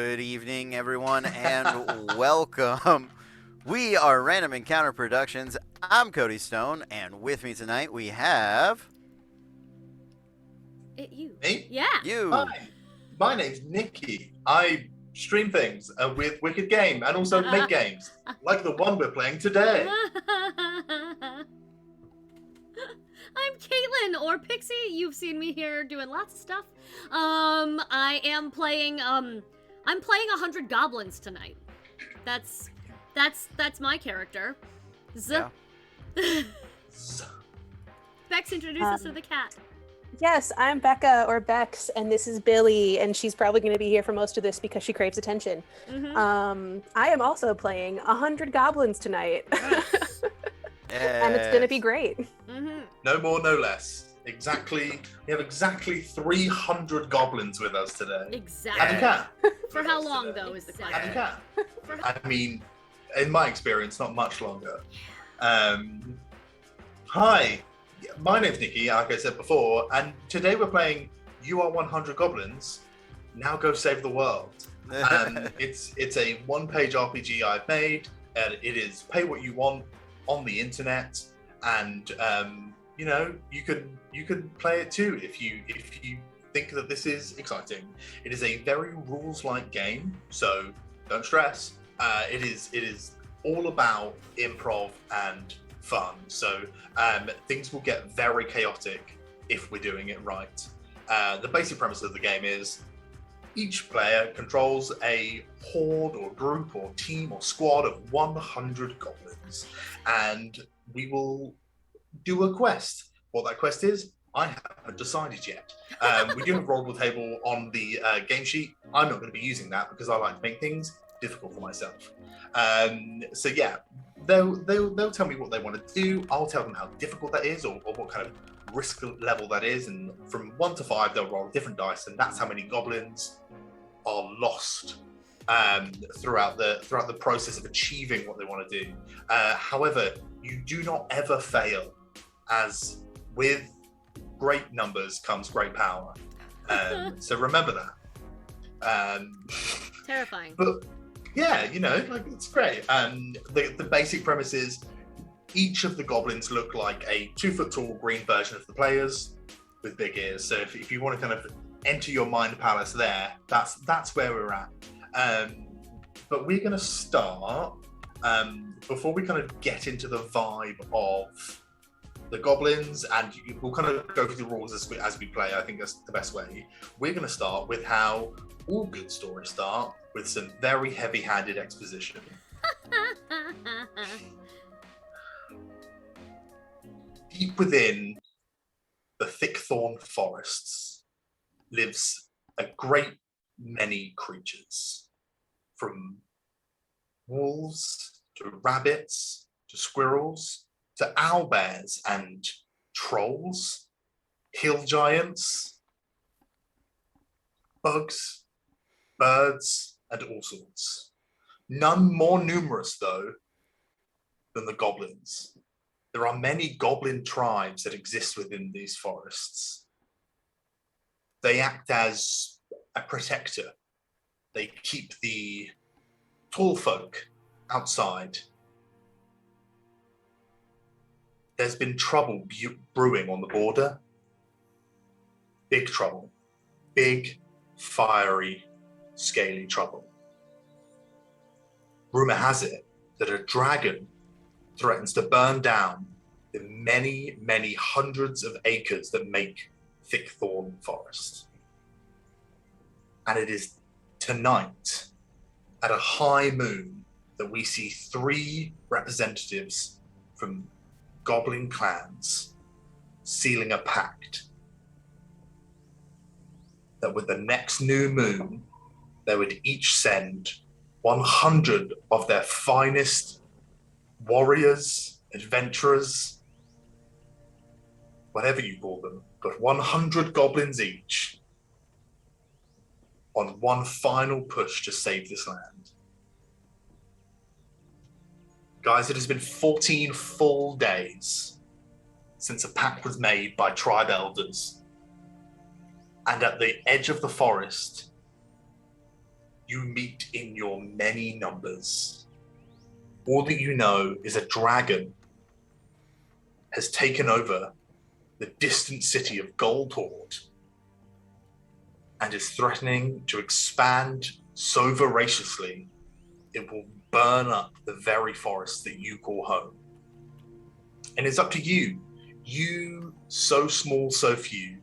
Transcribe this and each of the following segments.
Good evening, everyone, and welcome. We are Random Encounter Productions. I'm Cody Stone, and with me tonight we have You. Me? Yeah. you. Hi, my name's Nikki. I stream things with Wicked Game and also make games, like the one we're playing today. I'm Caitlin or Pixie. You've seen me here doing lots of stuff. I am playing I'm playing 100 Goblins tonight. That's my character. Yeah. Bex, introduce us to the cat. Yes, I'm Becca or Bex, and this is Billy, and she's probably going to be here for most of this because she craves attention. I am also playing 100 Goblins tonight, and it's going to be great. No more, no less. We have exactly 300 goblins with us today. Exactly. And a cat. For how long, though, is the And a question? cat. I mean, in my experience, not much longer. Hi, my name's Nikki, like I said before, and today we're playing You Are 100 Goblins, Now Go Save the World. It's a one-page RPG I've made, and it is pay what you want on the internet, and you can play it too if you think that this is exciting. It is a very rules-like game, so don't stress. It is all about improv and fun, so things will get very chaotic if we're doing it right. The basic premise of the game is each player controls a horde or group or team or squad of 100 goblins, and we will do a quest. What that quest is, I haven't decided yet. We do have a rollable table on the game sheet. I'm not going to be using that because I like to make things difficult for myself. So yeah, they'll tell me what they want to do. I'll tell them how difficult that is, or what kind of risk level that is, and from 1 to 5 they'll roll different dice, and that's how many goblins are lost throughout the process of achieving what they want to do. However, you do not ever fail, as with great numbers comes great power. So remember that. Terrifying. But yeah, it's great. The basic premise is each of the goblins look like a 2-foot tall green version of the players with big ears. So if you want to kind of enter your mind palace there, that's where we're at. But we're going to start, before we kind of get into the vibe of the goblins, and we'll kind of go through the rules as we play. I think that's the best way. We're going to start with how all good stories start, with some very heavy-handed exposition. Deep within the thick-thorn forests lives a great many creatures, from wolves to rabbits to squirrels to owlbears and trolls, hill giants, bugs, birds, and all sorts. None more numerous, though, than the goblins. There are many goblin tribes that exist within these forests. They act as a protector. They keep the tall folk outside. There's been trouble brewing on the border. Big trouble. Big, fiery, scaly trouble. Rumor has it that a dragon threatens to burn down the many, many hundreds of acres that make thick-thorn forest. And it is tonight, at a high moon, that we see 3 representatives from goblin clans sealing a pact that with the next new moon, they would each send 100 of their finest warriors, adventurers, whatever you call them, but 100 goblins each on one final push to save this land. Guys, it has been 14 full days since a pact was made by tribe elders. And at the edge of the forest, you meet in your many numbers. All that you know is a dragon has taken over the distant city of Goldhorde and is threatening to expand so voraciously it will burn up the very forest that you call home. And it's up to you, so small, so few,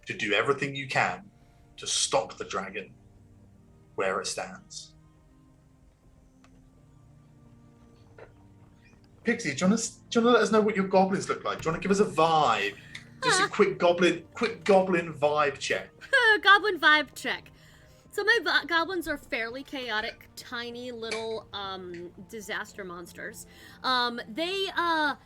to do everything you can to stop the dragon where it stands. Pixie, do you want to let us know what your goblins look like? Do you want to give us a vibe? Just a quick goblin vibe check. Goblin vibe check. So my goblins are fairly chaotic, tiny little disaster monsters. They are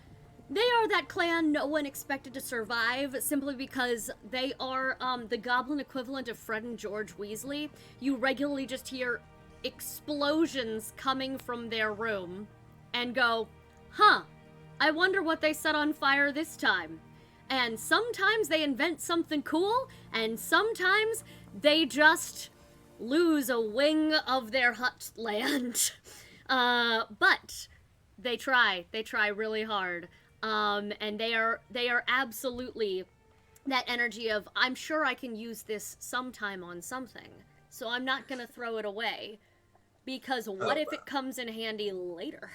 that clan no one expected to survive simply because they are the goblin equivalent of Fred and George Weasley. You regularly just hear explosions coming from their room and go, huh, I wonder what they set on fire this time. And sometimes they invent something cool, and sometimes they just lose a wing of their hut land. But they try really hard. And they are absolutely that energy of, I'm sure I can use this sometime on something, so I'm not gonna throw it away, because what if it comes in handy later?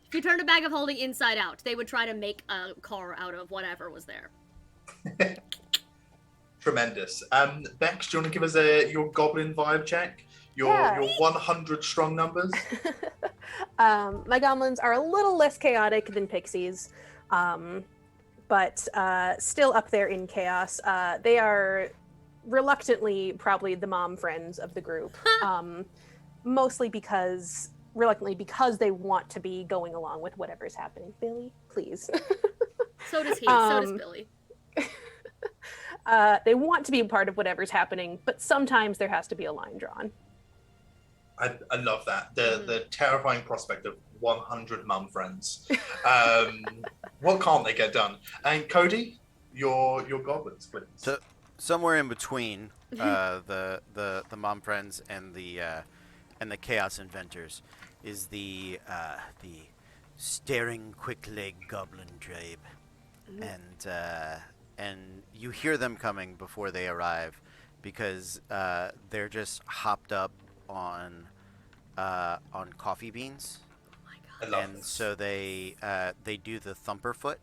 If you turned a bag of holding inside out, they would try to make a car out of whatever was there. Tremendous. Bex, do you want to give us your goblin vibe check? Your 100 strong numbers? My goblins are a little less chaotic than pixies, but still up there in chaos. They are reluctantly probably the mom friends of the group, mostly reluctantly because they want to be going along with whatever's happening. Billy, please. So does he. So does Billy. They want to be a part of whatever's happening, but sometimes there has to be a line drawn. I love that. The terrifying prospect of 100 mum friends. What can't they get done? And Cody, your goblins, please. So somewhere in between the mom friends and the chaos inventors is the staring quick-leg goblin tribe, and you hear them coming before they arrive because they're just hopped up on coffee beans. Oh my god! I love And this. so they do the thumper foot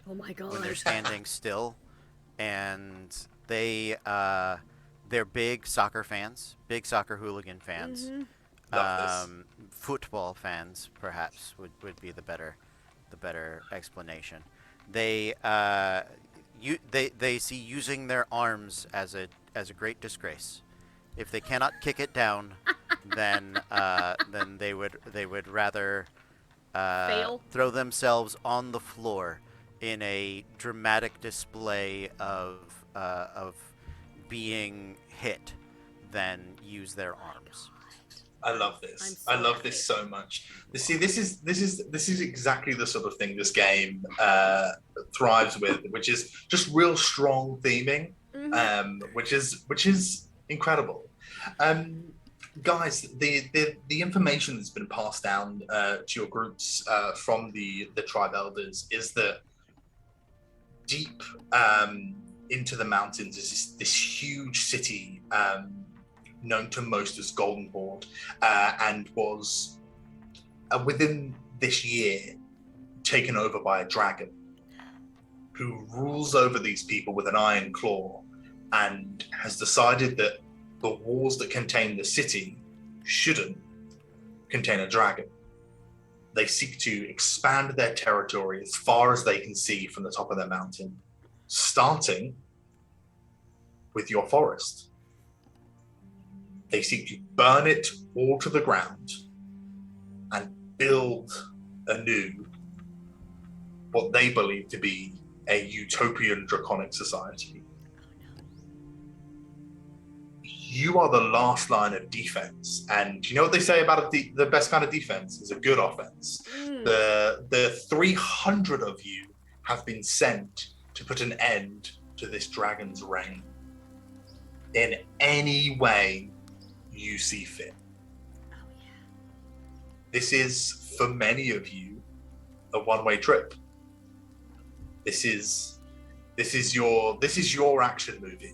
Oh my god! when they're standing still, and they're big soccer fans, big soccer hooligan fans. Mm-hmm. Love Football fans, perhaps, would be the better explanation. They see using their arms as a great disgrace. If they cannot kick it down, then they would rather Fail? throw themselves on the floor in a dramatic display of being hit than use their arms. I love this. I'm so I love happy. this so much. See, this is exactly the sort of thing this game thrives with, which is just real strong theming, which is incredible. Guys, the information that's been passed down to your groups from the tribe elders is that deep into the mountains is this huge city known to most as Golden Horde, and was within this year taken over by a dragon who rules over these people with an iron claw and has decided that the walls that contain the city shouldn't contain a dragon. They seek to expand their territory as far as they can see from the top of their mountain, starting with your forest. They seek to burn it all to the ground and build anew what they believe to be a utopian draconic society. You are the last line of defense, and you know what they say about the best kind of defense is a good offense. The 300 of you have been sent to put an end to this dragon's reign. in any way you see fit. Oh yeah. This is, for many of you, a one-way trip. This is your action movie.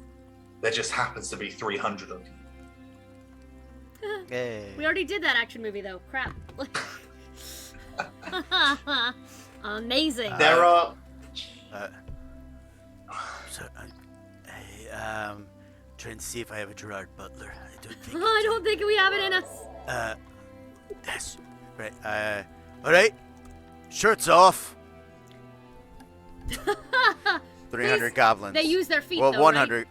There just happens to be 300 of you. Hey. We already did that action movie though. Crap. Amazing. There are. So, trying to see if I have a Gerard Butler. I don't think we have it in us. Yes. Right. All right. Shirts off. 300 goblins. They use their feet. Well, though, 100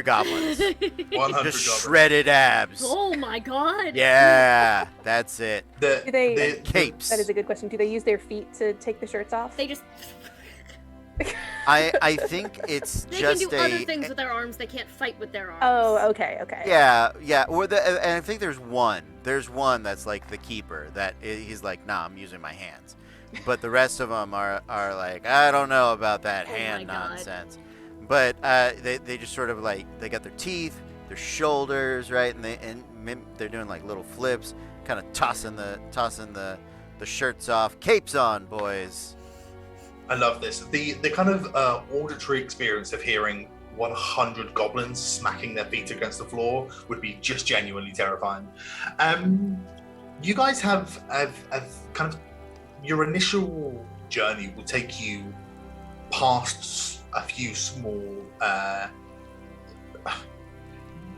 goblins. 100 Just goblins. shredded abs. Oh my god. Yeah, that's it. Do they- Capes. That is a good question. Do they use their feet to take the shirts off? They just I think it's they just can do other things with their arms. They can't fight with their arms. Oh, okay. Yeah. And I think there's one that's like the keeper that he's like, nah, I'm using my hands. But the rest of them are like, I don't know about that Oh hand my God. nonsense. But they just sort of like, they got their teeth, their shoulders, right, and they're doing like little flips, kind of tossing the shirts off. Capes on, boys. I love this. The kind of auditory experience of hearing 100 goblins smacking their feet against the floor would be just genuinely terrifying. You guys have kind of, your initial journey will take you past a few small,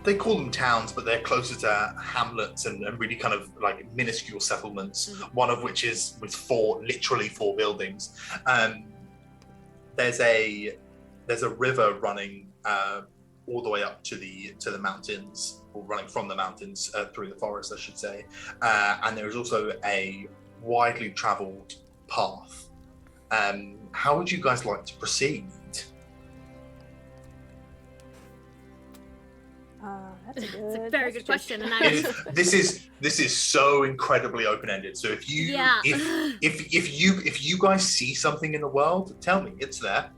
they call them towns, but they're closer to hamlets and really kind of like minuscule settlements, one of which is with literally four buildings. There's a river running all the way up to the mountains, or running from the mountains through the forest, I should say. And there is also a widely traveled path. How would you guys like to proceed? That's a good. It's a very good question, and This is so incredibly open-ended. So if you if you guys see something in the world, tell me. It's there.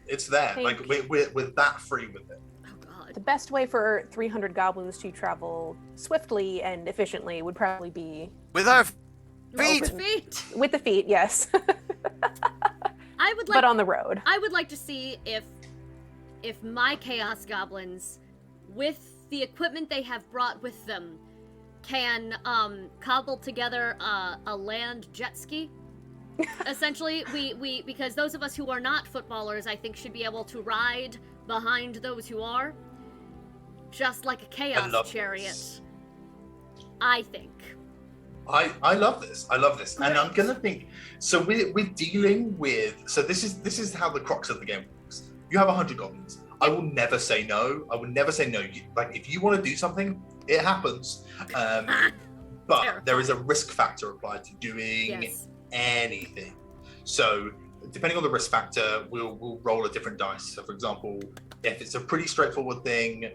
It's there. Like we're that free with it. Oh god. The best way for 300 goblins to travel swiftly and efficiently would probably be With our Feet. feet. with the feet, yes, I would like. but on the road. I would like to see if my chaos goblins, with the equipment they have brought with them, can cobble together a land jet ski. Essentially, we because those of us who are not footballers, I think, should be able to ride behind those who are, just like a chaos chariot. This. I think. I love this. I love this, and I'm gonna think. So we're dealing with. So this is how the crux of the game works. You have 100 goblins. I will never say no. I will never say no. Like if you want to do something, it happens. But there is a risk factor applied to doing anything. So depending on the risk factor, we'll roll a different dice. So for example, if it's a pretty straightforward thing,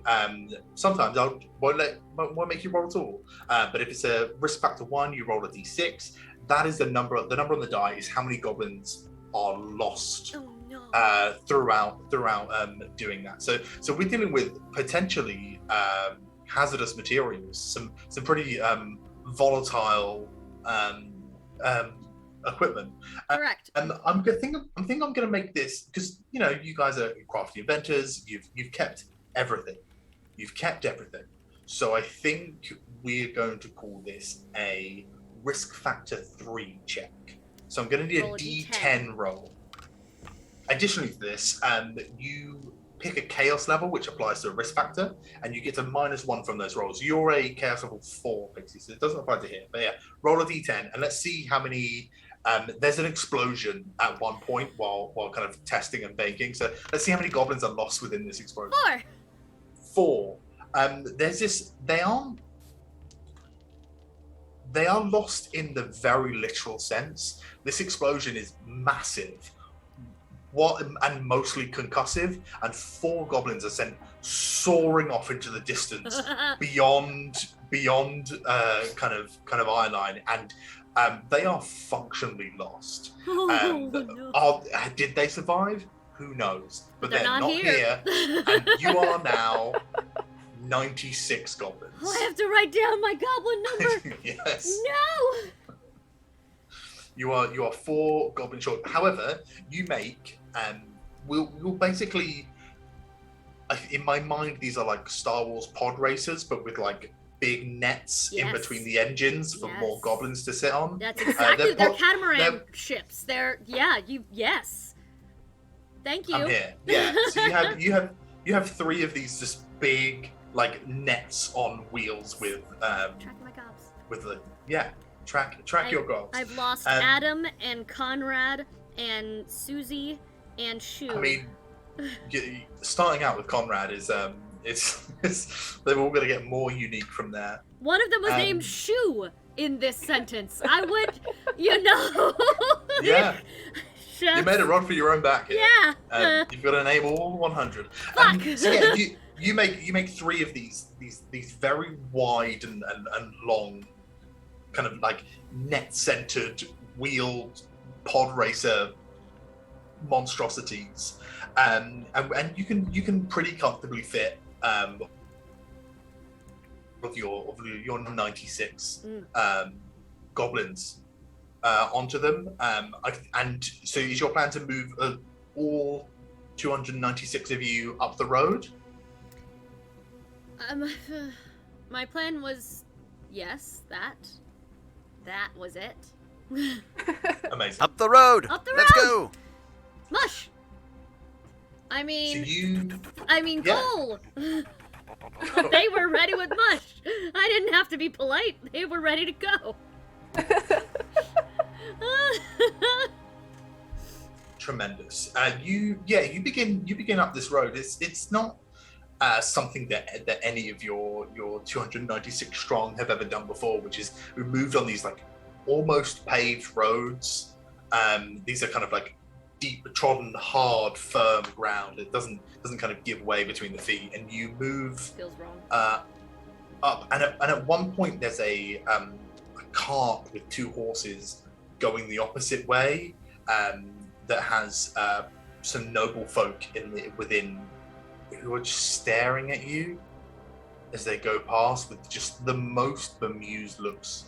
sometimes I won't make you roll at all. But if it's a risk factor 1, you roll a d6. That is the number. The number on the die is how many goblins are lost throughout doing that. So we're dealing with potentially hazardous materials, some pretty volatile equipment. Correct. And I'm going to make this, because you guys are crafty inventors. You've kept everything. So I think we're going to call this a risk factor 3 check. So I'm going to need a D10 roll. Additionally to this, you pick a chaos level, which applies to a risk factor, and you get a -1 from those rolls. You're a chaos level 4, Pixie, so it doesn't apply to here. But yeah, roll a D10, and let's see how many. There's an explosion at one point while kind of testing and baking. So let's see how many goblins are lost within this explosion. 4. There's this. They are lost in the very literal sense. This explosion is massive. And mostly concussive, and 4 goblins are sent soaring off into the distance beyond kind of eye line, and they are functionally lost. No. Did they survive? Who knows? But But they're not here, and you are now 96 goblins. Oh, I have to write down my goblin number. Yes. No. You are 4 goblin short. However, you make we'll basically, in my mind, these are like Star Wars pod racers, but with like big nets in between the engines for more goblins to sit on. That's exactly they're catamaran ships. Yes. Thank you. I'm here. Yeah. So you have 3 of these just big like nets on wheels with Track my gobs. with the track your gobs. I've lost Adam and Conrad and Susie and Shu. I mean, starting out with Conrad is they're all going to get more unique from there. One of them was named Shu in this sentence. I would, Yeah. Chef. You made a run for your own back here. Yeah. You've got to name all 100. Fuck. So yeah, you make 3 of these very wide and long, kind of like net-centered wheeled pod racer monstrosities, and you can pretty comfortably fit of your 96 goblins onto them. And so is your plan to move all 296 of you up the road? My plan was, yes, that was it. Amazing. Up the road. Up the Let's road. go. Mush. I mean, yeah. Cole. They were ready with mush. I didn't have to be polite. They were ready to go. Tremendous. You begin up this road. It's not something that any of your 296 strong have ever done before, which is we moved on these like almost paved roads. These are kind of like deep trodden, hard, firm ground. It doesn't kind of give way between the feet, and you move Feels wrong. up. And at one point, there's a cart with 2 horses going the opposite way. That has some noble folk within who are just staring at you as they go past with just the most bemused looks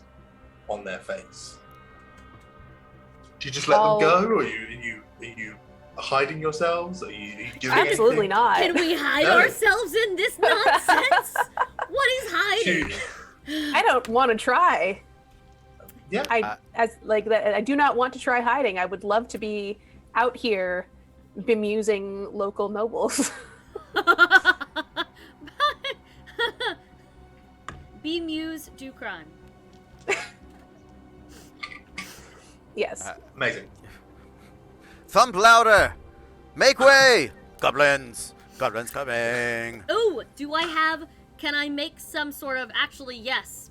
on their face. Do you just let them go, or are you hiding yourselves? Are you doing Absolutely anything? not. Can we hide ourselves in this nonsense? What is hiding? I don't want to try. Yeah. I do not want to try hiding. I would love to be out here bemusing local nobles. Bemuse, do crime. Yes. Amazing. Thump louder. Make way. Goblins. Goblins coming. Ooh, can I make some sort of, actually, yes.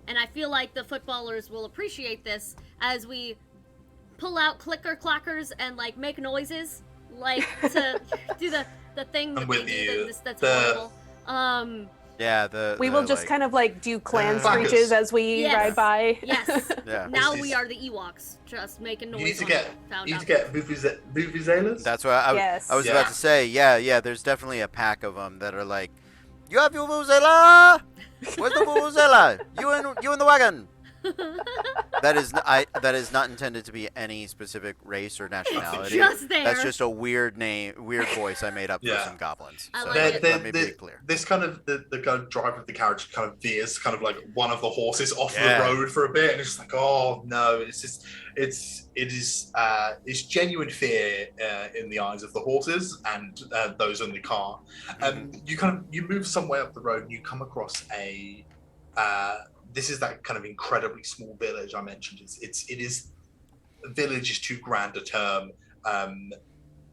And I feel like the footballers will appreciate this as we pull out clicker clackers and like make noises, like to do the thing that they do that's horrible. Yeah, we will just kind of like do clan Clackers. screeches as we ride by. Yes. Yeah. Now we are the Ewoks, just making noise. You need to get vuvuzelas. That's what I was about to say. Yeah. There's definitely a pack of them that are like, you have your vuvuzela. Where's the vuvuzela? You in the wagon. That is not intended to be any specific race or nationality. It's just there. That's just a weird voice I made up for some goblins. I So like it. let me be clear. This kind of the kind of driver of the carriage kind of veers kind of like one of the horses off the road for a bit, and it's just like, oh no, it's genuine fear in the eyes of the horses and those in the car. You move some way up the road and you come across this is that kind of incredibly small village I mentioned. Village is too grand a term.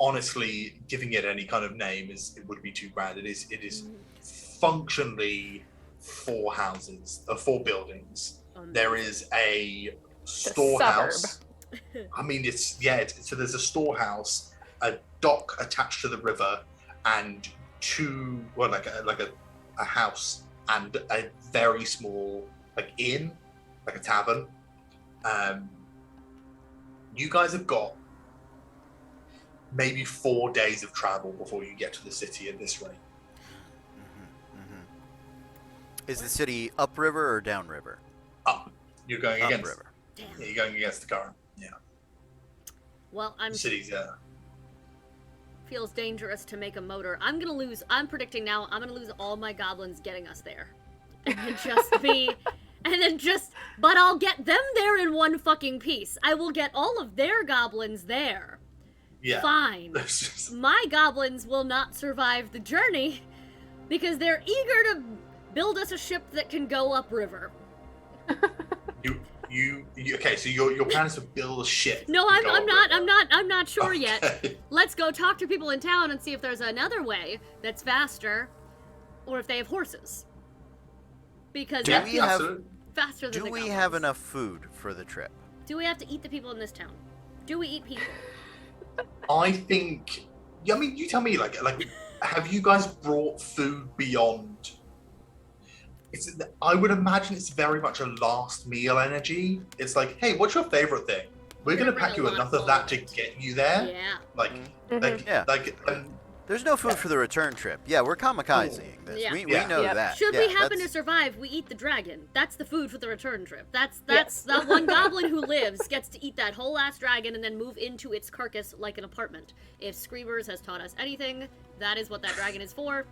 Honestly, giving it any kind of name would be too grand. It is functionally 4 buildings. There is a storehouse. I mean, so there's a storehouse, a dock attached to the river, and a house and a very small inn, like a tavern. You guys have got maybe 4 days of travel before you get to the city at this rate. Is the city upriver or downriver? Up. You're going against. Upriver. Damn. Yeah, you're going against the current. Yeah. Well, The city's feels dangerous to make a motor. I'm gonna lose. I'm predicting now. I'm gonna lose all my goblins getting us there, and then But I'll get them there in one fucking piece. I will get all of their goblins there. Yeah. Fine. My goblins will not survive the journey because they're eager to build us a ship that can go upriver. You okay? So your plan is to build a ship. No, to go upriver. I'm not sure yet. Okay. Let's go talk to people in town and see if there's another way that's faster, or if they have horses. Because Do that we feels have- faster than Do the we goblins. have enough food for the trip? Do we have to eat the people in this town? Do we eat people? I think. Yeah, I mean, you tell me. Like, have you guys brought food beyond? I would imagine it's very much a last meal energy. It's like, hey, what's your favorite thing? We're gonna pack you enough of that to get you there. Yeah. Like, Yeah. There's no food for the return trip. Yeah, we're kamikazing this. Yeah. We Yeah. know Yep. that. Should Yeah, we happen to that's- survive, we eat the dragon. That's the food for the return trip. That's that one goblin who lives gets to eat that whole ass dragon and then move into its carcass like an apartment. If Screamers has taught us anything, that is what that dragon is for.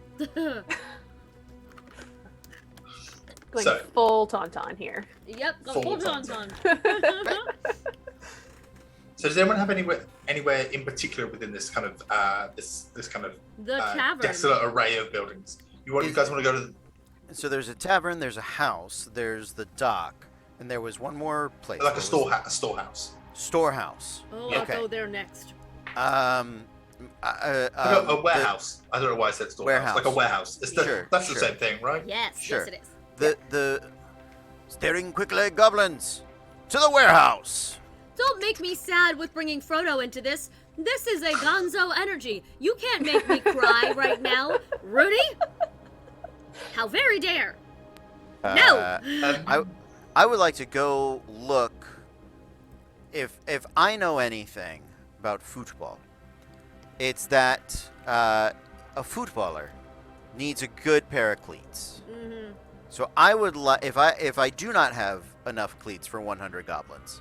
Going So- full tauntaun here. Yep, go Full full tauntaun. tauntaun. So does anyone have anywhere in particular within this kind of this kind of The tavern. desolate array of buildings? You guys want to go to? So there's a tavern, there's a house, there's the dock, and there was one more place. Like What a was it? storehouse. Storehouse. Oh, Yeah. I'll go there next. A warehouse. I don't know why I said storehouse. Warehouse. Like a warehouse. Sure, That's sure. the same thing, right? Yes, Sure. yes it is. The staring quick-legged goblins to the warehouse. Don't make me sad with bringing Frodo into this. This is a gonzo energy. You can't make me cry right now. Rudy? How very dare. No! I would like to go look if I know anything about football. It's that a footballer needs a good pair of cleats. Mm-hmm. So I would like if I do not have enough cleats for 100 goblins,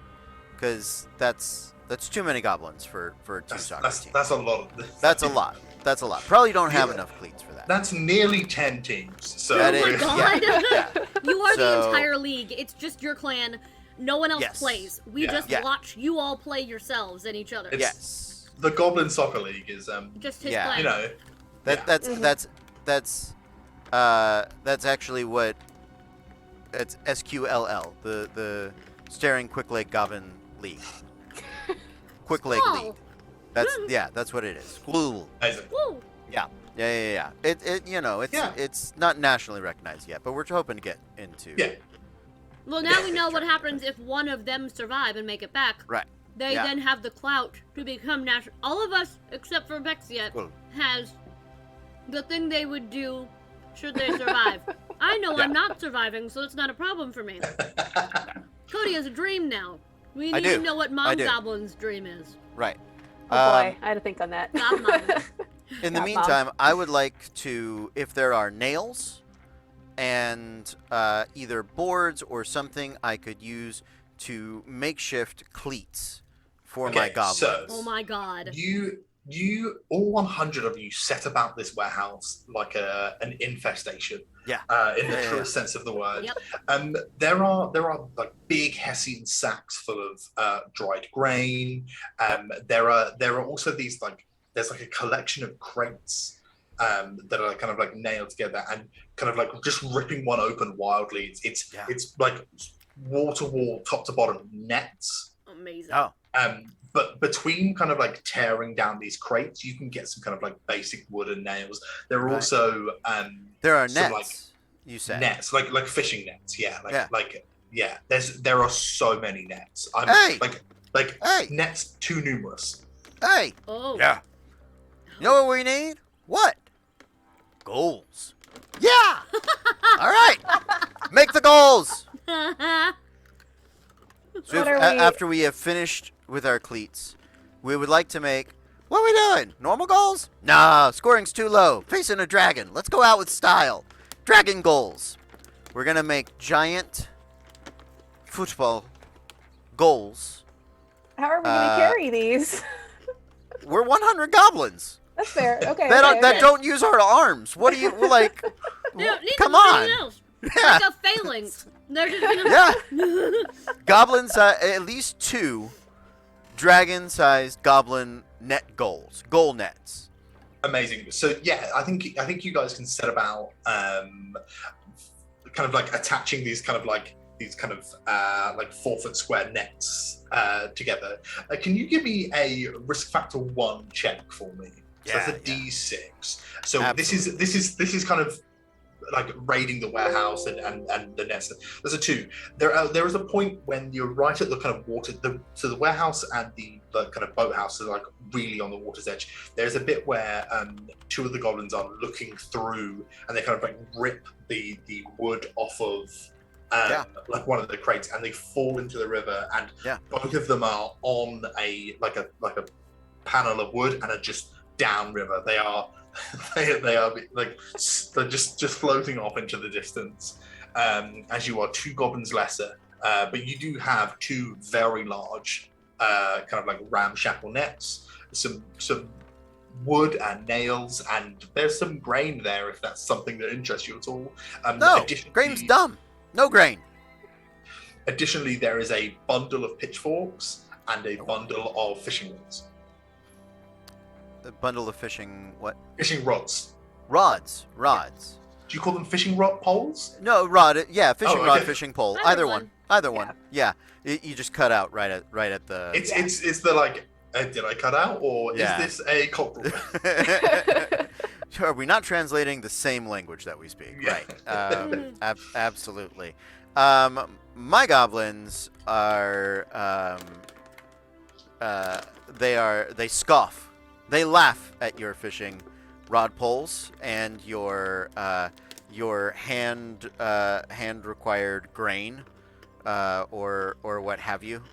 because that's too many goblins for two soccer teams. That's a lot. That's a lot. That's a lot. Probably don't have Yeah. enough cleats for that. That's nearly 10 teams. So That Oh my is- god! yeah. You are the So- entire league. It's just your clan. No one else Yes. plays. We Yeah. just Yeah. watch you all play yourselves and each other. It's- Yes. the Goblin Soccer League is Just his Yeah. clan. you know, That yeah. that's actually what it's SQLL, the Staring Quick Leg Goblin League. Quick Leg Oh. League. That's what it is. Squall. amazing. Woo! Yeah. It's Yeah. it's not nationally recognized yet, but we're hoping to get into. Yeah. Well, now we know what happens if one of them survive and make it back. Right. They Yeah. then have the clout to become national. All of us, except for Bexiet, Cool. has the thing they would do should they survive. I know Yeah. I'm not surviving, so it's not a problem for me. Cody has a dream now. We I need to do. know what I Mom do. Goblin's dream is. Right. Oh boy, I had to think on that. Gob Mom. In the Got Mom. meantime, I would like to, if there are nails and either boards or something I could use to makeshift cleats for my Okay, goblins. so- Oh my god. You all 100 of you set about this warehouse like an infestation. Yeah. In the Yeah. truest sense of the word. Yep. There are like big Hessian sacks full of dried grain. There are also these there's like a collection of crates that are kind of like nailed together and kind of like just ripping one open wildly. It's like wall to wall, top to bottom nets. Amazing. Oh, But between kind of like tearing down these crates, you can get some kind of like basic wooden nails. There are Right. also there are some, nets. You said nets, like fishing nets. Yeah, Yeah. There are so many nets. Hey! Like Hey! nets too numerous. Hey. Oh. Yeah. You know what we need? What? Goals. Yeah. All right. Make the goals. So What are we- after we have finished with our cleats, we would like to make. What we doing? Normal goals? Nah, scoring's too low. Facing a dragon. Let's go out with style. Dragon goals. We're gonna make giant football goals. How are we going to carry these? We're 100 goblins. That's fair. Okay. That don't use our arms. What do you like? They don't need Come anything on. else. Yeah. Like a phalanx. They're just gonna. Yeah. Goblins, at least 2 dragon-sized goblin net goals, goal nets. Amazing. So yeah, I think you guys can set about kind of like attaching these kind of like 4-foot square nets together. Can you give me a risk factor 1 check for me? So that's a D6. So Absolutely. this is kind of like raiding the warehouse and the nets. There's a 2. There is a point when you're right at the kind of water. So the warehouse and the kind of boathouse are like really on the water's edge. There's a bit where 2 of the goblins are looking through, and they kind of like rip the wood off of like one of the crates, and they fall into the river. And both of them are on a panel of wood and are just downriver. They are like they're just floating off into the distance. As you are 2 goblins lesser, but you do have 2 very large kind of like ramshackle nets, some wood and nails, and there's some grain there if that's something that interests you at all. No, grain's dumb. No grain. Additionally, there is a bundle of pitchforks and a bundle of fishing rods. A bundle of fishing what? Fishing rods. Rods. Do you call them fishing rod poles? No, rod. Yeah, fishing rod, okay. fishing pole. Either Either one. one. Yeah. You just cut out right at the. It's the like. Did I cut out, or is this a cultural? Are we not translating the same language that we speak? Yeah. Right. Absolutely. My goblins are. They scoff. They laugh at your fishing rod poles and your hand required grain, or what have you.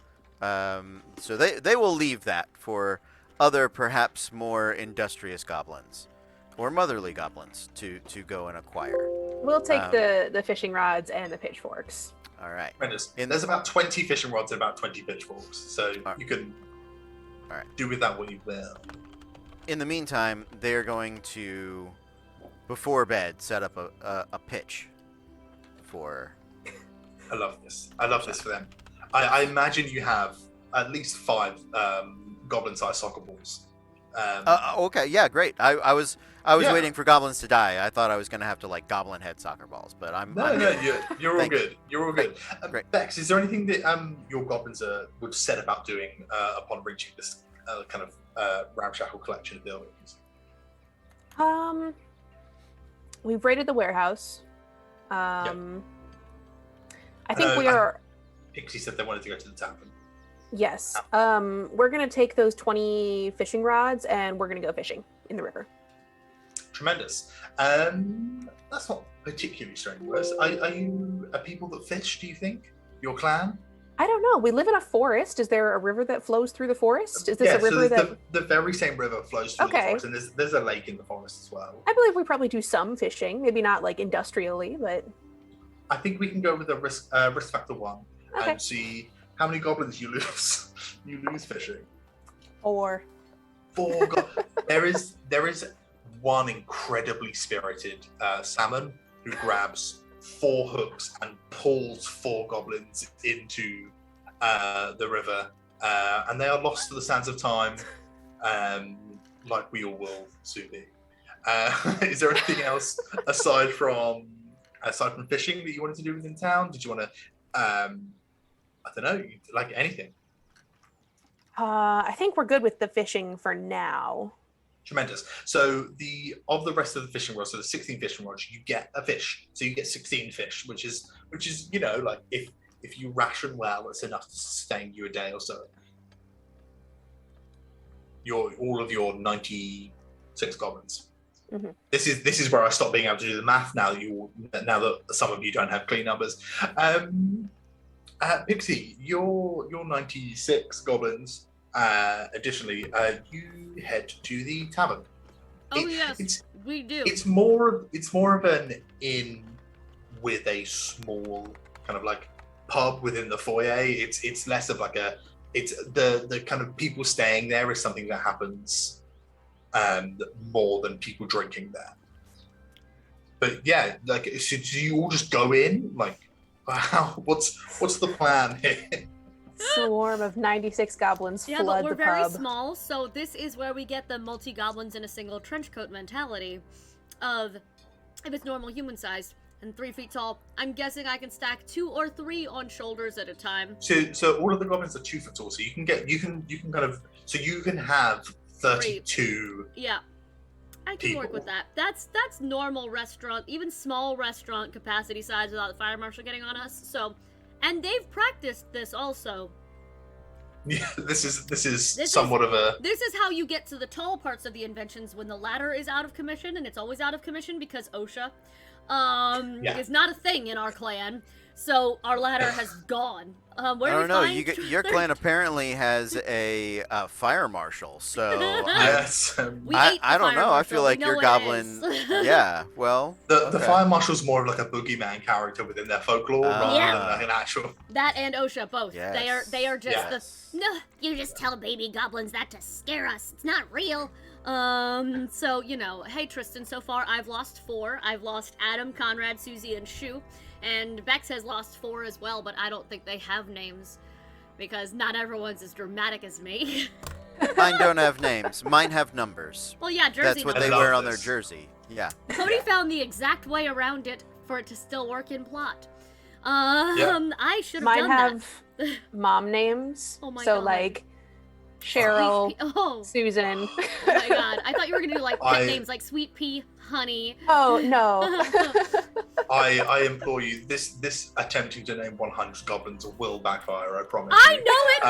So they will leave that for other, perhaps more industrious goblins or motherly goblins to go and acquire. We'll take the fishing rods and the pitchforks. All right. There's about 20 fishing rods and about 20 pitchforks, so you can do with that what you will. In the meantime, they're going to, before bed, set up a pitch for. I love this. I love this for them. I imagine you have at least 5 goblin-sized soccer balls. Okay, yeah, great. I was Yeah. waiting for goblins to die. I thought I was gonna have to like goblin head soccer balls, but I'm You're all good. You're all good. Great. Bex, is there anything that your goblins would set about doing upon reaching this kind of ramshackle collection of buildings? We've raided the warehouse. I think we are. Pixie said they wanted to go to the tavern. Yes. We're gonna take those 20 fishing rods and we're gonna go fishing in the river. Tremendous. That's not particularly strenuous. Are you a people that fish, do you think? Your clan? I don't know. We live in a forest. Is there a river that flows through the forest? Is this a river that... the very same river flows through the forest, and there's a lake in the forest as well. I believe we probably do some fishing. Maybe not like industrially, but... I think we can go with a risk factor 1 and see how many goblins you lose. You lose fishing. 4. 4 there is one incredibly spirited salmon who grabs 4 hooks and pulls 4 goblins into the river, and they are lost to the sands of time, like we all will soon be. Is there anything else aside from fishing that you wanted to do within town? Did you want to, I don't know, like anything? I think we're good with the fishing for now. Tremendous. So of the rest of the fishing rods, so the 16 fishing rods, you get a fish. So you get 16 fish, which is like if you ration well, it's enough to sustain you a day or so. All of your 96 goblins. Mm-hmm. This is where I stop being able to do the math now that some of you don't have clean numbers. Pixie, your 96 goblins, Additionally, you head to the tavern. Oh yes, we do. It's more of an inn with a small kind of like pub within the foyer. It's less of like it's the kind of people staying there is something that happens more than people drinking there. But yeah, like, so do you all just go in? Like, wow, what's the plan here? Swarm of 96 goblins Yeah, flood but we're the very pub. small, so this is where we get the multi-goblins in a single trench coat mentality of if it's normal human size and 3 feet tall, I'm guessing I can stack 2 or 3 on shoulders at a time. So all of the goblins are 2 foot tall, so you can have 32. Yeah. I can work with that. That's normal restaurant, even small restaurant capacity size without the fire marshal getting on us. So, and they've practiced this also. Yeah, this is somewhat of a. This is how you get to the tall parts of the inventions when the ladder is out of commission, and it's always out of commission because OSHA is not a thing in our clan. So our ladder has gone. I don't know. Your clan apparently has a fire marshal, so yes. I don't know. I feel like your goblin. Yeah, well, the fire marshal's more of like a boogeyman character within their folklore, rather than like an actual. That and OSHA both. Yes. They are just No, you just tell baby goblins that to scare us. It's not real. So, you know, hey Tristan, so far I've lost 4. I've lost Adam, Conrad, Susie, and Shu. And Bex has lost 4 as well, but I don't think they have names. Because not everyone's as dramatic as me. Mine don't have names. Mine have numbers. Well, yeah, jersey That's what they numbers. wear on their jersey. Yeah. Cody found the exact way around it for it to still work in plot. I should have done Mine that. have mom names. Oh my so God. like Cheryl, Oh Susan. oh my god. I thought you were gonna do like pet I- names like Sweet Pea, Honey. Oh no. I implore you. This attempting to name 100 goblins will backfire. I promise. I you. know it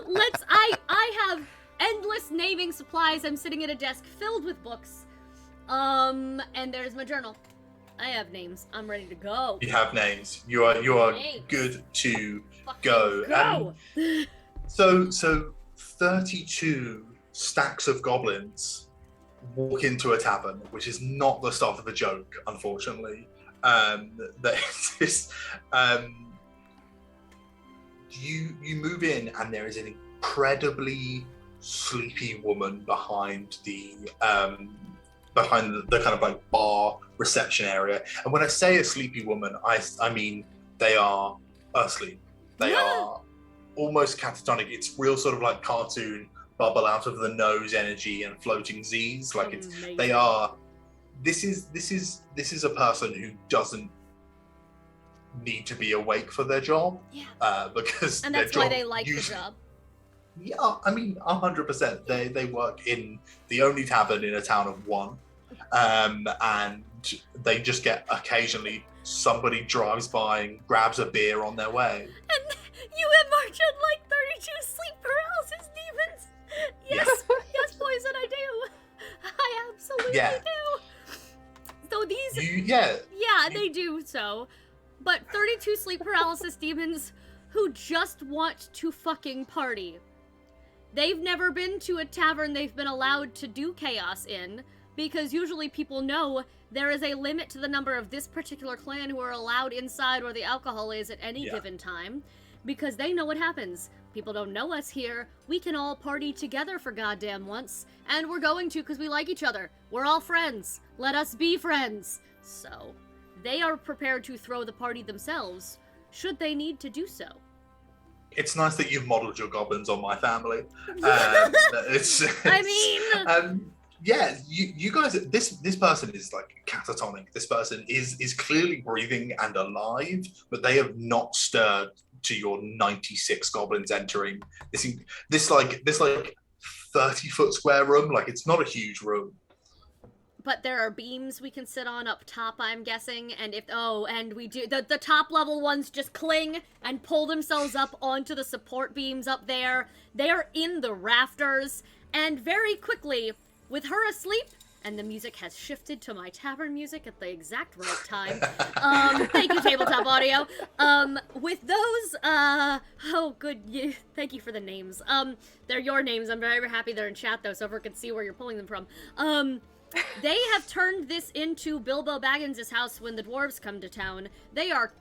will. It's fine. I have endless naming supplies. I'm sitting at a desk filled with books. And there's my journal. I have names. I'm ready to go. You have names. You are Names. good to Fucking go. So 32 stacks of goblins walk into a tavern, which is not the start of a joke, unfortunately. That is, you move in, and there is an incredibly sleepy woman behind the kind of like bar reception area. And when I say a sleepy woman, I mean they are asleep. They are almost catatonic. It's real sort of like cartoon bubble out of the nose energy and floating Z's. Like it's Amazing. they are. This is a person who doesn't need to be awake for their job. Yeah. Because And their that's why job they like the usually- job. Yeah, I mean 100%. They work in the only tavern in a town of 1, and they just get occasionally somebody drives by and grabs a beer on their way. And you and March had like 32 sleep paralysis demons. Yes, yes, Poison, I do. I absolutely Yeah. do. So these, Yeah, they do so. But 32 sleep paralysis demons who just want to fucking party. They've never been to a tavern they've been allowed to do chaos in, because usually people know there is a limit to the number of this particular clan who are allowed inside where the alcohol is at any given time, because they know what happens. People don't know us here. We can all party together for goddamn once, and we're going to because we like each other. We're all friends. Let us be friends. So, they are prepared to throw the party themselves, should they need to do so. it's nice that you've modeled your goblins on my family. It's I mean, yeah, you guys. This person is like catatonic. This person is clearly breathing and alive, but they have not stirred to your 96 goblins entering this 30-foot square room. Like, it's not a huge room. but there are beams we can sit on up top, I'm guessing, and and we do, the top level ones just cling and pull themselves up onto the support beams up there. They're in the rafters, and very quickly, with her asleep and the music has shifted to my tavern music at the exact right time. Thank you, Tabletop Audio. With those, thank you for the names. They're your names. I'm very happy they're in chat, though, so everyone can see where you're pulling them from. They have turned this into Bilbo Baggins' house when the dwarves come to town. They are,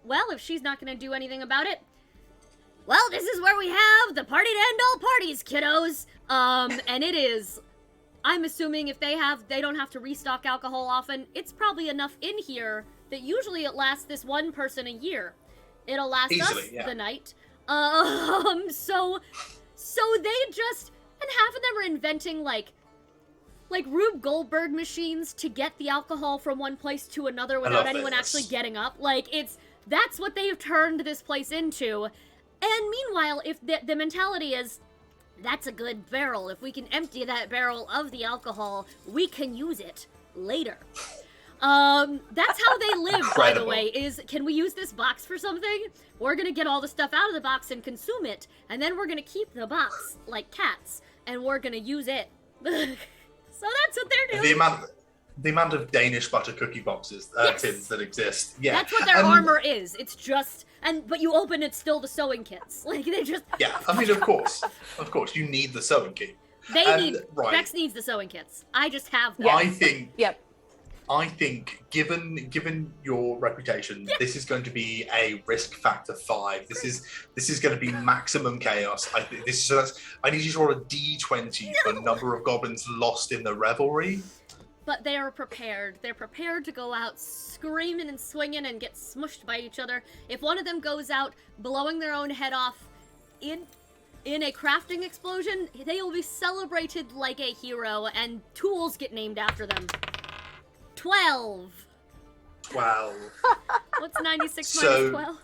well, if she's not gonna do anything about it, well, this is where we have the party to end all parties, kiddos. And it is, I'm assuming if they don't have to restock alcohol often, it's probably enough in here that usually it lasts this one person a year. It'll last Easily, us yeah. the night. So they just, and half of them are inventing, like Rube Goldberg machines to get the alcohol from one place to another without anyone actually getting up. Like, that's what they've turned this place into. And meanwhile, if the mentality is, that's a good barrel. If we can empty that barrel of the alcohol, we can use it later. That's how they live, by the way, is, can we use this box for something? We're gonna get all the stuff out of the box and consume it, and then we're gonna keep the box, like cats, and we're gonna use it. So that's what they're doing. The amount of Danish butter cookie boxes, Yes. tins that exist. Yeah. That's what their armor is. It's just, but you open it's still the sewing kits. Like, they just... Yeah, I mean, of course, you need the sewing kit. Right. Bex needs the sewing kits. I just have them. Yep. I think, given your reputation, this is going to be a risk factor 5. This is going to be maximum chaos. I need you to roll a d20 for number of goblins lost in the revelry. But they are prepared. They're prepared to go out screaming and swinging and get smushed by each other. If one of them goes out blowing their own head off in a crafting explosion, they will be celebrated like a hero, and tools get named after them. 12. Wow. What's 96 So- minus 12?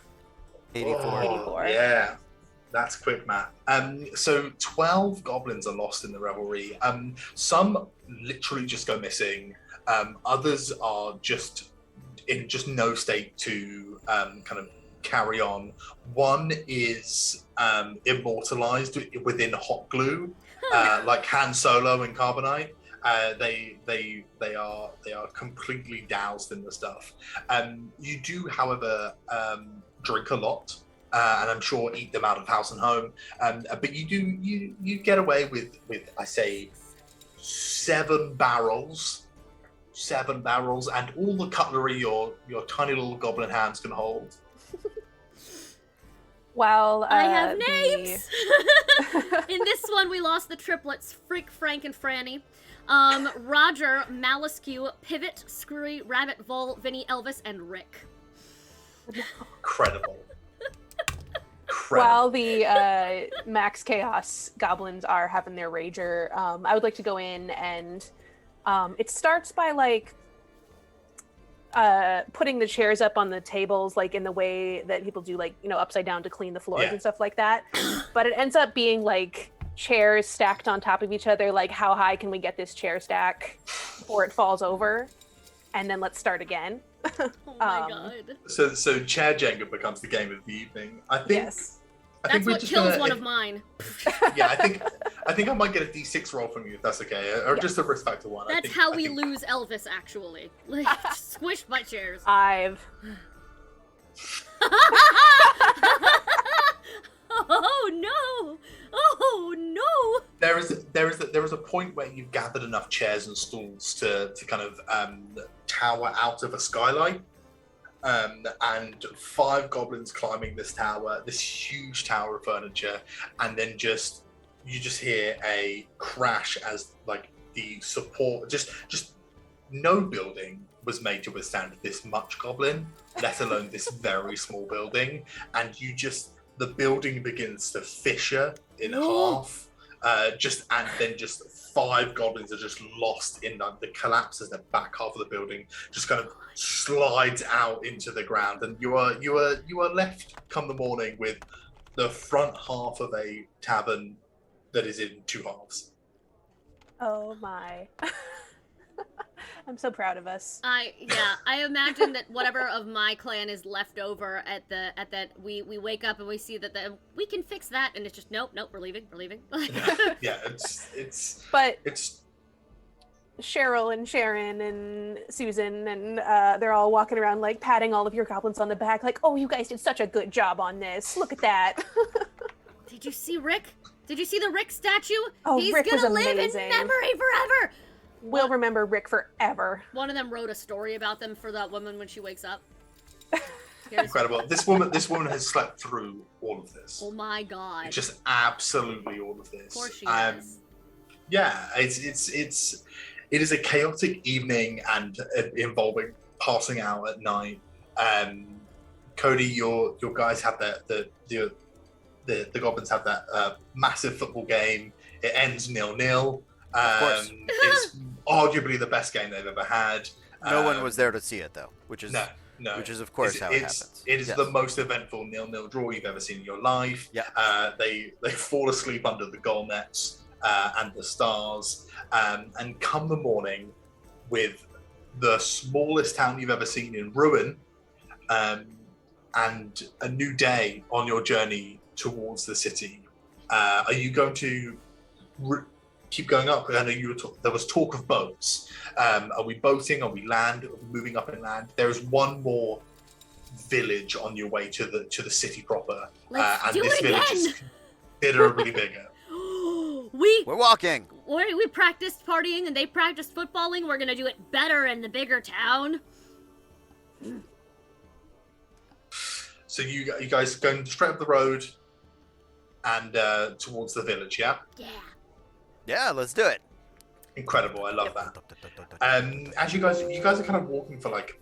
84. Oh, 84. Yeah, that's quick math. So 12 goblins are lost in the revelry. Some literally just go missing. Others are just in no state to kind of carry on. One is immortalized within hot glue, like Han Solo in Carbonite. They are completely doused in the stuff. You do, however, drink a lot, and I'm sure eat them out of house and home. But you get away with I say 7 barrels, and all the cutlery your tiny little goblin hands can hold. Well, I have names! In this one, we lost the triplets, Freak, Frank, and Franny. Roger, Malisque, Pivot, Screwy, Rabbit, Vol, Vinny, Elvis, and Rick. Incredible. while the Max Chaos goblins are having their rager, I would like to go in and it starts by like putting the chairs up on the tables, like in the way that people do, like, you know, upside down to clean the floors and stuff like that. But it ends up being like chairs stacked on top of each other. Like, how high can we get this chair stack before it falls over? And then let's start again. Oh my god. So chair Jenga becomes the game of the evening. I think. Yes. I think That's we're what just kills gonna, one of mine. Yeah, I think I might get a D6 roll from you if that's okay, or just a risk factor 1. That's how we lose Elvis, actually. Like, squished by chairs. Oh no! Oh no! There is a point where you've gathered enough chairs and stools to kind of tower out of a skylight, and 5 goblins climbing this tower, this huge tower of furniture, and then you just hear a crash as like the support just no building was made to withstand this much goblin, let alone this very small building, and the building begins to fissure in half. Just 5 goblins are just lost in the collapse as the back half of the building just kind of slides out into the ground, and you are left come the morning with the front half of a tavern that is in 2 halves. Oh my. I'm so proud of us. I imagine that whatever of my clan is left over at that we wake up and we see that we can fix that, and it's just nope, we're leaving. Yeah, it's Cheryl and Sharon and Susan, and they're all walking around like patting all of your goblins on the back, like, "Oh, you guys did such a good job on this. Look at that." Did you see Rick? Did you see the Rick statue? Oh, He's Rick was gonna live in amazing. memory forever. We'll remember Rick forever. One of them wrote a story about them for that woman when she wakes up. Incredible. This woman has slept through all of this. Oh my god. Just absolutely all of this. Of course she has. Yeah, it is a chaotic evening and involving passing out at night. Cody, your guys have the goblins have that massive football game. It ends 0-0. Of course. It's arguably the best game they've ever had. No one was there to see it though, which is no. which is of course how it happens. It is the most eventful 0-0 draw you've ever seen in your life. Yeah. They fall asleep under the goal nets and the stars, and come the morning with the smallest town you've ever seen in ruin, and a new day on your journey towards the city. Are you going to keep going up? I know there was talk of boats. Are we boating? Are we land? Are we moving up inland? There is one more village on your way to the city proper, Let's and do this it village again. is considerably bigger. We're walking. We practiced partying and they practiced footballing. We're gonna do it better in the bigger town. So you guys going straight up the road and towards the village, yeah? Yeah. Yeah, let's do it. Incredible, I love that. As you guys are kind of walking for like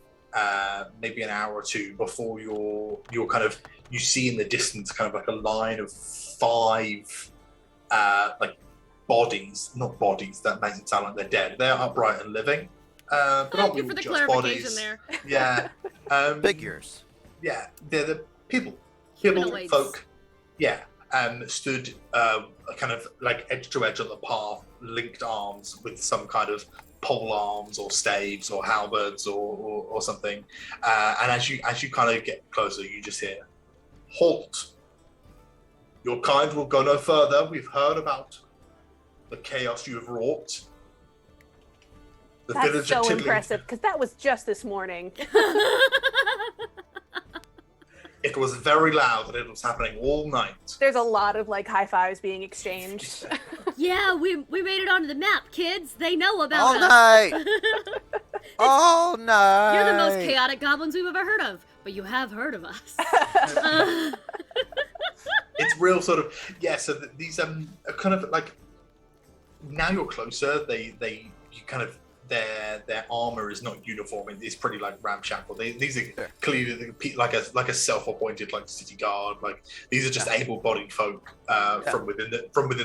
maybe an hour or two before you're kind of, you see in the distance kind of like a line of 5 like bodies, not bodies, that makes it sound like they're dead. They're upright and living. But Thank not you for really the just clarification bodies. there. Yeah. Figures. Yeah, they're the people Humanoids. folk. Yeah. Stood kind of like edge to edge on the path, linked arms with some kind of pole arms or staves or halberds or something. And as you kind of get closer, you just hear, "Halt! Your kind will go no further. We've heard about the chaos you have wrought. The That's village so of Tiddling- impressive, because that was just this morning. It was very loud and it was happening all night. There's a lot of like high fives being exchanged. Yeah, we made it onto the map, kids. They know about All us. night. All night. You're the most chaotic goblins we've ever heard of, but you have heard of us. It's real sort of, yeah, so these are kind of like, now you're closer, you kind of, their armor is not uniform, it's pretty like ramshackle. These are clearly like a self-appointed like city guard, like these are just able-bodied folk from within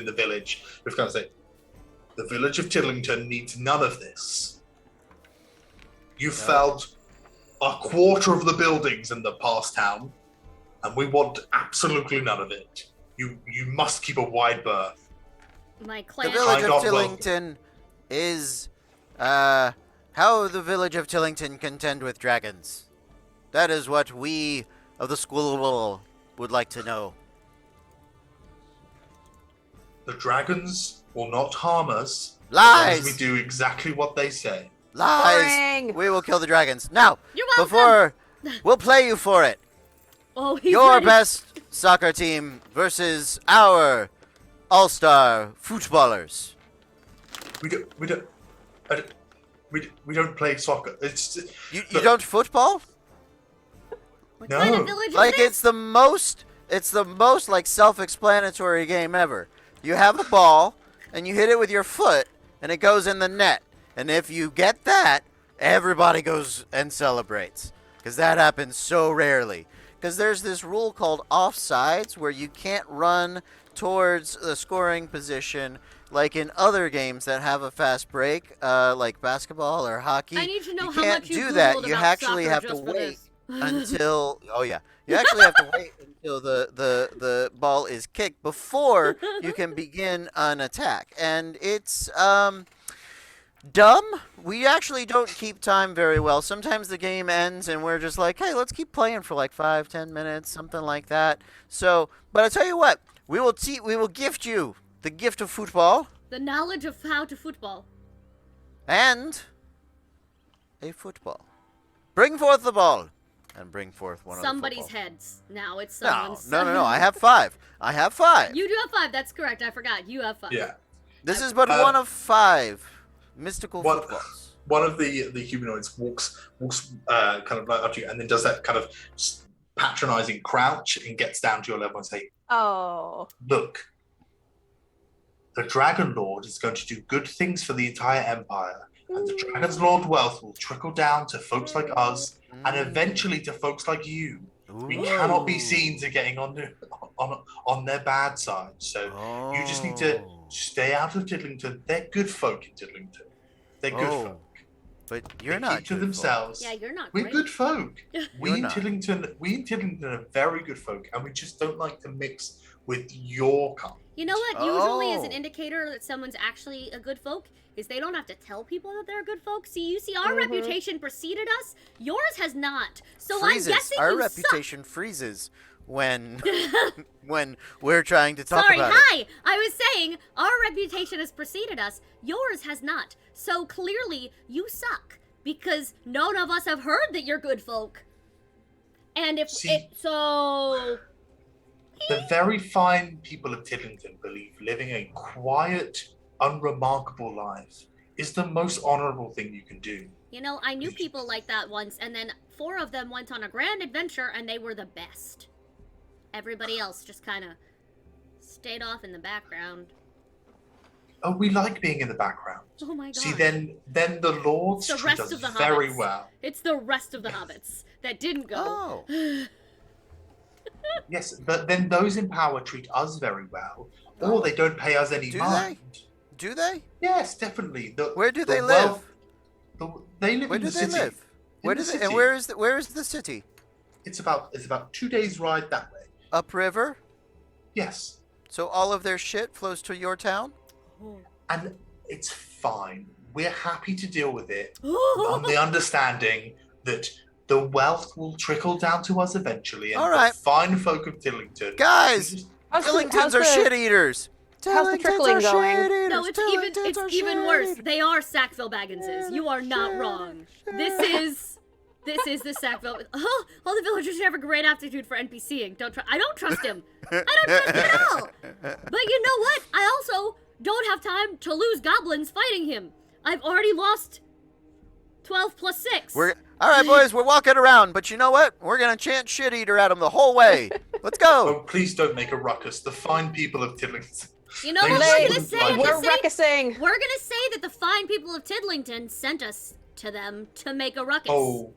the village. We've kind of said, the village of Tiddlington needs none of this. You felled a quarter of the buildings in the past town, and we want absolutely none of it. You must keep a wide berth. My The clan. village of Kind of Tillington is how the village of Tillington contend with dragons. That is what we of the school would like to know. The dragons will not harm us. Lies! As we do exactly what they say. Lies! Boring. We will kill the dragons. Now, You're welcome. before we'll play you for it. Oh, he's Your ready. best soccer team versus our all-star footballers. We don't play soccer. It's You don't football? What No. kind of village Like is it's the most like self-explanatory game ever. You have a ball and you hit it with your foot and it goes in the net. And if you get that, everybody goes and celebrates. Because that happens so rarely. Because there's this rule called offsides where you can't run towards the scoring position like in other games that have a fast break, like basketball or hockey. I need to know you how can't much you do Googled that. You about actually soccer have to just for wait this. until you actually have to wait until the ball is kicked before you can begin an attack. And it's dumb. We actually don't keep time very well. Sometimes the game ends and we're just like, hey, let's keep playing for like 5-10 minutes, something like that. So, but I tell you what, we will gift you the gift of football, The knowledge of how to football. And a football. Bring forth the ball. And bring forth one Somebody's of the footballs. heads. Now it's No, someone's. no. I have 5. I have 5. You do have 5. That's correct. I forgot. You have 5. Yeah. This is but one of 5 mystical footballs. One of the humanoids walks kind of like up to you, and then does that kind of patronizing crouch and gets down to your level and say, Oh. "Look, the Dragon Lord is going to do good things for the entire empire, and the Dragon's Lord wealth will trickle down to folks like us, and eventually to folks like you. We cannot be seen to getting on their bad side. So you just need to stay out of Tiddlington. They're good folk in Tiddlington. They're good folk. But you're they not keep to good themselves. Yeah, you're not We're great. good folk. We You're in not. Tiddlington are very good folk, and we just don't like to mix with your kind. You know what usually is an Oh. indicator that someone's actually a good folk? Is they don't have to tell people that they're good folk. See, you see, our Mhm. reputation preceded us. Yours has not. So Freezes. I'm guessing Our you reputation freezes when when we're trying to talk Sorry, about hi! I was saying, our reputation has preceded us. Yours has not. So clearly, you suck. Because none of us have heard that you're good folk. And if See- so... The very fine people of Tiddlington believe living a quiet, unremarkable life is the most honorable thing you can do. You know, I knew people like that once, and then 4 of them went on a grand adventure, and they were the best. Everybody else just kind of stayed off in the background. Oh, we like being in the background. Oh my god. See, then the Lords It's the treat rest us of the very hobbits. well. It's the rest of the hobbits that didn't go. Oh. Yes, but then those in power treat us very well, Oh. or they don't pay us any Do mind. Do they? Yes, definitely. Where do the they wealth- live? they live Where in do the they city. live? Where do the they? And city. where is the city? It's about 2 days ride that way. Upriver. Yes, So all of their shit flows to your town. and it's fine. We're happy to deal with it on the understanding that the wealth will trickle down to us eventually, and All right. the fine folk of Tillington. Guys, just- Tillingtons are shit eaters. how's the Tillingtons trickling are going? shit eaters. No, it's Tillingtons are even shit worse. eaters. They are Sackville Bagginses. You are not wrong. This is the Sackville. Oh, all the villagers have a great aptitude for NPCing. I don't trust him. I don't trust him at all. But you know what? I also don't have time to lose goblins fighting him. I've already lost 12 plus 6. All right, boys. We're walking around, but you know what? We're gonna chant shit eater at them the whole way. Let's Oh, go. please don't make a ruckus. The fine people of Tillington. You know They what just we're gonna wouldn't say? like We're We're ruckusing. gonna say that the fine people of Tiddlington sent us to them to make a ruckus. Oh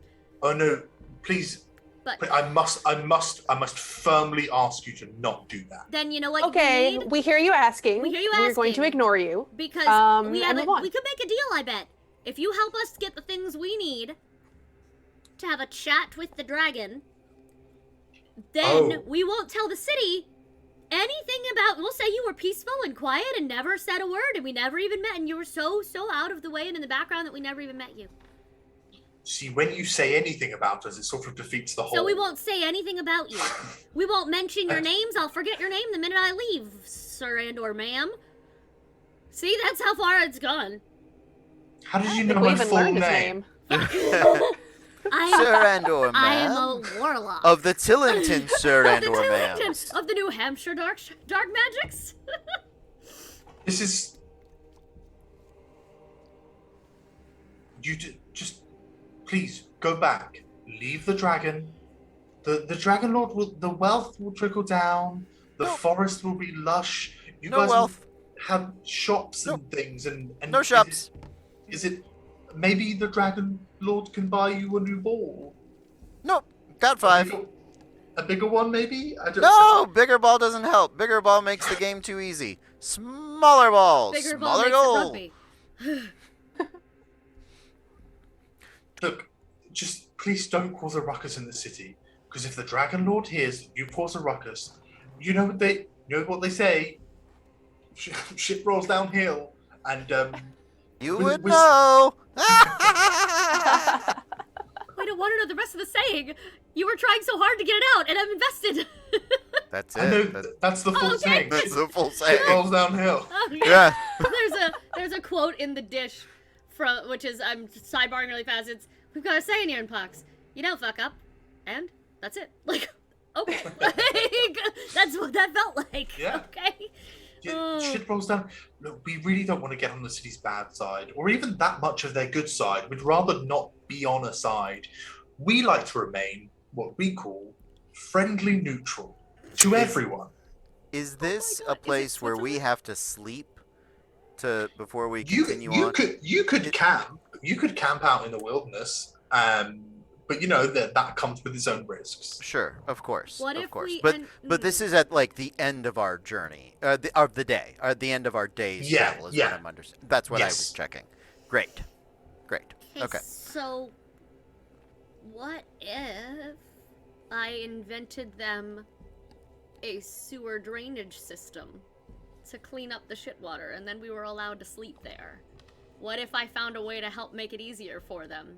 no! Please, But I must firmly ask you to not do that. then you know what Okay, you need? we hear you asking. We hear you We're going to asking. ignore you. Because we and move on. we could make a deal, I bet. If you help us get the things we need to have a chat with the dragon, then Oh. we won't tell the city anything about. We'll say you were peaceful and quiet and never said a word, and we never even met, and you were so out of the way and in the background that we never even met you. See, when you say anything about us, it sort of defeats the whole. So we won't say anything about you. We won't mention your names. I'll forget your name the minute I leave, sir and/or ma'am. See, that's how far it's gone. How did I you don't know think we my even full learned name? his name. Sir and or I am ma'am. a warlock. Of the Tillington, sir Of and the or ma'am. Tillington, of the New Hampshire dark magics. This is. Just please go back. Leave the dragon. The Dragon Lord will. The wealth will trickle down. The No. forest will be lush. You No guys wealth. will have shops and things and No shops. Is it maybe the Dragon Lord can buy you a new ball? Nope. Got 5. A bigger one, maybe? I don't No, bigger ball doesn't help. Bigger ball makes the game too easy. Smaller balls. Bigger ball Smaller makes goal. it rugby. Look, just please don't cause a ruckus in the city. Because if the Dragon Lord hears you cause a ruckus, you know what they say. Shit rolls downhill, and You We- would we- know. Wait, I want to know the rest of the saying. You were trying so hard to get it out, and I'm invested. That's I know it. that's the full okay. saying. That's the full Shit saying. rolls downhill. Oh, Yeah. there's a quote in the dish which is I'm sidebarring really fast. It's we've got a Saiyan pox. You don't fuck up, and that's it. Like, okay, that's what that felt like. Yeah. Okay. Shit rolls down. Look, we really don't want to get on the city's bad side, or even that much of their good side. We'd rather not be on a side. We like to remain what we call friendly neutral to everyone. Is this God, a place where we Switzerland? have to sleep before we You continue you on? could camp. You could camp out in the wilderness. But you know that comes with its own risks. Sure, of course, What of if course. we But this is at like the end of our journey, of the day, or the end of our day's Yeah, travel. Is yeah. what I'm understanding. That's what I Yes. was checking. Great. Okay. So, what if I invented them a sewer drainage system to clean up the shit water, and then we were allowed to sleep there? What if I found a way to help make it easier for them?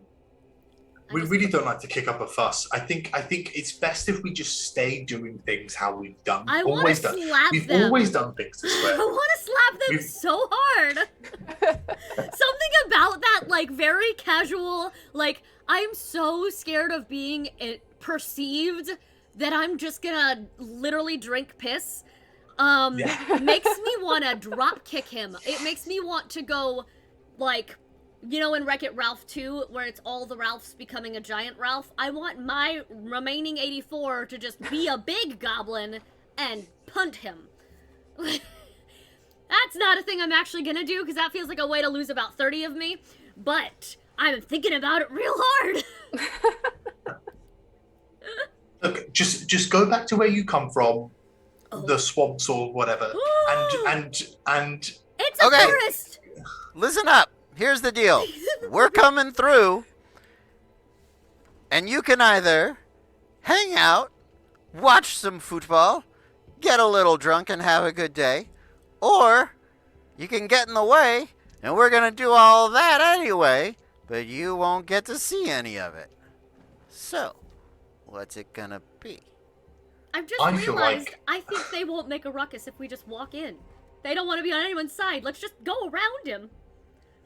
We really don't like to kick up a fuss. I think it's best if we just stay doing things how we've done. I want to always done. slap We've them. always done things this way. I want to slap them We've- so hard. Something about that, like, very casual, like, I'm so scared of being perceived that I'm just gonna literally drink piss. Yeah. Makes me want to drop kick him. It makes me want to go, like, you know, in Wreck-It Ralph 2, where it's all the Ralphs becoming a giant Ralph. I want my remaining 84 to just be a big goblin and punt him. That's not a thing I'm actually gonna do, because that feels like a way to lose about 30 of me. But I'm thinking about it real hard. Look, just go back to where you come from, Oh. the swamps or whatever, and It's a Okay. forest. Listen up. Here's the deal. We're coming through, and you can either hang out, watch some football, get a little drunk and have a good day, or you can get in the way, and we're going to do all that anyway, but you won't get to see any of it. So, what's it going to be? I've just I feel realized like- I think they won't make a ruckus if we just walk in. They don't want to be on anyone's side. Let's just go around him.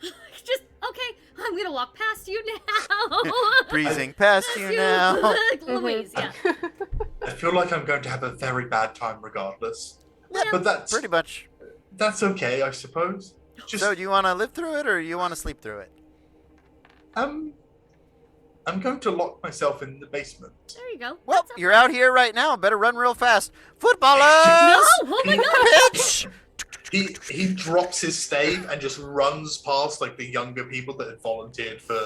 Just, okay, I'm gonna walk past you now. Breezing past you now. Louise, yeah. I feel like I'm going to have a very bad time regardless. Well, But that's Pretty much. okay, I suppose. Just So, do you want to live through it, or you want to sleep through it? I'm going to lock myself in the basement. There you go. Well, That's you're out here right now. Better run real fast. Footballers! No! Oh my god! Pitch! He drops his stave and just runs past like the younger people that had volunteered for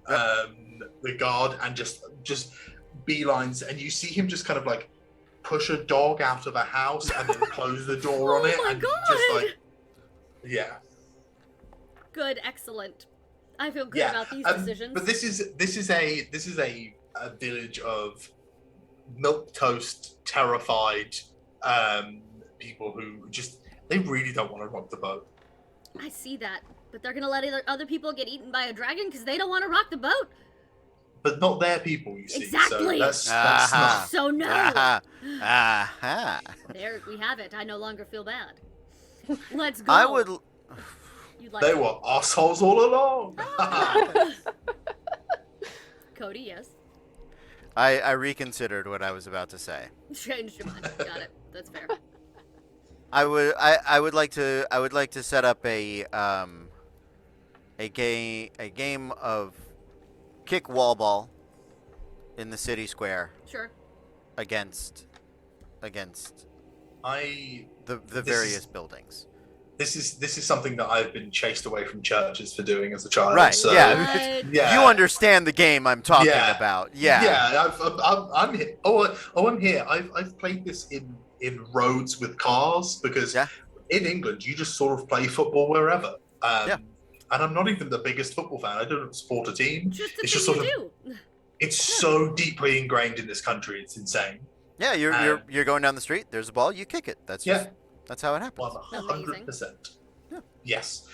the guard and just beelines, and you see him just kind of like push a dog out of a house and then close the door on Oh it my and God. just like yeah. Good, excellent. I feel good Yeah, about these decisions. But this is a village of milk toast terrified people who just they really don't want to rock the boat. I see that. But they're gonna let other people get eaten by a dragon because they don't want to rock the boat. But not their people, you see. Exactly. So that's Aha. not. So no. Aha. Aha. There we have it. I no longer feel bad. Let's go. I would. You'd like They to- were assholes all along. Cody, yes. I reconsidered what I was about to say. Changed your mind. Got it. That's fair. I would like to set up a game of kick wall ball in the city square Sure. against I the This various is- buildings. this is something that I've been chased away from churches for doing as a child. Right, So, yeah. yeah. You understand the game I'm talking Yeah. about. Yeah. Yeah, I'm here. I'm here. I've played this in roads with cars because Yeah. in England you just sort of play football wherever. Yeah. And I'm not even the biggest football fan. I don't support a team. Just the It's thing just you sort do. It's so deeply ingrained in this country. It's insane. Yeah, you're going down the street, there's a ball, you kick it. That's Yeah. just that's how it happens. 100%. Yeah. Yes.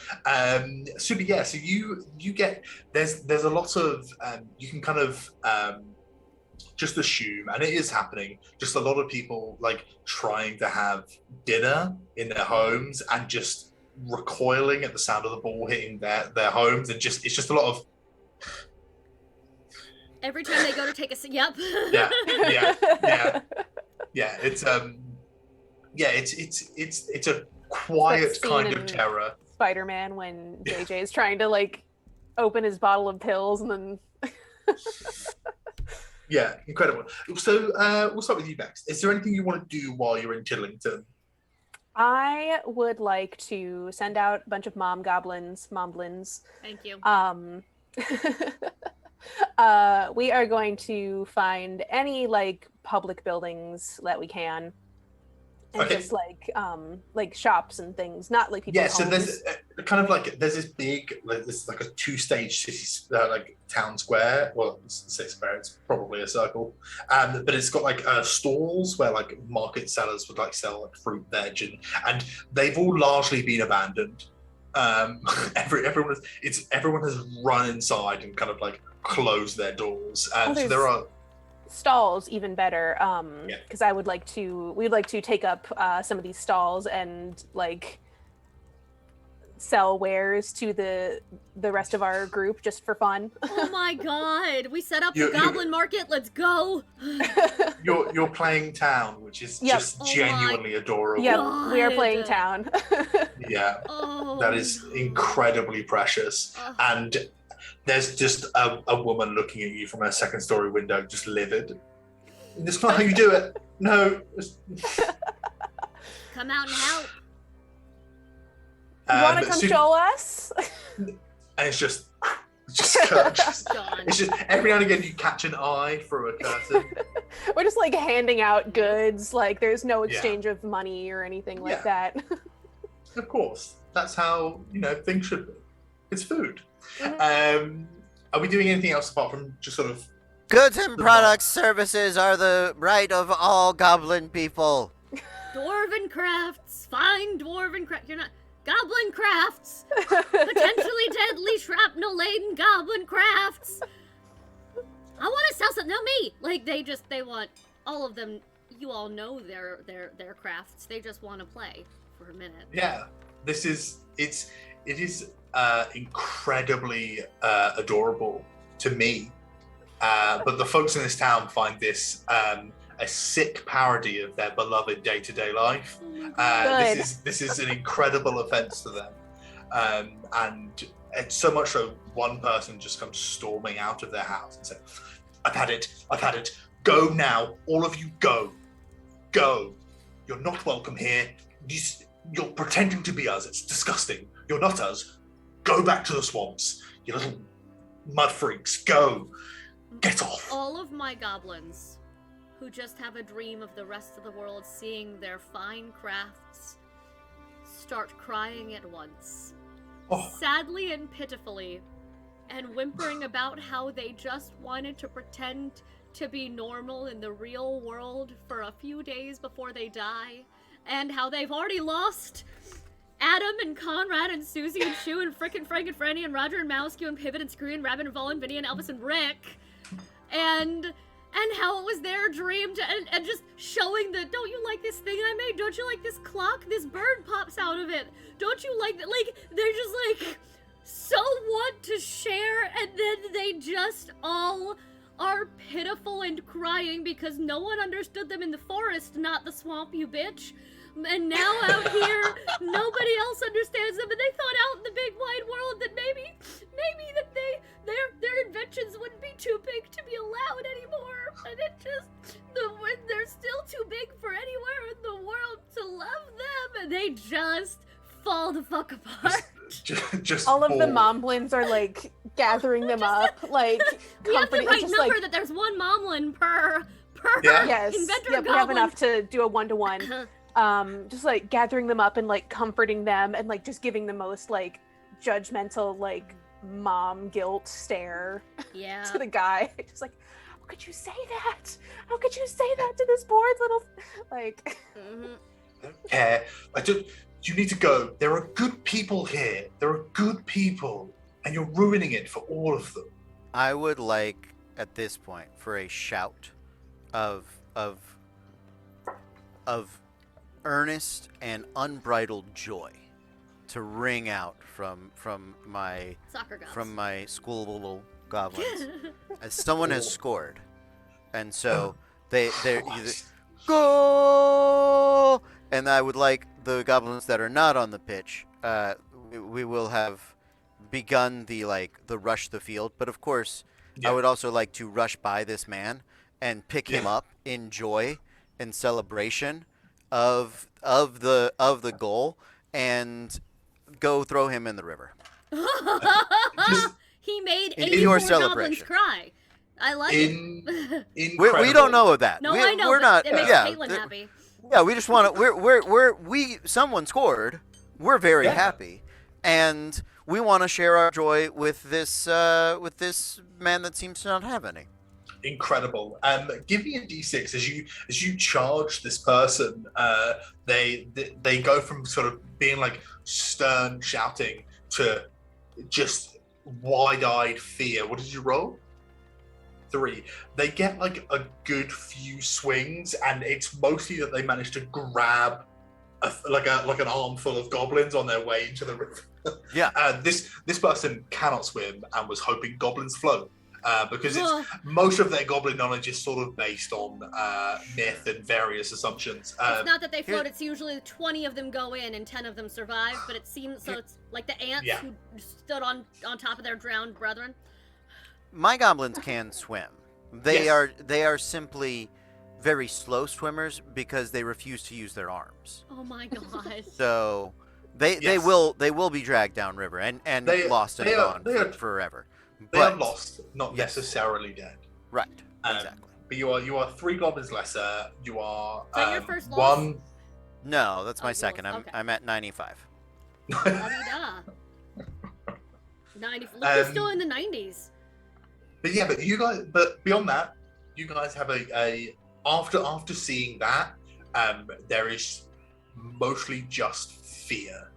So but yeah, so you get there's a lot of you can kind of just assume, and it is happening, just a lot of people like trying to have dinner in their homes and just recoiling at the sound of the ball hitting their homes, and it's just a lot of Every time they go to take a yep. yeah. It's it's a quiet kind of terror. Spider-Man when JJ is trying to like open his bottle of pills and then Yeah, incredible. So we'll start with you, Bex. Is there anything you want to do while you're in Tillington? I would like to send out a bunch of momblins. Thank you. We are going to find any like public buildings that we can, and just like shops and things, not like people's so homes. there's this big this like a 2-stage city like town square. Well, it's a square, it's probably a circle, but it's got like stalls where like market sellers would like sell like fruit, veg, and they've all largely been abandoned. Everyone has run inside and kind of like closed their doors. So there are stalls even better, because we'd like to take up some of these stalls and like sell wares to the rest of our group just for fun. Oh my god, we set up the goblin market, let's go. You're playing town, which is just genuinely adorable. Yeah, we are playing town. Yeah, that is incredibly precious. And there's just a woman looking at you from her second-story window, just livid. That's not how you do it. No. Come out and help. You want to come show us? And it's just it's just every now and again you catch an eye through a curtain. We're just like handing out goods, like there's no exchange of money or anything like that. Of course, that's how things should be. It's food. Mm-hmm. Are we doing anything else apart from just sort of goods and products, services are the right of all goblin people. Dwarven crafts, fine dwarven crafts. You're not goblin crafts. Potentially deadly shrapnel-laden goblin crafts. I want to sell something. No, me. Like they want all of them. You all know their crafts. They just want to play for a minute. Yeah, it is incredibly adorable to me, but the folks in this town find this a sick parody of their beloved day-to-day life. This is an incredible offense to them, and it's so much so one person just comes storming out of their house and says, I've had it, go now, all of you go, you're not welcome here, you're pretending to be us, it's disgusting, you're not us, go back to the swamps, you little mud freaks, go, get off. All of my goblins who just have a dream of the rest of the world seeing their fine crafts start crying at once. Sadly and pitifully, and whimpering about how they just wanted to pretend to be normal in the real world for a few days before they die, and how they've already lost Adam and Conrad and Susie and Shu and frickin' Frank and Franny and Roger and Mousecue and Pivot and Screw and Rabbit and Vol and Vinny and Elvis and Rick, and how it was their dream to, and just showing don't you like this thing I made? Don't you like this clock? This bird pops out of it. Don't you like that? Like, they're just like so want to share, and then they just all are pitiful and crying because no one understood them in the forest, not the swamp, you bitch. And now out here, nobody else understands them, and they thought out in the big wide world that maybe that their inventions wouldn't be too big to be allowed anymore, and they're still too big for anywhere in the world to love them, and they just fall the fuck apart. Just all of the momblins are like gathering them up, like we have the right number, like, that there's one momblin per inventor goblin. We have enough to do a 1-to-1. Just like gathering them up and like comforting them and like just giving the most like judgmental like mom guilt stare to the guy. Just like, how could you say that? How could you say that to this poor little like? I don't care. You need to go. There are good people here. There are good people, and you're ruining it for all of them. I would like at this point for a shout of earnest and unbridled joy to ring out from my Soccer gods. from my school goblins as someone has scored, and so they're either goal, and I would like the goblins that are not on the pitch. We will have begun the rush the field, but of course, I would also like to rush by this man and pick him up in joy and celebration of the goal and go throw him in the river. He made In 84 your goblins celebration. cry. I like it. We don't know of that. No, I know. We're but not. It makes Caitlin happy. Yeah, we just want to. Someone scored. We're very happy, and we want to share our joy with this man that seems to not have any. Incredible. Give me a d6 as you charge this person. They go from sort of being like stern shouting to just wide-eyed fear. What did you roll? 3. They get like a good few swings, and it's mostly that they manage to grab like an armful of goblins on their way into the river. Yeah. This person cannot swim and was hoping goblins float. Because most of their goblin knowledge is sort of based on myth and various assumptions. It's not that they float, it's usually 20 of them go in and 10 of them survive, but it seems so it's like the ants who stood on top of their drowned brethren. My goblins can swim. They are simply very slow swimmers because they refuse to use their arms. Oh my god. So they will be dragged downriver and lost and gone forever. They are lost, not necessarily dead. Right. Exactly. But you are 3 goblins lesser. You are Is that your first loss? 1. No, that's my second. Okay. I'm at 95. La-di-da. 90. Look, we're still in the 90s. But beyond that, you guys have a after seeing that, there is mostly just fear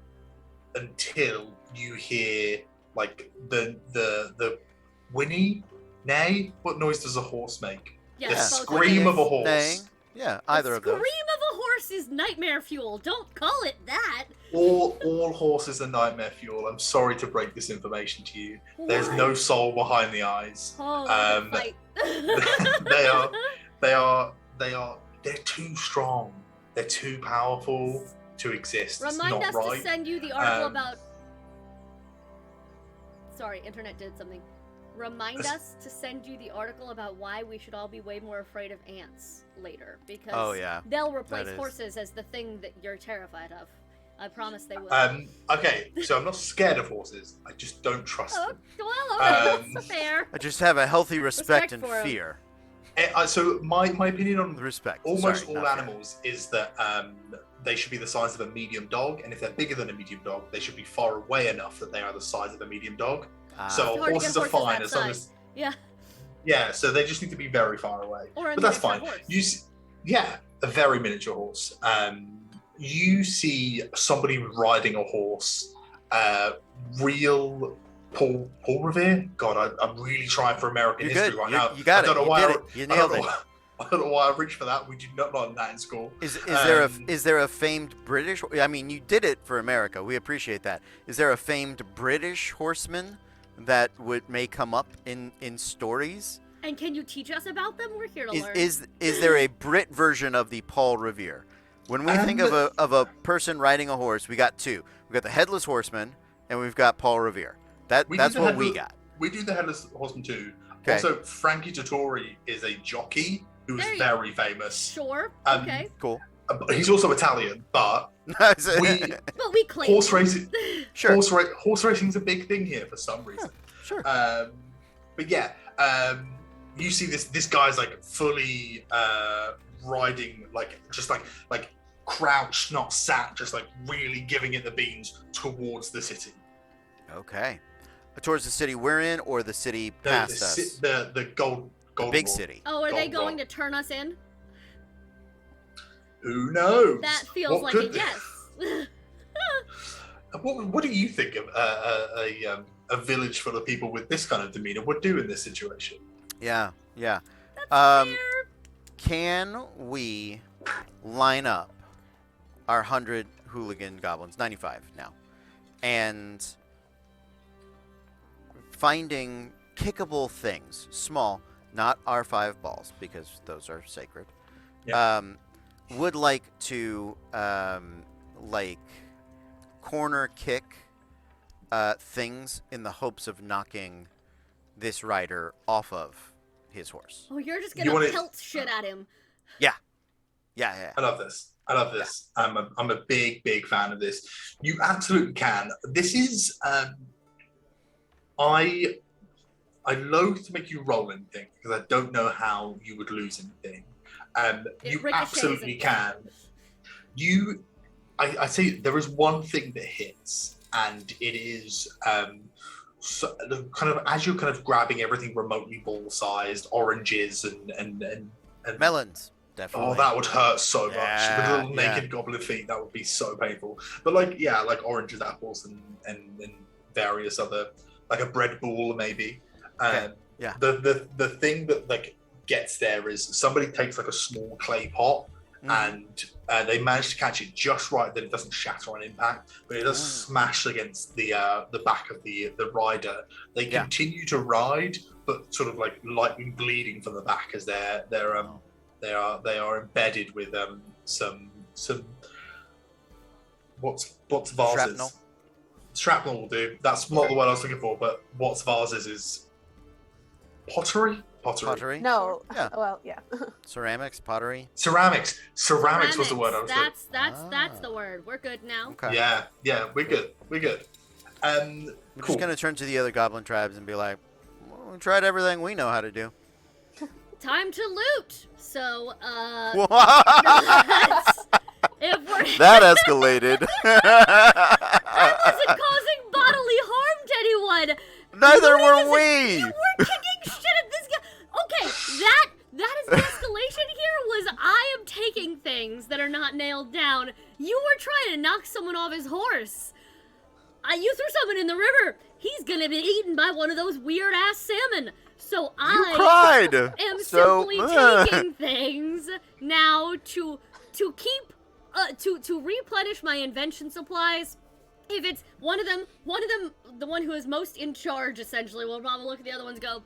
until you hear like the whinny, neigh. What noise does a horse make? Yeah, the both scream of a horse. Neighing. Yeah, either of those. Scream of a horse is nightmare fuel. Don't call it that. All horses are nightmare fuel. I'm sorry to break this information to you. There's no soul behind the eyes. Oh, fight. They're too strong. They're too powerful to exist. Remind it's us not right. to send you the article about. Sorry, internet did something. Remind us to send you the article about why we should all be way more afraid of ants later, because they'll replace horses as the thing that you're terrified of. I promise they will. Okay, so I'm not scared of horses. I just don't trust them. Well, that's fair. I just have a healthy respect and for 'em. fear. So my opinion on Respect. almost Sorry, all not animals is that they should be the size of a medium dog, and if they're bigger than a medium dog, they should be far away enough that they are the size of a medium dog. So It's hard to horses get are fine that as long size. as Yeah. so they just need to be very far away. Or a But that's miniature fine. horse. A very miniature horse. You see somebody riding a horse, real Paul Revere. God, I'm really trying for American You're history good. right now. You got I it. don't know You why did it. You nailed it. I don't know why I reached for that. We did not learn that in school. Is there a famed British? I mean, you did it for America. We appreciate that. Is there a famed British horseman that may come up in stories? And can you teach us about them? We're here to learn. Is there a Brit version of the Paul Revere? When we think of a person riding a horse, we got two. We got the headless horseman, and we've got Paul Revere. That's what we got. We do the headless horseman too. Okay. Also, Frankie Dettori is a jockey who is very famous. Sure. Okay. Cool. He's also Italian, but But we claim horse racing. Sure. Horse racing's a big thing here for some reason. Sure. But yeah, you see this guy's like fully riding, like just like crouched, not sat, just like really giving it the beans towards the city. Okay. Towards the city we're in, or the city past us? The gold big Roar. city. Oh, are they Gold going Roar. to turn us in? Who knows? That feels What like could- a yes. What do you think of a village full of people with this kind of demeanor would do in this situation? Yeah. That's fair. Can we line up our 100 hooligan goblins, 95 now? and finding kickable things, small, not R5 balls because those are sacred. Yeah. Would like to corner kick things in the hopes of knocking this rider off of his horse. Oh, you're just You gonna wanna- pelt shit at him. Yeah. I love this. I'm a big fan of this. You absolutely can. This is I loathe to make you roll anything because I don't know how you would lose anything. You ricochets absolutely and- can. I say there is one thing that hits, and it is so the kind of as you're kind of grabbing everything remotely ball-sized, oranges and Melons, definitely. oh, that would hurt so much. Yeah, With little yeah. naked goblin feet, that would be so painful. But like oranges, apples, and various other, like a bread ball maybe. Okay, yeah. The thing that like gets there is somebody takes like a small clay pot and they manage to catch it just right that it doesn't shatter on impact, but it does smash against the back of the rider. They Yeah. continue to ride, but sort of like lightly bleeding from the back as they are embedded with some what's vases. Shrapnel. Shrapnel will do. That's not the word I was looking for, but what's vases is pottery. Pottery. No. Yeah. Well, yeah. Ceramics, pottery. Ceramics was the word I was looking. That's the word. We're good now. Okay. Yeah, we're good. We're Cool. just gonna turn to the other goblin tribes and be like, well, we tried everything we know how to do. Time to loot. So, that if we're escalated. I wasn't causing bodily harm to anyone. Neither Looting were is- we. You were kicking shit at this guy. Okay, that is the escalation here. Was I am taking things that are not nailed down. You were trying to knock someone off his horse. You threw someone in the river. He's gonna be eaten by one of those weird ass salmon. So You I cried. am So, simply taking things now to keep to replenish my invention supplies. If it's one of them, the one who is most in charge, essentially, will probably look at the other ones and go,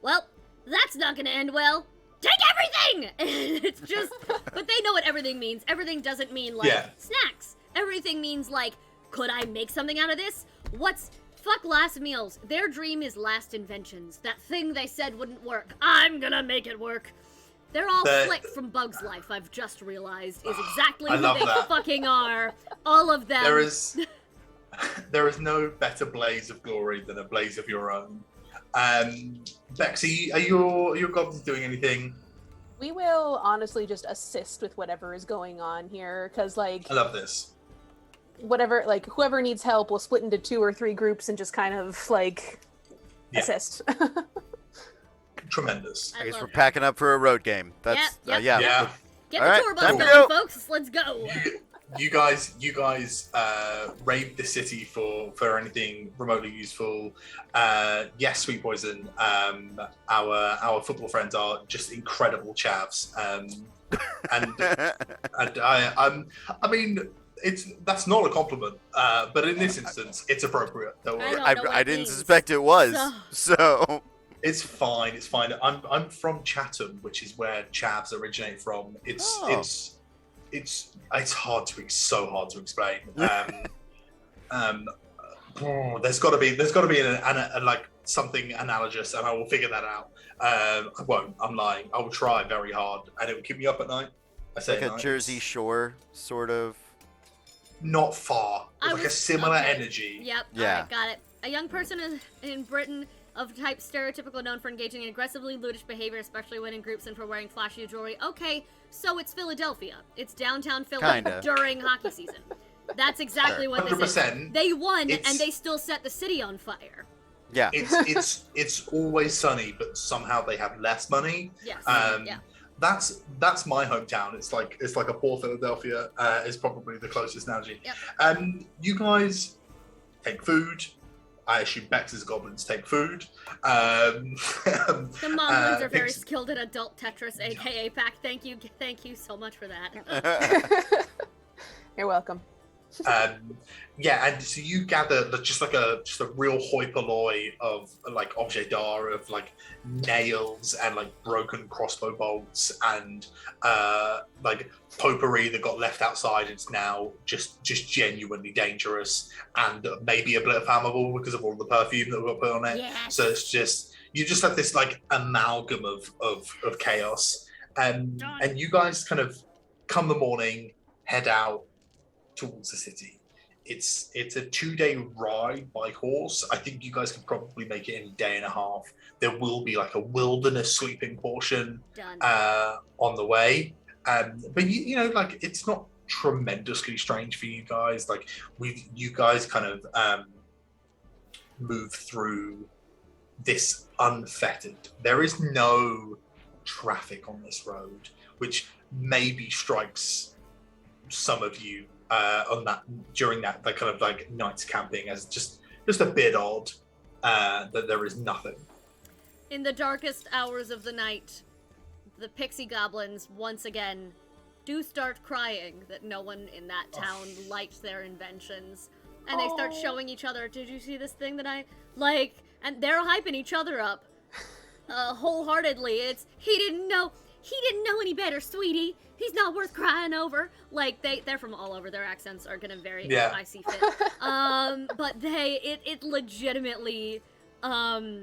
well, that's not gonna end well. Take everything! And it's just, but they know what everything means. Everything doesn't mean, like, snacks. Everything means, like, could I make something out of this? Fuck last meals. Their dream is last inventions. That thing they said wouldn't work. I'm gonna make it work. They're all Flick from Bug's Life, I've just realized, is exactly I who love they that. fucking are. All of them. There is no better blaze of glory than a blaze of your own. Bexy, are your goblins doing anything? We will honestly just assist with whatever is going on here, because like I love this. whoever needs help will split into 2 or 3 groups and just kind of like Yeah. assist. Tremendous. I guess love we're it. packing up for a road game. That's Yep. Yeah. Get All the right, tour bus time to going, go. folks. Let's go. You guys raid the city for anything remotely useful. Yes, Sweet Poison. Our football friends are just incredible chavs. And I mean, that's not a compliment, but in this instance, it's appropriate. Don't worry. I don't know what I it didn't means. suspect it was. So It's fine. It's fine. I'm from Chatham, which is where chavs originate from. It's hard to so hard to explain. There's got to be an like something analogous, and I will figure that out. I won't. I'm lying. I will try very hard, and it will keep me up at night. I say like at a night. Jersey Shore sort of. Not far. I It's like a was- similar okay. energy. Yep. Yeah. Alright, got it. A young person in Britain of type stereotypical known for engaging in aggressively lewdish behavior, especially when in groups and for wearing flashy jewelry. Okay, so it's Philadelphia. It's downtown Philly Kinda. during hockey season. That's exactly what this is. 100%. They won, It's- and they still set the city on fire. Yeah. It's always sunny, but somehow they have less money. Yes. Yeah. That's my hometown. It's like a poor Philadelphia is probably the closest analogy. Yep. You guys take food. I assume Bex's goblins take food. The Moblins are very Pix- skilled at adult Tetris, aka Pack. Thank you so much for that. You're welcome. Yeah, and so you gather just a real hoi polloi of like objet d'art of like nails and like broken crossbow bolts and like potpourri that got left outside. It's now just genuinely dangerous and maybe a bit flammable because of all the perfume that got put on it. Yes. So it's just you just have this like amalgam of chaos, and you guys kind of come the morning, head out towards the city. It's a 2-day ride by horse. I think you guys can probably make it in a day and a half. There will be like a wilderness sleeping portion on the way, but you know, like it's not tremendously strange for you guys. Like you guys kind of move through this unfettered. There is no traffic on this road, which maybe strikes some of you on that during that kind of like nights camping as just a bit odd that there is nothing. In the darkest hours of the night, the pixie goblins once again do start crying that no one in that town liked their inventions, and they start showing each other, did you see this thing that I like? And they're hyping each other up wholeheartedly. It's he didn't know any better, sweetie. He's not worth crying over. Like they're from all over. Their accents are gonna vary. Yeah. I see fit. But it legitimately a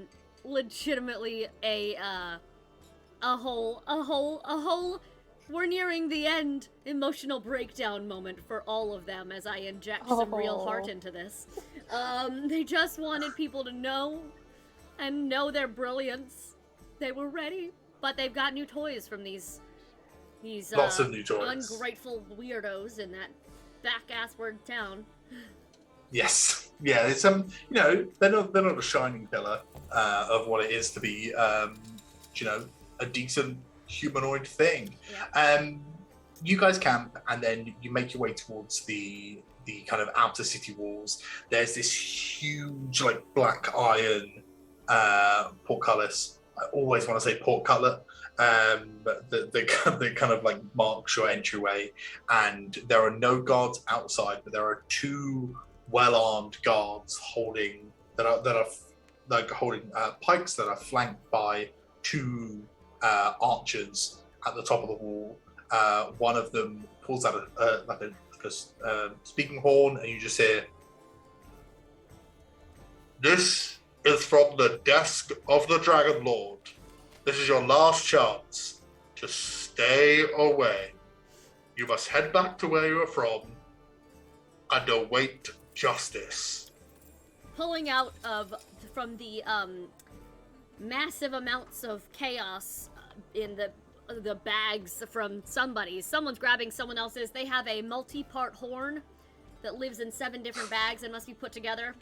whole we're nearing the end emotional breakdown moment for all of them as I inject some real heart into this. They just wanted people to know their brilliance. They were ready, but they've got new toys from these Lots of new toys. Ungrateful weirdos in that back-assward town. Yes, yeah. It's you know, they're not a shining pillar of what it is to be you know, a decent humanoid thing. Yeah. You guys camp and then you make your way towards the kind of outer city walls. There's this huge like black iron portcullis. I always want to say portcullis. That kind of like marks your entryway, and there are no guards outside, but there are 2 well-armed guards holding pikes that are flanked by 2 archers at the top of the wall. One of them pulls out a speaking horn, and you just hear, "This is from the desk of the Dragon Lord. This is your last chance to stay away. You must head back to where you are from and await justice." Pulling out from the massive amounts of chaos in the bags from someone's grabbing someone else's. They have a multi-part horn that lives in 7 different bags and must be put together.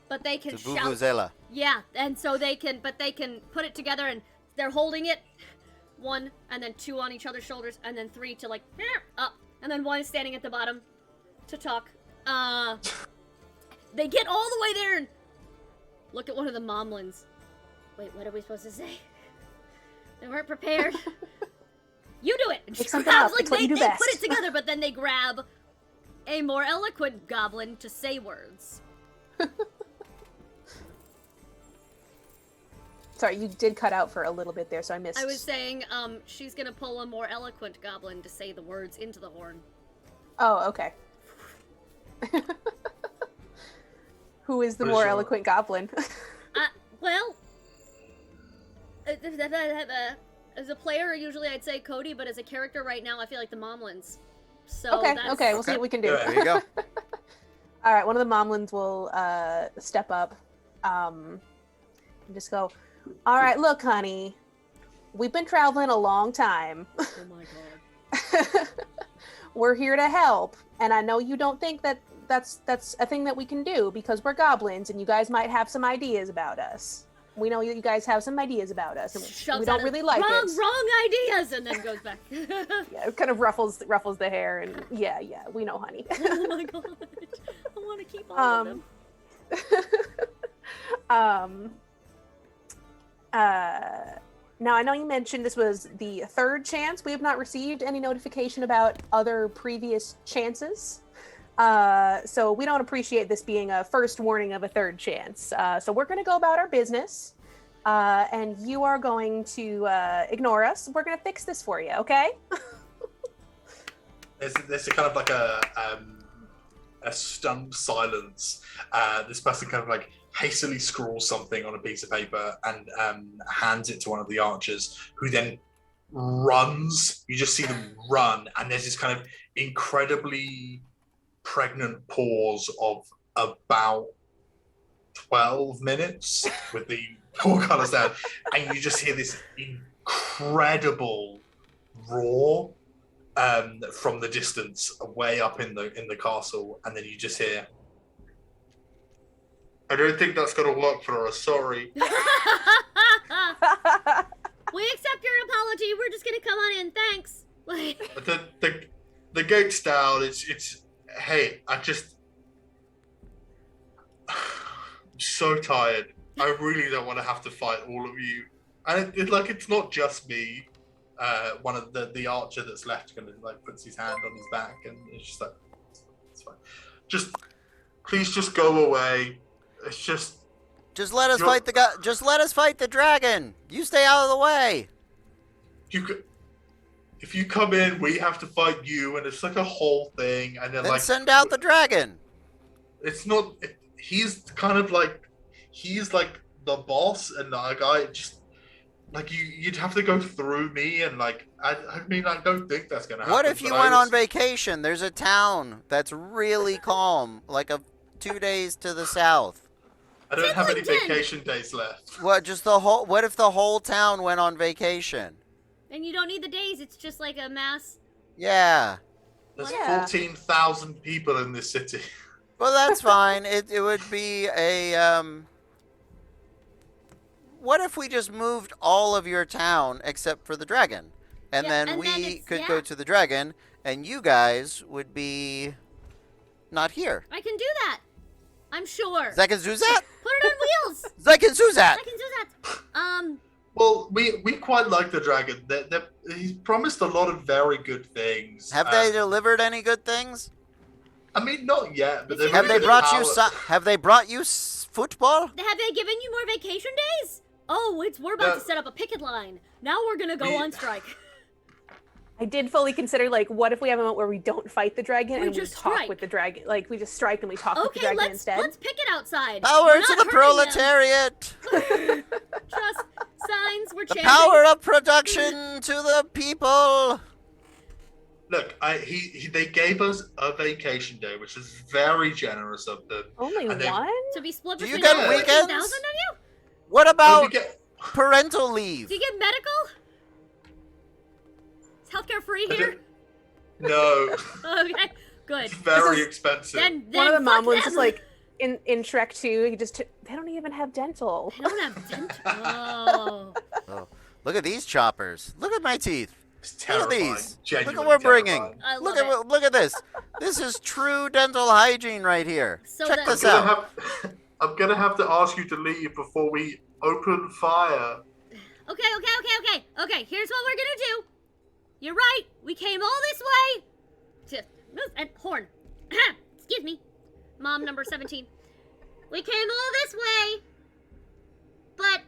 But they can shout. Vuvuzela. Yeah, and so they can put it together, and they're holding it, 1 and then 2 on each other's shoulders, and then 3 to like up, and then 1 standing at the bottom to talk. They get all the way there and look at one of the momlins. Wait, what are we supposed to say? They weren't prepared. You do it. And she grabs, like they put it together, but then they grab a more eloquent goblin to say words. Sorry, you did cut out for a little bit there, so I missed. I was saying, she's gonna pull a more eloquent goblin to say the words into the horn. Oh, okay. Who is the more eloquent goblin? Well, as a player, usually I'd say Cody, but as a character right now, I feel like the Momlins. So okay, we'll see what we can do. There you go. All right, one of the Momlins will step up and just go, "All right, look, honey, we've been traveling a long time. Oh my god. We're here to help, and I know you don't think that that's a thing that we can do because we're goblins, and you guys might have some ideas about us. We know you guys have some ideas about us, and we don't really like it. Wrong ideas, and then goes back. Yeah, it kind of ruffles the hair, and yeah, we know, honey. Oh my god, I want to keep all of them. Now, I know you mentioned this was the 3rd chance. We have not received any notification about other previous chances. So we don't appreciate this being a first warning of a third chance. So we're going to go about our business, and you are going to ignore us. We're going to fix this for you, okay? There's a kind of like a stunned silence. This person kind of like hastily scrawls something on a piece of paper and hands it to one of the archers, who then runs. You just see them run, and there's this kind of incredibly pregnant pause of about 12 minutes with the portcullis down, and you just hear this incredible roar from the distance, way up in the castle, and then you just hear, "I don't think that's gonna work for us. Sorry." We accept your apology. We're just gonna come on in. Thanks. The gate's down. It's. Hey, I'm so tired. I really don't want to have to fight all of you, and it's not just me. One of the archer that's left kind of like puts his hand on his back, and it's just like, it's fine. Please just go away. It's just let us fight the guy. Just let us fight the dragon. You stay out of the way. If you come in, we have to fight you, and it's like a whole thing. And then like send out the dragon. It's not. He's kind of like the boss, and like I just. Like you'd have to go through me, and like I mean, I don't think that's gonna happen. What if you went on vacation? There's a town that's really calm, like 2 days to the south. I don't have any vacation days left. What? What if the whole town went on vacation? And you don't need the days. It's just like a mass. Yeah. There's 14,000 people in this city. Well, that's fine. It would be a What if we just moved all of your town except for the dragon? And then we could go to the dragon, and you guys would be not here. I can do that. I'm sure. Zekenzuzat? Put it on wheels. Zekenzuzat! Well, we quite like the dragon. He's promised a lot of very good things. Have they delivered any good things? I mean, not yet, but have they brought you football? Have they given you more vacation days? Oh, we're about to set up a picket line. Now we're gonna go on strike. I did fully consider, like, what if we have a moment where we don't fight the dragon and we just talk strike. with the dragon? Like, we just strike and we talk with the dragon instead. Let's picket outside. Power to the proletariat! Trust signs, we're chanting. Power of production to the people! Look, they gave us a vacation day, which is very generous of them. Only one? To be split Do you between get 14,000 weekends? of you? What about parental leave? Do you get medical? Is healthcare free here? No. Okay, good. It's very expensive. Then One of the fuck moblins them. is like, in Shrek 2, they don't even have dental. They don't have dental. Oh. Oh, look at these choppers. Look at my teeth. It's Look at terrifying. these. Look Genuinely at what we're bringing. terrifying. I Look love at this. This is true dental hygiene right here. So Check that- this out. I'm gonna have to ask you to leave before we open fire. Okay, here's what we're gonna do. You're right, we came all this way to move and horn. Excuse me. Mom number 17. We came all this way, but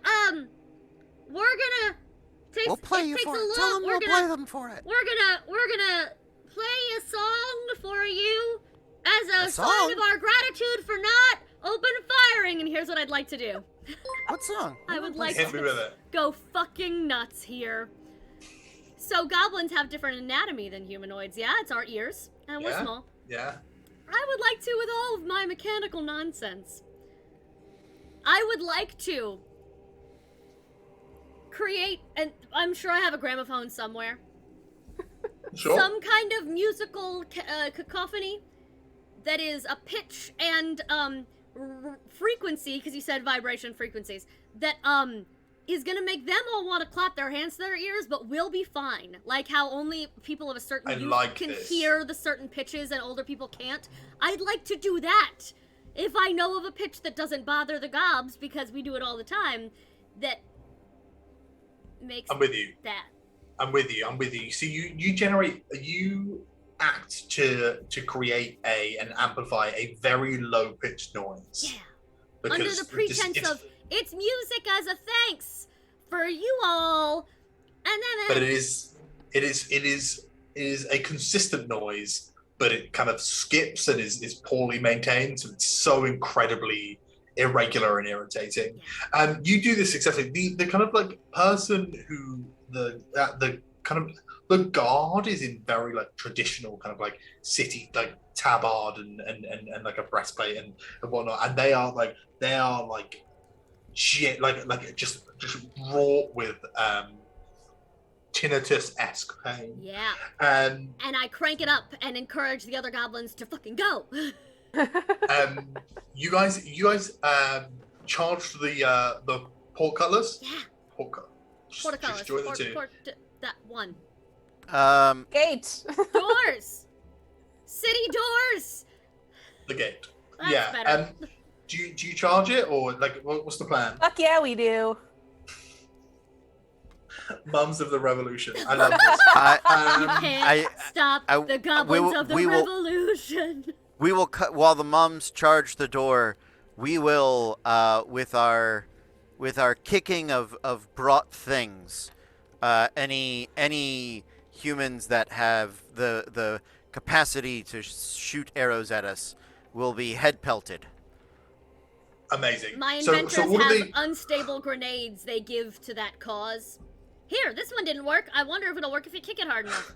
we're gonna We'll play you for it. Tell them we'll play them for it. We're gonna play a song for you as a sign song? of our gratitude for not open firing. And here's what I'd like to do. What song? I would like Hit me with it. to go fucking nuts here. So goblins have different anatomy than humanoids. Yeah, it's our ears, and we're Yeah. small. Yeah. I would like to, with all of my mechanical nonsense, I would like to create, and I'm sure I have a gramophone somewhere, Sure. some kind of musical cacophony that is a pitch and frequency, because you said vibration frequencies, that is gonna make them all want to clap their hands to their ears, but we'll be fine. Like how only people of a certain I youth like can this. hear the certain pitches and older people can't. I'd like to do that. If I know of a pitch that doesn't bother the gobs, because we do it all the time, that makes I'm with you. that. I'm with you. See, you generate. You act to create and amplify a very low pitched noise. Yeah. Because Under the pretense of it's music as a thanks for you all, and then. But it is a consistent noise, but it kind of skips and is poorly maintained, so it's so incredibly irregular and irritating. You do this successfully. The kind of like person who the kind of the guard is in very like traditional kind of like city like tabard and like a breastplate and whatnot, and they are like shit like just wrought with tinnitus-esque pain. Yeah. And I crank it up and encourage the other goblins to fucking go. you guys charged the portcullis. Yeah. Just join the two. That one. Gate. Doors. City doors. The gate. That's yeah. better. Do you charge it, or like what's the plan? Fuck yeah, we do. Mums of the revolution. I love this. You can't stop the goblins of the revolution. We will cut while the mums charge the door. We will, with our kicking of brought things, any humans that have the capacity to shoot arrows at us will be head pelted. Amazing. My inventors have unstable grenades they give to that cause. Here, this one didn't work. I wonder if it'll work if you kick it hard enough.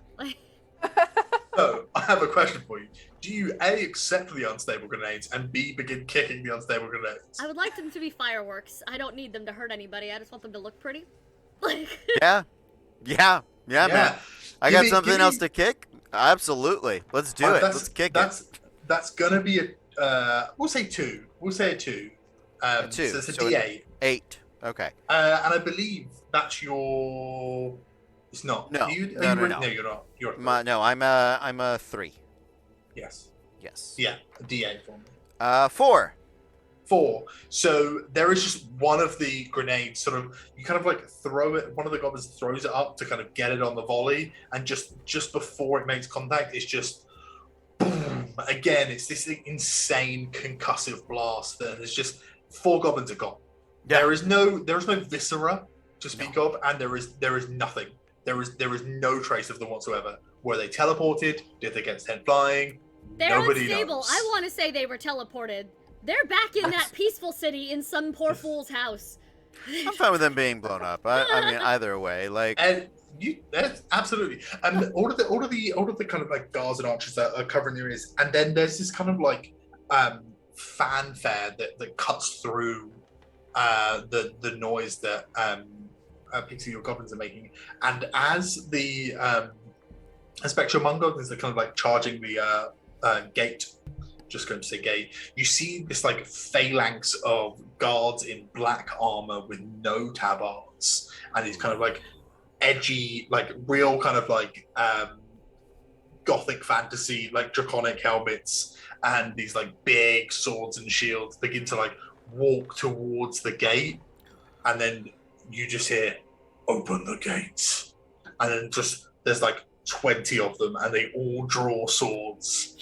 So, I have a question for you. Do you A, accept the unstable grenades, and B, begin kicking the unstable grenades? I would like them to be fireworks. I don't need them to hurt anybody. I just want them to look pretty. Yeah, man. I got something else to kick? Absolutely. Let's do it. Let's kick it. That's gonna be a, we'll say 2. We'll say a 2. A 2. So it's a D8. 8. Okay. And I believe that's your... It's not. No. No, No, you're not. You're no, I'm a 3. Yes. Yeah, a D8 for me. 4. 4. So there is just one of the grenades sort of, you kind of like throw it, one of the goblins throws it up to kind of get it on the volley, and just before it makes contact, it's just boom. Again, it's this insane concussive blast, and it's just 4 goblins are gone. Yeah. There is no viscera to speak of, and there is nothing. There is no trace of them whatsoever. Were they teleported? Did they get sent flying? They're Nobody unstable. knows. I want to say they were teleported. They're back in that peaceful city in some poor fool's house. I'm fine with them being blown up. I mean, either way, like. And that's absolutely. And all of the kind of like guards and archers that are covering the areas, and then there's this kind of like fanfare that cuts through the noise that Pixie or goblins are making, and as the Spectral among goblins are kind of like charging the gate, just going to say gate, you see this like phalanx of guards in black armor with no tabards, and these kind of like edgy, like real kind of like gothic fantasy, like draconic helmets, and these like big swords and shields begin to like walk towards the gate, and then you just hear, "Open the gates," and then just there's like 20 of them, and they all draw swords,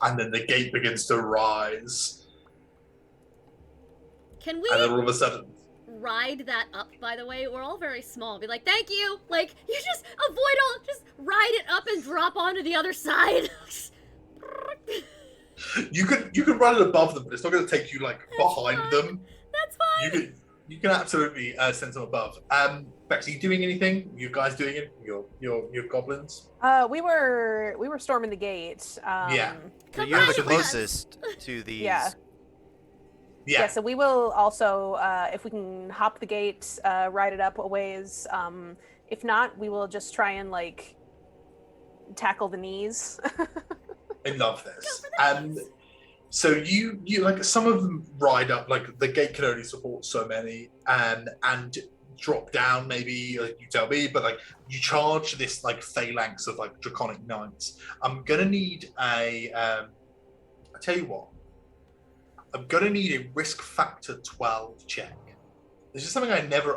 and then the gate begins to rise. Can we? And then all of a sudden, ride that up, by the way? We're all very small. Be like, thank you. Like, you just just ride it up and drop onto the other side. you could run it above them, but it's not going to take you like behind them. That's fine. You can absolutely send them above. Bex, are you doing anything? You guys doing it? Your goblins? We were storming the gate. Yeah. So you're the closest to these. Yeah, so we will also, if we can hop the gate, ride it up a ways. If not, we will just try and like tackle the knees. I love this. So you like, some of them ride up, like the gate can only support so many, and drop down, maybe you tell me, but like you charge this like phalanx of like draconic knights. I'm gonna need I tell you what, I'm gonna need a risk factor 12 check This is something I never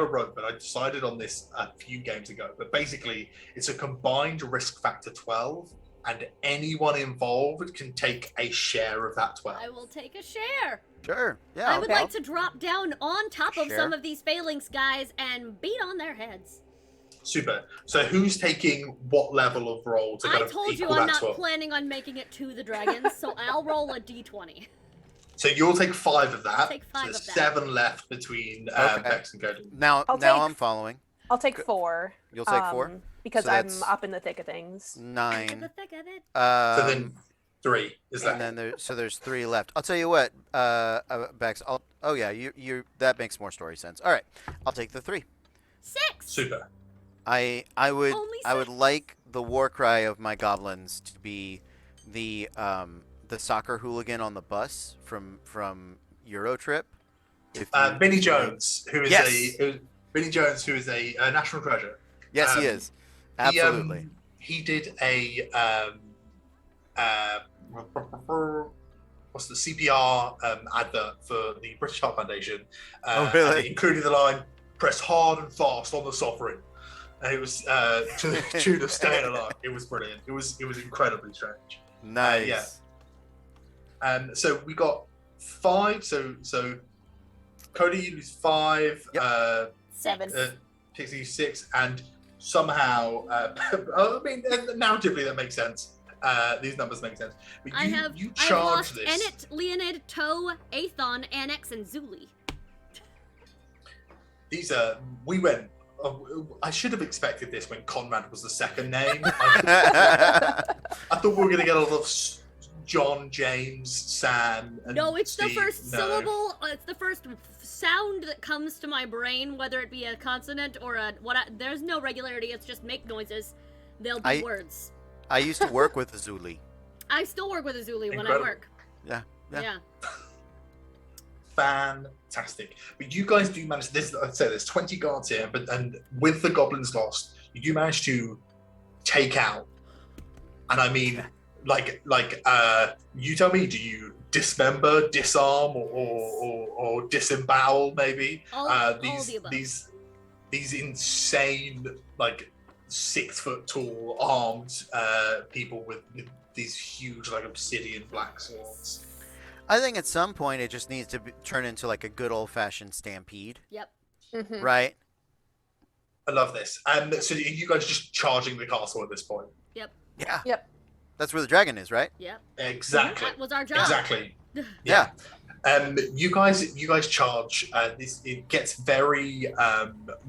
wrote, but I decided on this a few games ago. But basically, it's a combined risk factor 12, and anyone involved can take a share of that 12. I will take a share. Sure. Yeah. I would okay. like to drop down on top of Sure. some of these phalanx guys and beat on their heads. Super. So who's taking what level of roll to kind I of told you equal I'm that not 12? planning on making it to the dragons, so I'll roll a d20. So you'll take 5 of that. Take 5 so there's of that. 7 left between Okay. Bex and Godin. Now I'll now take- I'm following. I'll take 4. You'll take 4? Because So I'm that's- up in the thick of things. In 9. the thick of it. So then 3 is and left. then there's 3 left. I'll tell you what, Bex. Oh yeah, you that makes more story sense. All right, I'll take the 3. 6! Super. I would Only I would 6? like the war cry of my goblins to be the soccer hooligan on the bus from Eurotrip. If you- Vinnie Jones, who is Yes. Vinnie Jones, who is a national treasure. Yes, he um, is. Absolutely. He did a what's the CPR advert for the British Heart Foundation. Oh, really? And it included the line, "Press hard and fast on the sovereign." And it was to the tune of "Staying Alive." It was brilliant. It was incredibly strange. Nice. yeah. So we got 5. So Cody used 5. Yep. 7. Pixie used 6, and somehow, I mean, narratively that makes sense. These numbers make sense. But I have charge lost this. Enit, Leonid, Toe, Aethon, Annex, and Zuli. These are we went. I should have expected this when Conrad was the second name. I thought we were going to get a lot of John, James, Sam, and No, it's Steve. the first No. syllable. It's the first sound that comes to my brain, whether it be a consonant or a there's no regularity. It's just make noises. They'll be words. I used to work with Azuli. I still work with Azuli when I Incredible. work. Yeah. Yeah. Fantastic. But you guys do manage this. I'd say there's 20 guards here, and with the goblins lost, you do manage to take out. And I mean, like you tell me, do you dismember, disarm, or disembowel maybe? All the above. These insane 6 foot tall armed people with these huge obsidian black swords. I think at some point it just needs to turn into a good old fashioned stampede, Yep. Mhm. right? I love this. And so you guys are just charging the castle at this point. Yep. Yeah. Yep. That's where the dragon is, right? Yep. Exactly. That was our job. Exactly. Yeah. You guys charge. It gets very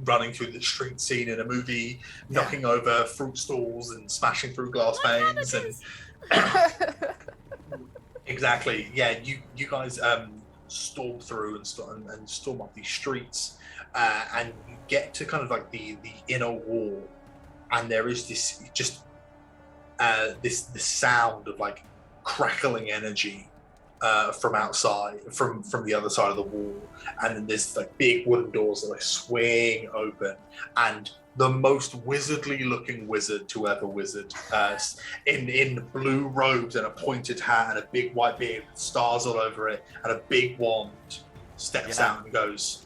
running through the street scene in a movie, knocking over fruit stalls and smashing through glass panes. And exactly, yeah. You guys storm through and storm up these streets, and you get to kind of the inner wall, and there is this this sound of crackling energy from outside, from the other side of the wall, and then there's big wooden doors that swing open, and the most wizardly looking wizard to ever wizard, in blue robes and a pointed hat and a big white beard with stars all over it and a big wand, steps out and goes,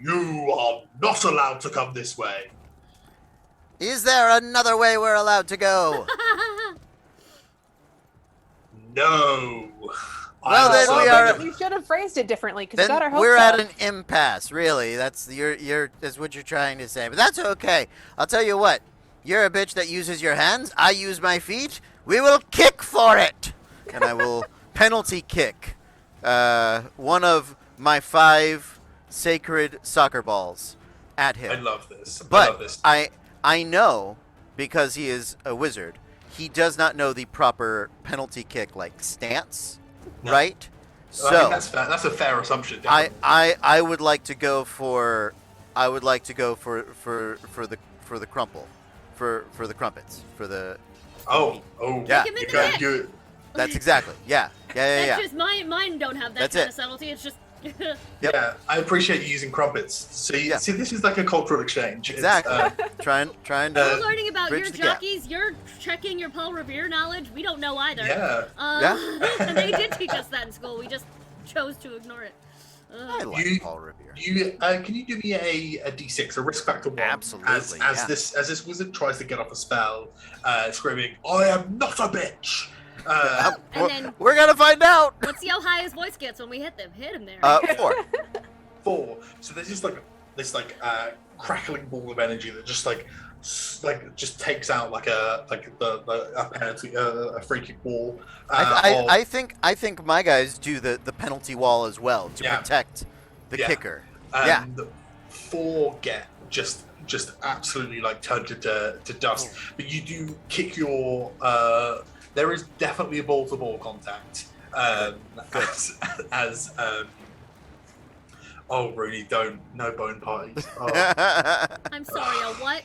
"You are not allowed to come this way." Is there another way we're allowed to go? No. Well, then we are- You should have phrased it differently because you got our Then hopes we're up. at an impasse, really. That's that's what you're trying to say. But that's okay. I'll tell you what. You're a bitch that uses your hands. I use my feet. We will kick for it. And I will penalty kick one of my 5 sacred soccer balls at him. I love this. I But love this. I know, because he is a wizard, he does not know the proper penalty kick stance, No. right? I think that's fair. That's a fair assumption. definitely. I would like to go for the crumple, for the crumpets, for the Oh, Yeah. Kick him in You the got neck. you. that's exactly yeah. That's just mine don't have that That's kind it. of subtlety. It's just Yep. Yeah, I appreciate you using crumpets. See, Yeah. see, this is like a cultural exchange. It's, Exactly. trying we're to learning about bridge your the gap. jockeys. You're checking your Paul Revere knowledge. We don't know either. yeah. And they did teach us that in school. We just chose to ignore it. I like You- Paul Revere. Can you do me a d6, a risk factor 1? Absolutely, As yeah. this wizard tries to get off a spell, screaming, "I am not a bitch." And then- We're gonna find out. Let's see how high his voice gets when we hit him there. 4. 4. So there's just like this crackling ball of energy that just just takes out a penalty, a free kick wall. I think my guys do the penalty wall as well to Yeah. protect the Yeah. kicker. and 4 get just absolutely turned to dust. But you do kick your. There is definitely a ball-to-ball contact. As oh, Rooney, don't no bone parties. Oh. I'm sorry, a what?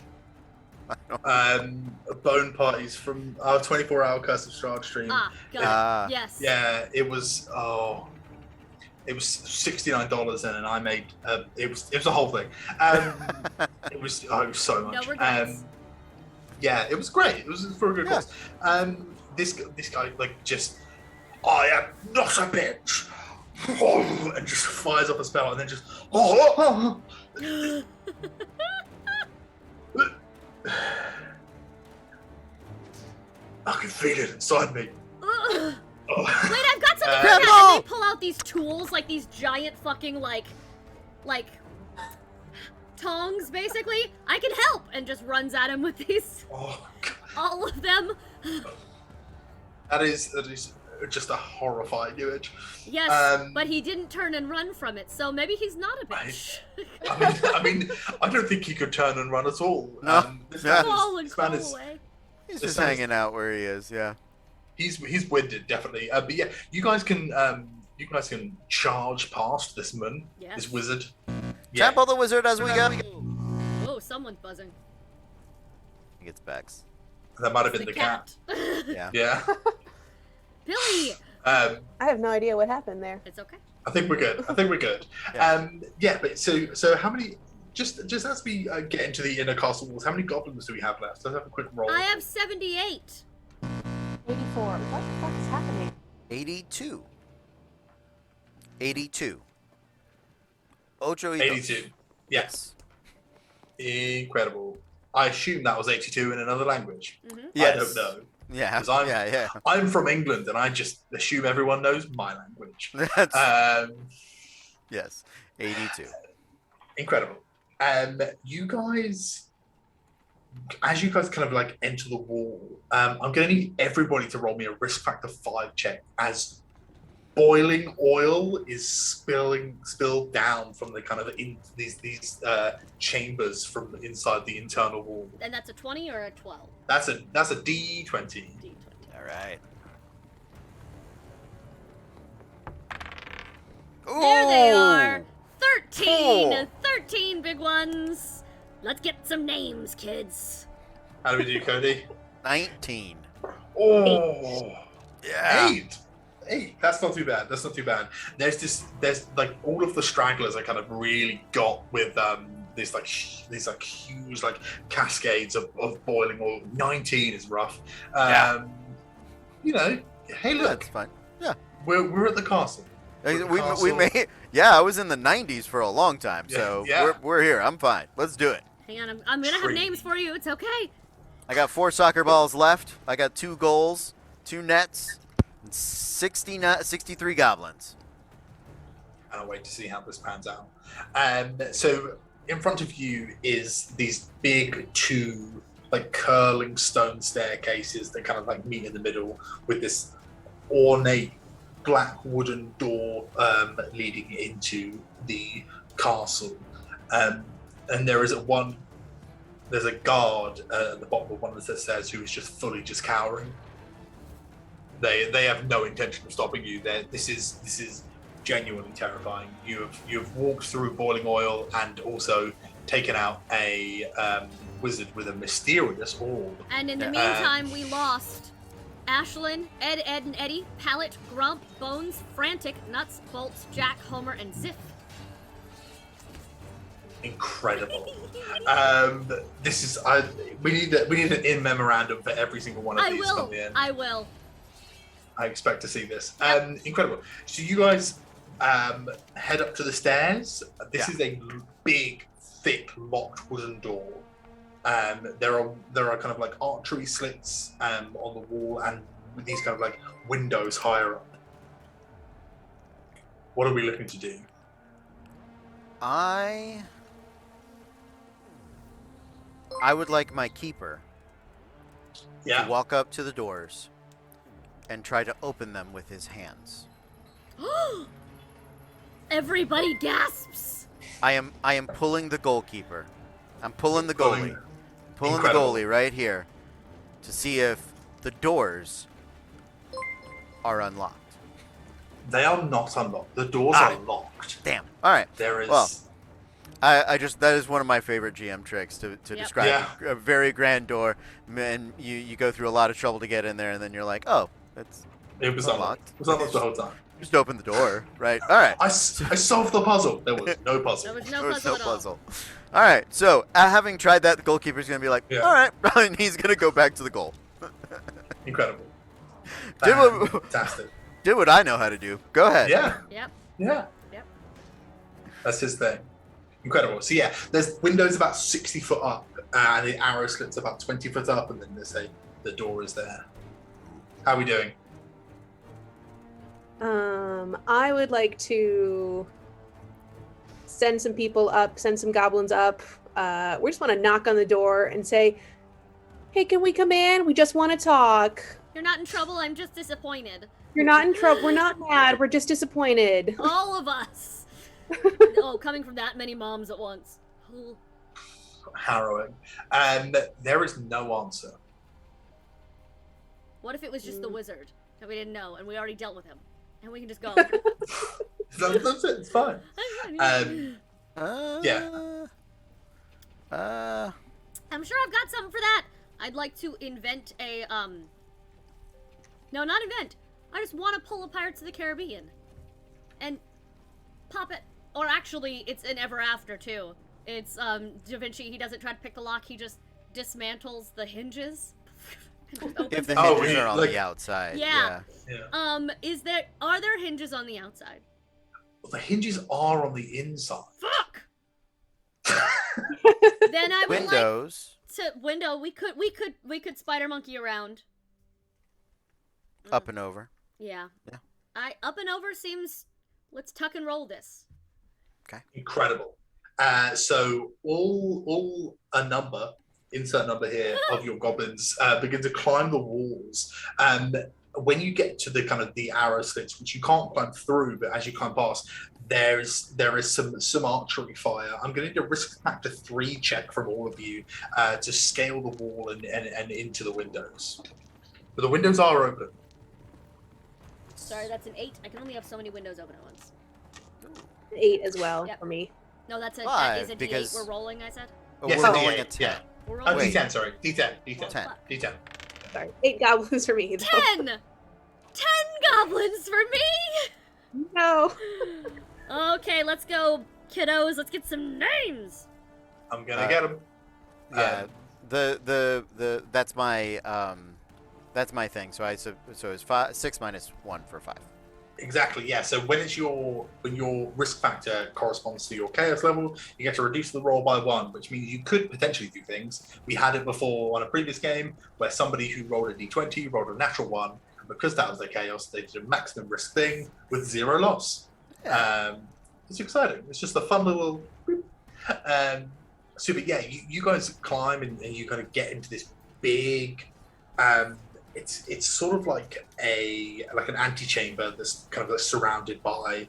Bone parties from our 24-hour Curse of Strahd stream. Ah, got it. Yes. Yeah, it was $69 in, and I made it was a whole thing. It was so much. No regrets. Yeah, it was great. It was for a good cause. This guy just, I am not a bitch, and just fires up a spell, and then just I can feel it inside me. Ugh. Oh. Wait, I've got something Grandma! like that. And they pull out these tools, like these giant fucking like tongs, basically. I can help, and just runs at him with these, Oh, God. all of them. That is just a horrifying image. Yes, but he didn't turn and run from it, so maybe he's not a bitch. I mean, I don't think he could turn and run at all. No. This Yeah. man Fall and is, this man crawl is away. He's This just sounds- hanging out where he is. Yeah. he's winded definitely. But yeah, you guys can charge past this man, Yes. this wizard. Yeah. Trample the wizard as we go. I Whoa, someone's buzzing. think it's Bex. That might have been The the cat. Yeah. Yeah. Billy! I have no idea what happened there. It's okay. I think we're good. Yeah. Yeah, but so how many? Just as we get into the inner castle walls, how many goblins do we have left? Let's have a quick roll. I have 78. 84. What the fuck is happening? 82. 82. Ocho 82. Yes. Incredible. I assume that was 82 in another language. Yes. I don't know. Yeah. 'Cause I'm- Yeah. I'm from England, and I just assume everyone knows my language. That's Yes. 82. Incredible. You guys, as you guys kind of enter the wall, I'm going to need everybody to roll me a risk factor 5 check as boiling oil is spilled down from the kind of these chambers from inside the internal wall. And that's a 20 or a 12? That's a D20. D20. All right. There they Ooh. are. 13. Cool. 13 big ones. Let's get some names, kids. How do we do, Cody? 19. Oh, Yeah. 8. That's not too bad. There's all of the stragglers are kind of really got with these huge cascades of boiling oil. 19 is rough. Yeah. Hey, That's look, fine. we're at the castle. We castle. may. Yeah, I was in the 90s for a long time, Yeah, so yeah. we're here. I'm fine. Let's do it. Hang on, I'm gonna have Tree. names for you. It's okay. I got 4 soccer balls left. I got 2 goals, 2 nets, and 63 goblins. I can't wait to see how this pans out. So in front of you is these big 2 curling stone staircases that kind of meet in the middle with this ornate black wooden door leading into the castle. And there's a guard at the bottom of one of the stairs who is just cowering. They have no intention of stopping you. This is genuinely terrifying. You've walked through boiling oil and also taken out a wizard with a mysterious orb. And in the meantime, we lost Ashlyn, Ed, and Eddie, Pallet, Grump, Bones, Frantic, Nuts, Bolts, Jack, Homer, and Ziff. Incredible. This is we need an in memorandum for every single one of I these will. from the end. I will. I expect to see this. Incredible. So you guys head up to the stairs. This Yeah. is a big, thick, locked wooden door. There are kind of like archery slits on the wall, and these kind of like windows higher up. What are we looking to do? I would like my keeper Yeah. to walk up to the doors and try to open them with his hands. Everybody gasps. I am pulling the goalkeeper. I'm pulling the Pulling- goalie. Pulling Incredible. the goalie right here to see if the doors are unlocked. They are not unlocked. The doors Ah. are locked. Damn. All right. There is. Well, I just that is one of my favorite GM tricks to describe Yeah. a very grand door, and you go through a lot of trouble to get in there, and then you're like, oh, it's it was unlocked. It was unlocked the whole time. just open the door, right? All right. I solved the puzzle. There was no puzzle. There was no There was puzzle no at all. puzzle. All right. So having tried that, the goalkeeper's gonna be like, Yeah. all right, and he's gonna go back to the goal. Incredible. Did what- Fantastic. Did what I know how to do. Go ahead. Yeah. Yep. Yeah. Yep. That's his thing. Incredible. So yeah, there's windows about 60 foot up, and the arrow slits about 20 foot up, and then the door is there. How are we doing? I would like to send some people up, send some goblins up. We just want to knock on the door and say, "Hey, can we come in? We just want to talk. You're not in trouble. I'm just disappointed. You're not in trouble. We're not mad. We're just disappointed." All of us. Oh, coming from that many moms at once. Ooh. Harrowing. And there is no answer. What if it was just the wizard that we didn't know and we already dealt with him? And we can just go. That's it. It's fine. Yeah. I'm sure I've got something for that. I'd like to invent a, no, not invent. I just want to pull a Pirates of the Caribbean. And pop it. Or actually, it's an Ever After, too. It's, Da Vinci, he doesn't try to pick the lock, he just dismantles the hinges. And just opens If the Oh, hinges you- are on like- the outside. Yeah. Yeah. Are there hinges on the outside? The hinges are on the inside. Fuck! Then I would Windows like to window. We could spider monkey around. up and over. Yeah. Yeah. Up and over seems. Let's tuck and roll this. Incredible. So all a number, insert number here, of your goblins begin to climb the walls. When you get to the kind of the arrow slits, which you can't climb through, but as you climb past, there is some archery fire. I'm going to need a risk factor 3 check from all of you to scale the wall and into the windows. But the windows are open. Sorry, that's an 8. I can only have so many windows open at once. 8 as well Yep. for me. No, that's a. Five, Is it because- D8 we're rolling? I said. Oh, Yes, we're D8, rolling a 10. yeah. We're Oh, rolling. Wait. D10, sorry. D10. D10. 10. D10. Sorry, 8 goblins for me. Though. 10. 10 goblins for me. No. Okay, let's go, kiddos. Let's get some names. I'm going to get them. Yeah. The that's my thing. So it's 6 minus 1 for 5. Exactly, yeah. So when your risk factor corresponds to your chaos level, you get to reduce the roll by 1, which means you could potentially do things. We had it before on a previous game where somebody who rolled a d20 rolled a natural 1, and because that was their chaos, they did a maximum risk thing with 0 loss. It's exciting. It's just a fun little. So, but yeah, you guys climb and you kind of get into this big. It's sort of like an antechamber that's kind of surrounded by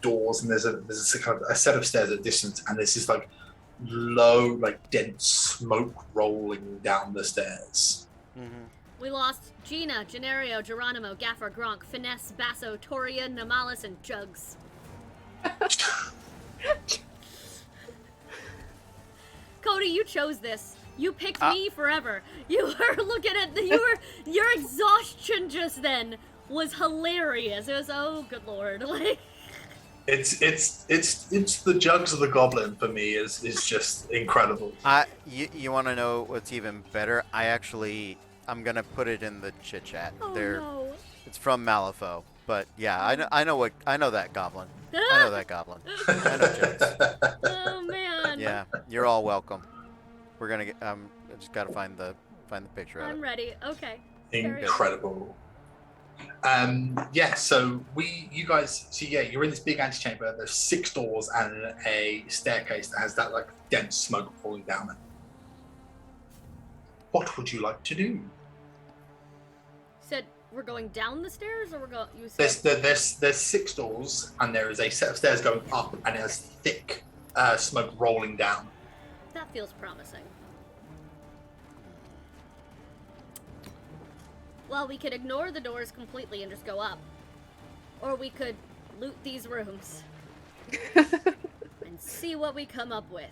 doors, and there's a kind of a set of stairs at a distance, and there's this like low, like dense smoke rolling down the stairs. Mm-hmm. We lost Gina, Genario, Geronimo, Gaffer, Gronk, Finesse, Basso, Toria, Namalis, and Jugs. Cody, you chose this. You picked me forever. You were looking at your exhaustion just then was hilarious. It was, oh good lord, like. It's the jugs of the goblin for me is just incredible. You want to know what's even better? I'm gonna put it in the chit chat. Oh There, no. it's from Malifaux. But yeah, I know that goblin. I know that goblin. I know Jax. Oh man. Yeah, you're all welcome. We're gonna get. I just gotta find the picture of I'm it. ready. Okay. Carry on. Incredible. Yeah, so you guys, so yeah, you're in this big antechamber. There's 6 doors and a staircase that has that like dense smoke falling down it. What would you like to do? Said we're going down the stairs, or we're going? You said There's 6 doors and there is a set of stairs going up and it has thick smoke rolling down. that feels promising. Well, we could ignore the doors completely and just go up, or we could loot these rooms and see what we come up with.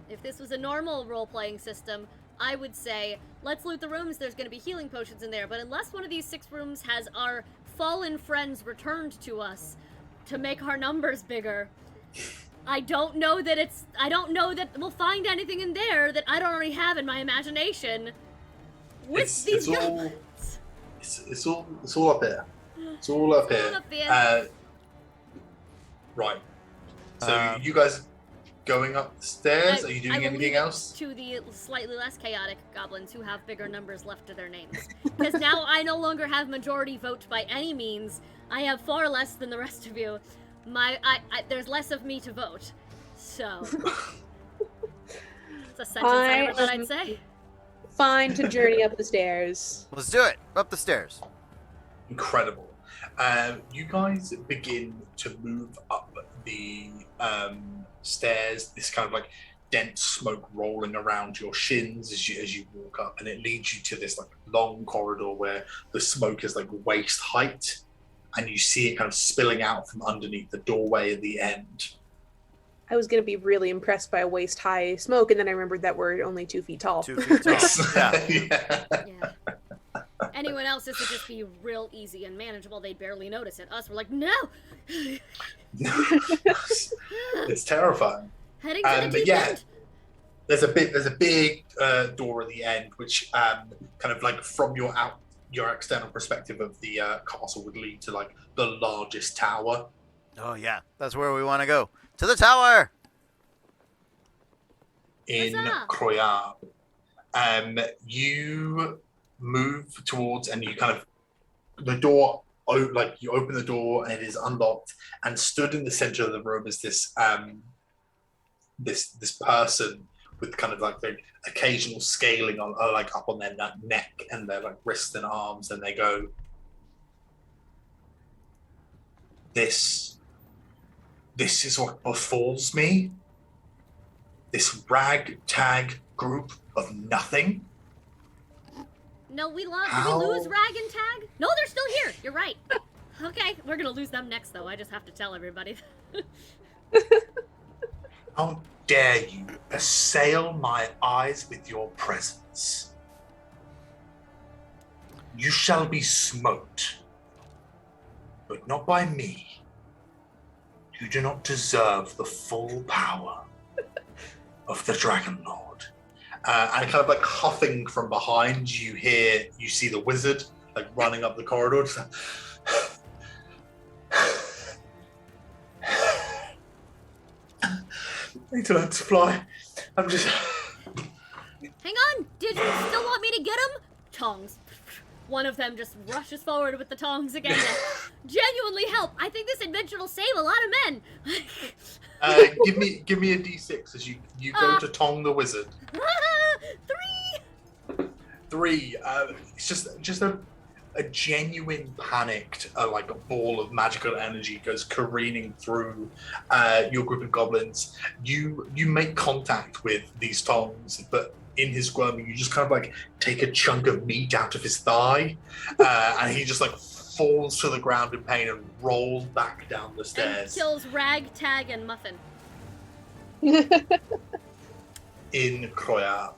If this was a normal role-playing system, I would say, let's loot the rooms, there's going to be healing potions in there, but unless one of these 6 rooms has our fallen friends returned to us to make our numbers bigger, I don't know that we'll find anything in there that I don't already have in my imagination. With these goblins. It's all up here. It's all up It's here. all up here. Right. So you guys going up the stairs? Are you I doing will anything leave it else? to the slightly less chaotic goblins who have bigger numbers left to their names. Because now I no longer have majority vote by any means. I have far less than the rest of you. There's less of me to vote. So. It's a sentence I never thought I'd say. Fine to journey up the stairs. Let's do it. Up the stairs. Incredible. You guys begin to move up the stairs. This kind of like dense smoke rolling around your shins as you walk up, and it leads you to this like long corridor where the smoke is like waist height, and you see it kind of spilling out from underneath the doorway at the end. I was going to be really impressed by a waist-high smoke, and then I remembered that we're only 2 feet tall. 2 feet tall. Yeah. Yeah. Anyone else, this would just be real easy and manageable. They'd barely notice it. Us, we're like, no! It's terrifying. Heading to the deep yeah. end. There's a big door at the end, which kind of like from your external perspective of the castle would lead to like the largest tower. Oh yeah, that's where we want to go. To the tower. In Huzzah! Croyab. You move towards, and you kind of the door. Like you open the door and it is unlocked, and stood in the center of the room is this this person with kind of like the occasional scaling on like up on their neck and their like wrists and arms, and they go, This is what befalls me? This ragtag group of nothing? No, we lost. Did How? we lose Rag and Tag? No, they're still here. You're right. Okay, we're gonna lose them next, though. I just have to tell everybody. How dare you assail my eyes with your presence? You shall be smote, but not by me. You do not deserve the full power of the Dragon Lord. And kind of like huffing from behind, you see the wizard like running up the corridor. Just I need to learn to fly. I'm just. Hang on! Did you still want me to get him? Tongs. One of them just rushes forward with the tongs again to genuinely help. I think this invention will save a lot of men. Give me a d6 as you go to tong the wizard. 3! 3. It's just a genuine panicked like a ball of magical energy goes careening through your group of goblins. You make contact with these tongs, but in his squirming, you just kind of like take a chunk of meat out of his thigh, and he just like falls to the ground in pain and rolls back down the And stairs. kills Rag, Tag, and Muffin. In Croyab.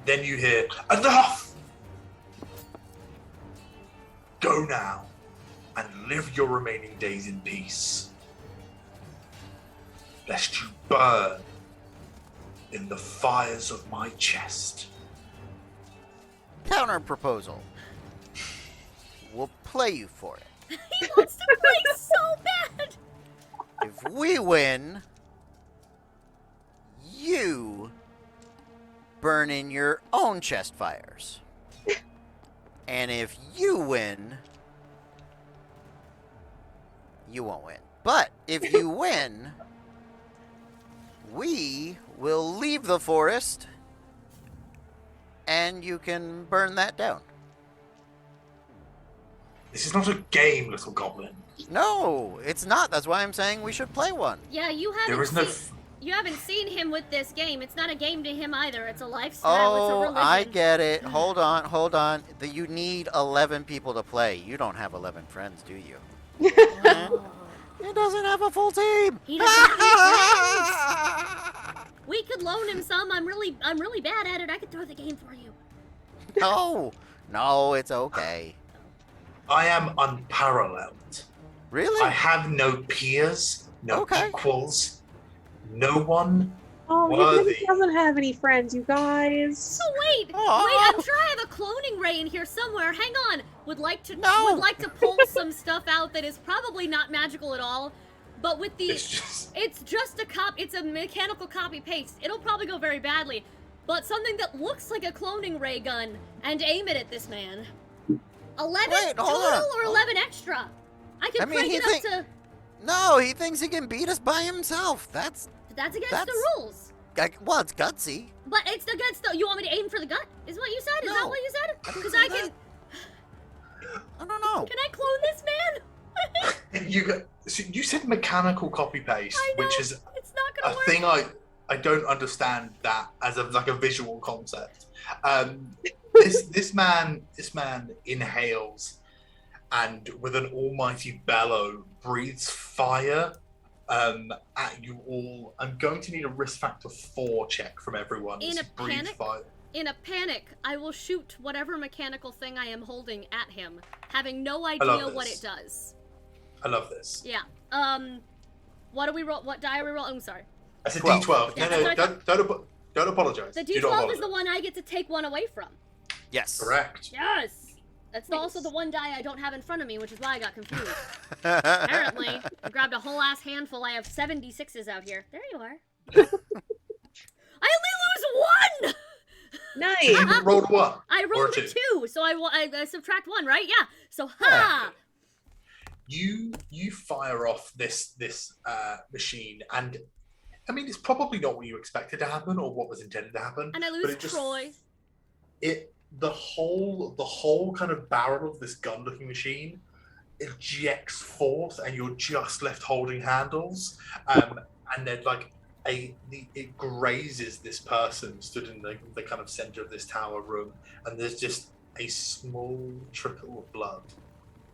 Then you hear, enough! Go now, and live your remaining days in peace, lest you burn in the fires of my chest. Counter proposal. will play you for it. He wants to play so bad. If we win, you burn in your own chest fires. And if you win, you won't win. But if you win, we will leave the forest and you can burn that down. This is not a game, little goblin. No, it's not. That's why I'm saying we should play one. Yeah, you There is haven't no. seen, you haven't seen him with this game. It's not a game to him either. It's a lifestyle. It's a Oh, religion. I get it. Hold on. You need 11 people to play. You don't have 11 friends, do you? Oh. He doesn't have a full team. He doesn't have friends. We could loan him some. I'm really bad at it. I could throw the game for you. No, it's okay. I am unparalleled. Really? I have no peers, no Okay. equals, no one Oh, worthy. he doesn't have any friends, you guys. So wait, Aw. I'm sure I have a cloning ray in here somewhere. Hang on. Would like to pull some stuff out that is probably not magical at all, but with the It's just it's a mechanical copy paste. It'll probably go very badly, but something that looks like a cloning ray gun and aim it at this man. 11 Wait, hold total on. or 11 extra? I can crank it up to. No, he thinks he can beat us by himself. That's Against That's- the rules. well, it's gutsy. But it's the guts though. You want me to aim for the gut? Is what you said? Is that No, what you said? I didn't Because say I that. can. I don't know. Can I clone this man? you said mechanical copy paste, I know. which is It's not a gonna work. thing I don't understand that as like a visual concept. This man inhales and with an almighty bellow breathes fire at you all. I'm going to need a risk factor 4 check from everyone. In to a breathe panic? fire. In a panic, I will shoot whatever mechanical thing I am holding at him, having no love idea what this. it does. I love this. Yeah. What do we roll? What die are we roll? I'm sorry. I said 12. D12. Yeah, No, that's what I don't apologize. The Do not D12 is apologize. the one I get to take one away from. Yes. Correct. Yes. That's also the one die I don't have in front of me, which is why I got confused. Apparently, I grabbed a whole ass handful. I have 76s out here. There you are. I only lose one. Nice. You rolled a 1. I rolled Or a a 2, so I subtract 1, right? Yeah. So ha. You fire off this machine, and I mean it's probably not what you expected to happen or what was intended to happen. And I but lose it just, Troy. The whole kind of barrel of this gun-looking machine ejects forth, and you're just left holding handles, and then it grazes this person stood in the kind of center of this tower room, and there's just a small trickle of blood.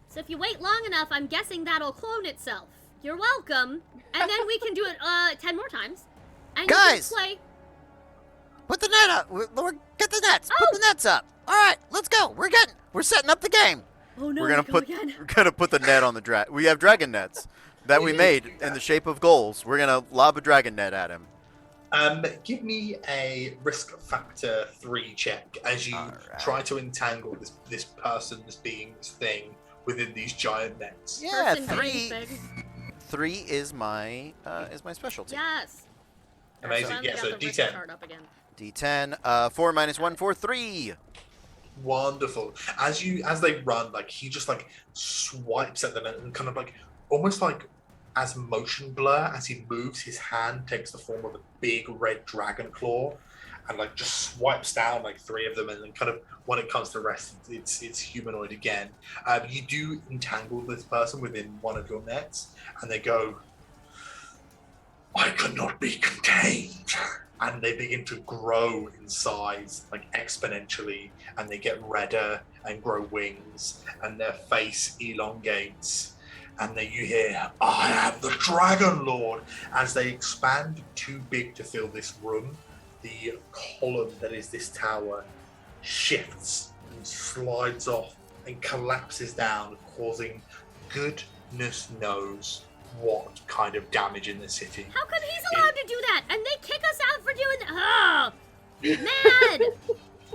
So if you wait long enough, I'm guessing that'll clone itself. You're welcome. And then we can do it 10 more times. And Guys! you can play. Put the net up. Get the nets. Oh! Put the nets up. All right, let's go. We're setting up the game. Oh no, we're gonna we go put again. we're gonna put the net on the dragon. We have dragon nets that we made in the shape of goals. We're gonna lob a dragon net at him. Give me a risk factor 3 check as you Alright. try to entangle this person, this being, this thing within these giant nets. Yeah, Person brain thing. 3 is my specialty. Yes. Amazing. Finally Yeah, got so the risk D10. chart up again. D10. 4 minus 1 for 3. Wonderful. As they run, he just swipes at them and kind of almost as motion blur as he moves, his hand takes the form of a big red dragon claw and just swipes down 3 of them, and then kind of when it comes to the rest, it's humanoid again. You do entangle this person within one of your nets, and they go, "I cannot be contained." And they begin to grow in size, exponentially, and they get redder and grow wings, and their face elongates. And then you hear, "I am the Dragon Lord." As they expand too big to fill this room, the column that is this tower shifts and slides off and collapses down, causing goodness knows what kind of damage in the city. How come he's allowed to do that and they kick us out for doing that? Oh, mad!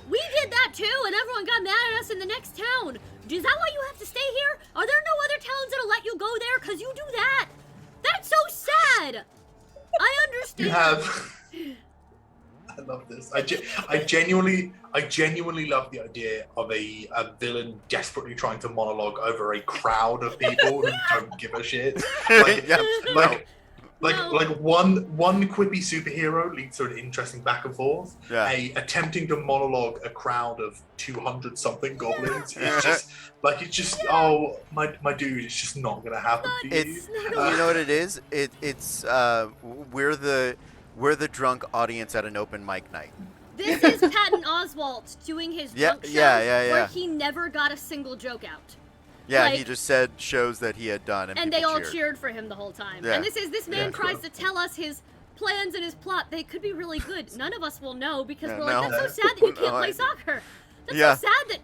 We did that too, and everyone got mad at us in the next town. Is that why you have to stay here? Are there no other towns that'll let you go there? Because you do that. That's so sad. I understand. You have. I love this. I genuinely love the idea of a villain desperately trying to monologue over a crowd of people who don't give a shit. Like one quippy superhero leads to an interesting back and forth. Yeah. Attempting to monologue a crowd of 200 something goblins is just oh my dude, it's just not gonna happen to you. It's you know what it is? It's we're the drunk audience at an open mic night. This is Patton Oswalt doing his drunk show where he never got a single joke out. Yeah, he just said shows that he had done, and they all cheered. Cheered for him the whole time. Yeah. And this man tries to tell us his plans and his plot. They could be really good. None of us will know because we're like, that's so sad that you can't play soccer. That's so sad that.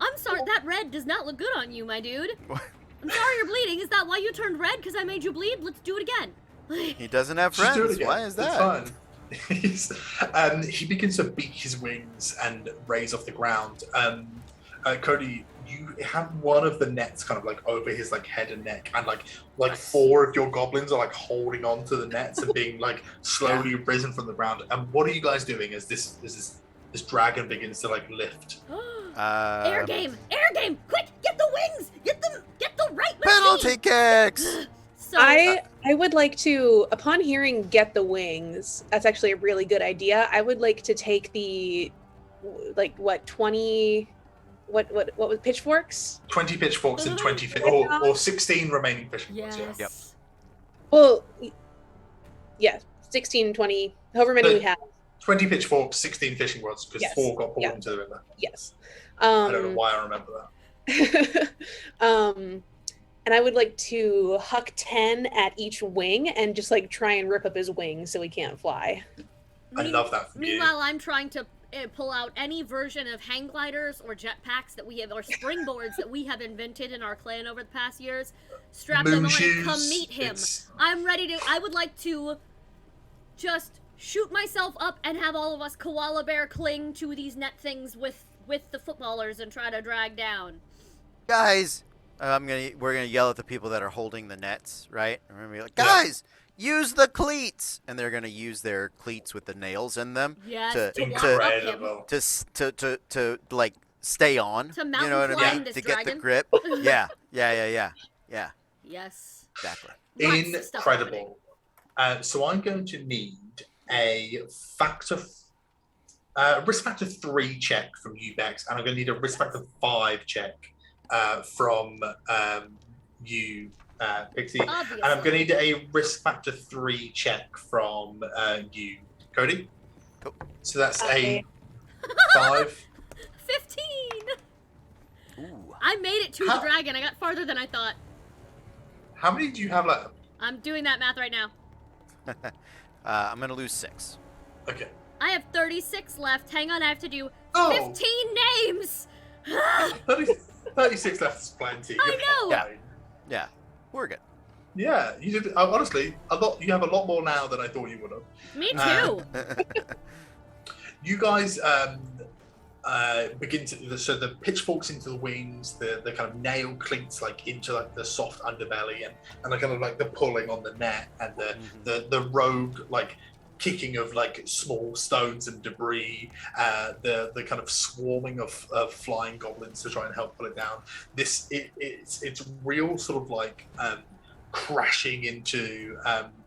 I'm sorry, that red does not look good on you, my dude. I'm sorry you're bleeding. Is that why you turned red? Because I made you bleed? Let's do it again. He doesn't have friends. Why is that? It's fine. He begins to beat his wings and raise off the ground. Cody, you have one of the nets kind of like over his like head and neck, and like four of your goblins are like holding on to the nets and being like slowly risen from the ground. And what are you guys doing as this dragon begins to like lift? Air game! Quick, get the wings! Get the right machine! Penalty kicks! So, I would like to, upon hearing "get the wings," that's actually a really good idea. I would like to take the, 20, what was pitchforks? 20 pitchforks and 20 or 16 remaining pitchforks. Yes. Yep. Well, yeah, 16, 20, however many we have. 20 pitchforks, 16 fishing rods, because Yes. 4 got pulled into the river. Yes. I don't know why I remember that. And I would like to huck 10 at each wing and just like try and rip up his wings so he can't fly. I love that from you. Meanwhile, I'm trying to pull out any version of hang gliders or jetpacks that we have, or springboards that we have invented in our clan over the past years. Strap them on and come meet him. I'm ready to. I would like to just shoot myself up and have all of us koala bear cling to these net things with the footballers and try to drag down. Guys, we're gonna yell at the people that are holding the nets, right? And we're gonna be like, guys, use the cleats, and they're gonna use their cleats with the nails in them to like stay on. To mountain you know what I mean? this to dragon. get the grip. Yeah. Yes. Exactly. Incredible. So I'm going to need a risk factor 3 check from you, Bex, and I'm going to need a risk factor 5 check from you, Pixie. Obviously. And I'm going to need a risk factor 3 check from you, Cody. Cool. So that's a 5. 15! Ooh. I made it to the dragon. I got farther than I thought. How many do you have left? I'm doing that math right now. I'm gonna lose 6. Okay. I have 36 left. Hang on, I have to do Oh. 15 names! 36 left is plenty. I You're know. fine. Yeah, we're good. Yeah, you did. Honestly, you have a lot more now than I thought you would have. Me too. You guys begin to so the pitchforks into the wings, the kind of nail cleats like into like the soft underbelly, and the kind of like the pulling on the net, and the rogue like kicking of like small stones and debris, the kind of swarming of flying goblins to try and help pull it down. It's real sort of like crashing into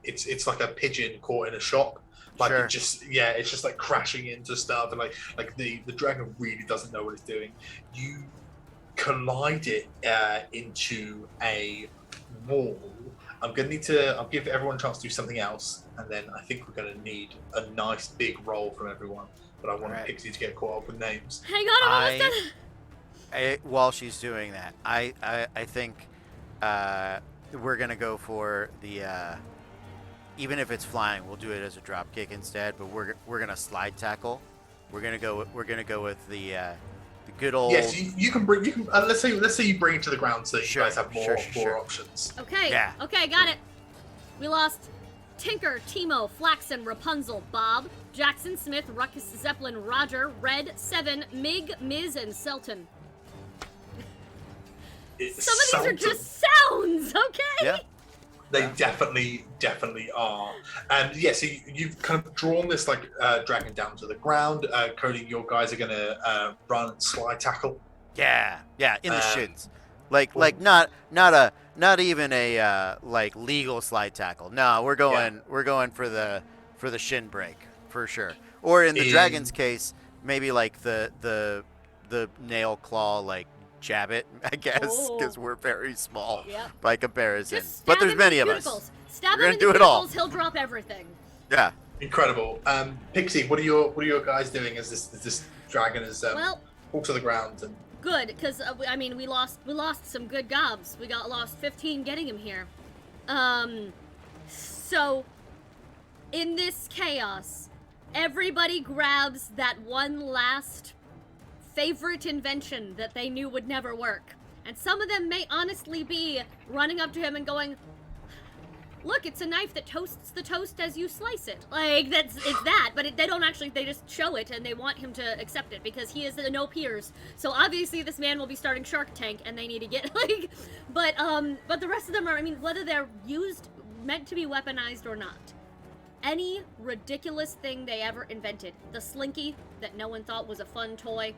it's like a pigeon caught in a shop. Like Sure. It's just like crashing into stuff, and like the dragon really doesn't know what it's doing. You collide it into a wall. I'll give everyone a chance to do something else, and then I think we're gonna need a nice big roll from everyone. But I want Pixie to get caught up with names. Hang on, I'm almost done. While she's doing that, I think we're gonna go for the even if it's flying, we'll do it as a drop kick instead. But we're gonna slide tackle. We're gonna go with the good old. Yes, you can bring. Let's say you bring it to the ground, so you guys have more options. Okay. Yeah. Okay, got it. We lost Tinker, Timo, Flaxen, Rapunzel, Bob, Jackson, Smith, Ruckus, Zeppelin, Roger, Red, Seven, Mig, Miz, and Selton. Some of these are just sounds, okay? Yeah. They definitely are. And yeah, so you've kind of drawn this like dragon down to the ground. Cody, your guys are gonna run and slide tackle. Yeah, in the shins, like not even a like legal slide tackle. No, we're going for the shin break for sure. Or in the dragon's case, maybe like the nail claw like jab it, I guess, because we're very small by comparison. But there's many of us. Stab We're him gonna in do the it all. cuticles, he'll drop everything. Yeah. Incredible. Pixie, what are your guys doing as this dragon is fall to the ground? And Good, because I mean we lost some good gobs. We lost 15 getting him here. So in this chaos, everybody grabs that one last favorite invention that they knew would never work. And some of them may honestly be running up to him and going, "Look, it's a knife that toasts the toast as you slice it." Like, it's that, but they don't actually, they just show it and they want him to accept it because he is no peers. So obviously this man will be starting Shark Tank and they need to get, like, but the rest of them are, I mean, whether they're meant to be weaponized or not. Any ridiculous thing they ever invented, the slinky that no one thought was a fun toy,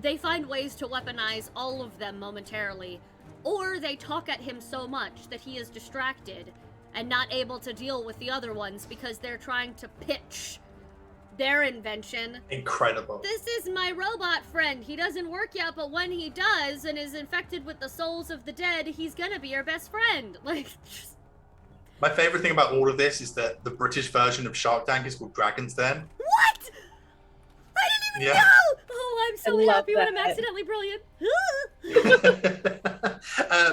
they find ways to weaponize all of them momentarily. Or they talk at him so much that he is distracted and not able to deal with the other ones because they're trying to pitch their invention. Incredible. This is my robot friend. He doesn't work yet, but when he does and is infected with the souls of the dead, he's gonna be your best friend. Like, my favorite thing about all of this is that the British version of Shark Tank is called Dragon's Den. what? I didn't even know! Oh, I'm so happy when I'm accidentally brilliant.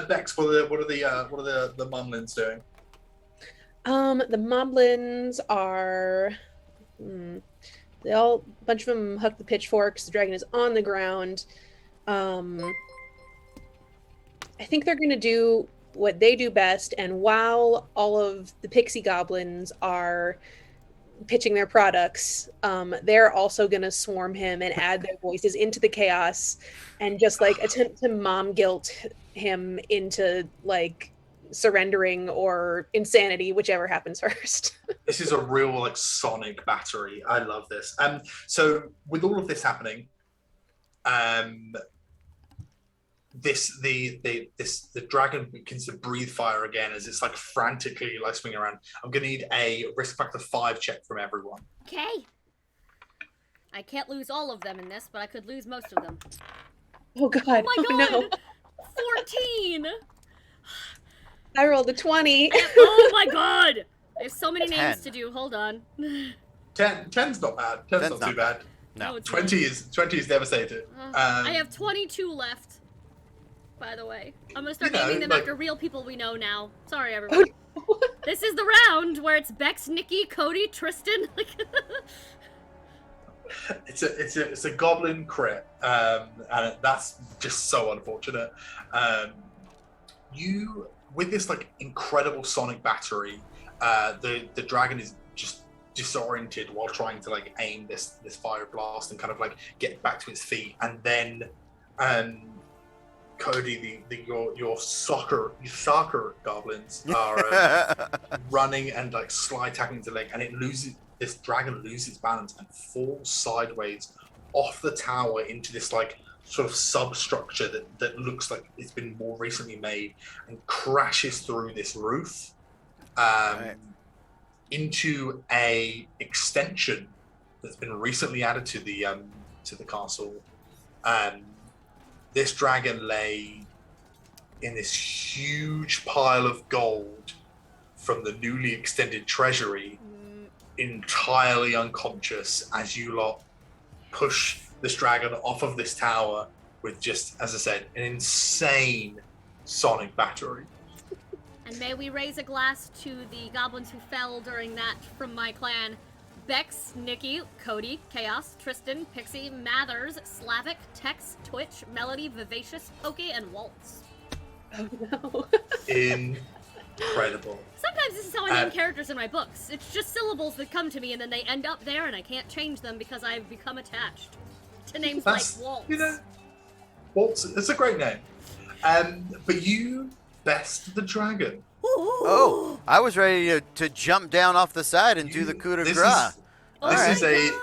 Bex, what are the Mumlins doing? The Moblins are they all, a bunch of them hook the pitchforks. The dragon is on the ground. I think they're gonna do what they do best, and while all of the pixie goblins are pitching their products, they're also gonna swarm him and add their voices into the chaos and just like attempt to mom guilt him into like surrendering or insanity, whichever happens first. This is a real like sonic battery. I love this. So with all of this happening, the dragon begins to breathe fire again as it's like frantically like swinging around. I'm gonna need a risk factor 5 check from everyone. Okay. I can't lose all of them in this, but I could lose most of them. Oh god. Oh my god! No. 14! I rolled a 20. Oh my god! There's so many names to do. Hold on. 10's not bad. 10's not too bad. No. 20 is devastated. I have 22 left. By the way, I'm gonna start naming them after real people we know now. Sorry, everyone. This is the round where it's Bex, Nikki, Cody, Tristan. It's a goblin crit, and that's just so unfortunate. You with this like incredible sonic battery, the dragon is just disoriented while trying to like aim this fire blast and kind of like get back to its feet, and then Cody, your soccer goblins are running and like slide tackling the leg, and this dragon loses balance and falls sideways off the tower into this like sort of substructure that looks like it's been more recently made, and crashes through this roof into a extension that's been recently added to the castle. This dragon lay in this huge pile of gold from the newly extended treasury, entirely unconscious as you lot push this dragon off of this tower with just, as I said, an insane sonic battery. And may we raise a glass to the goblins who fell during that from my clan. Bex, Nikki, Cody, Chaos, Tristan, Pixie, Mathers, Slavic, Tex, Twitch, Melody, Vivacious, Poke, and Waltz. Oh no. Incredible. Sometimes this is how I name characters in my books. It's just syllables that come to me and then they end up there and I can't change them because I've become attached to names like Waltz. Waltz, it's a great name. But you best the dragon. Oh, I was ready to jump down off the side and do the coup de grace.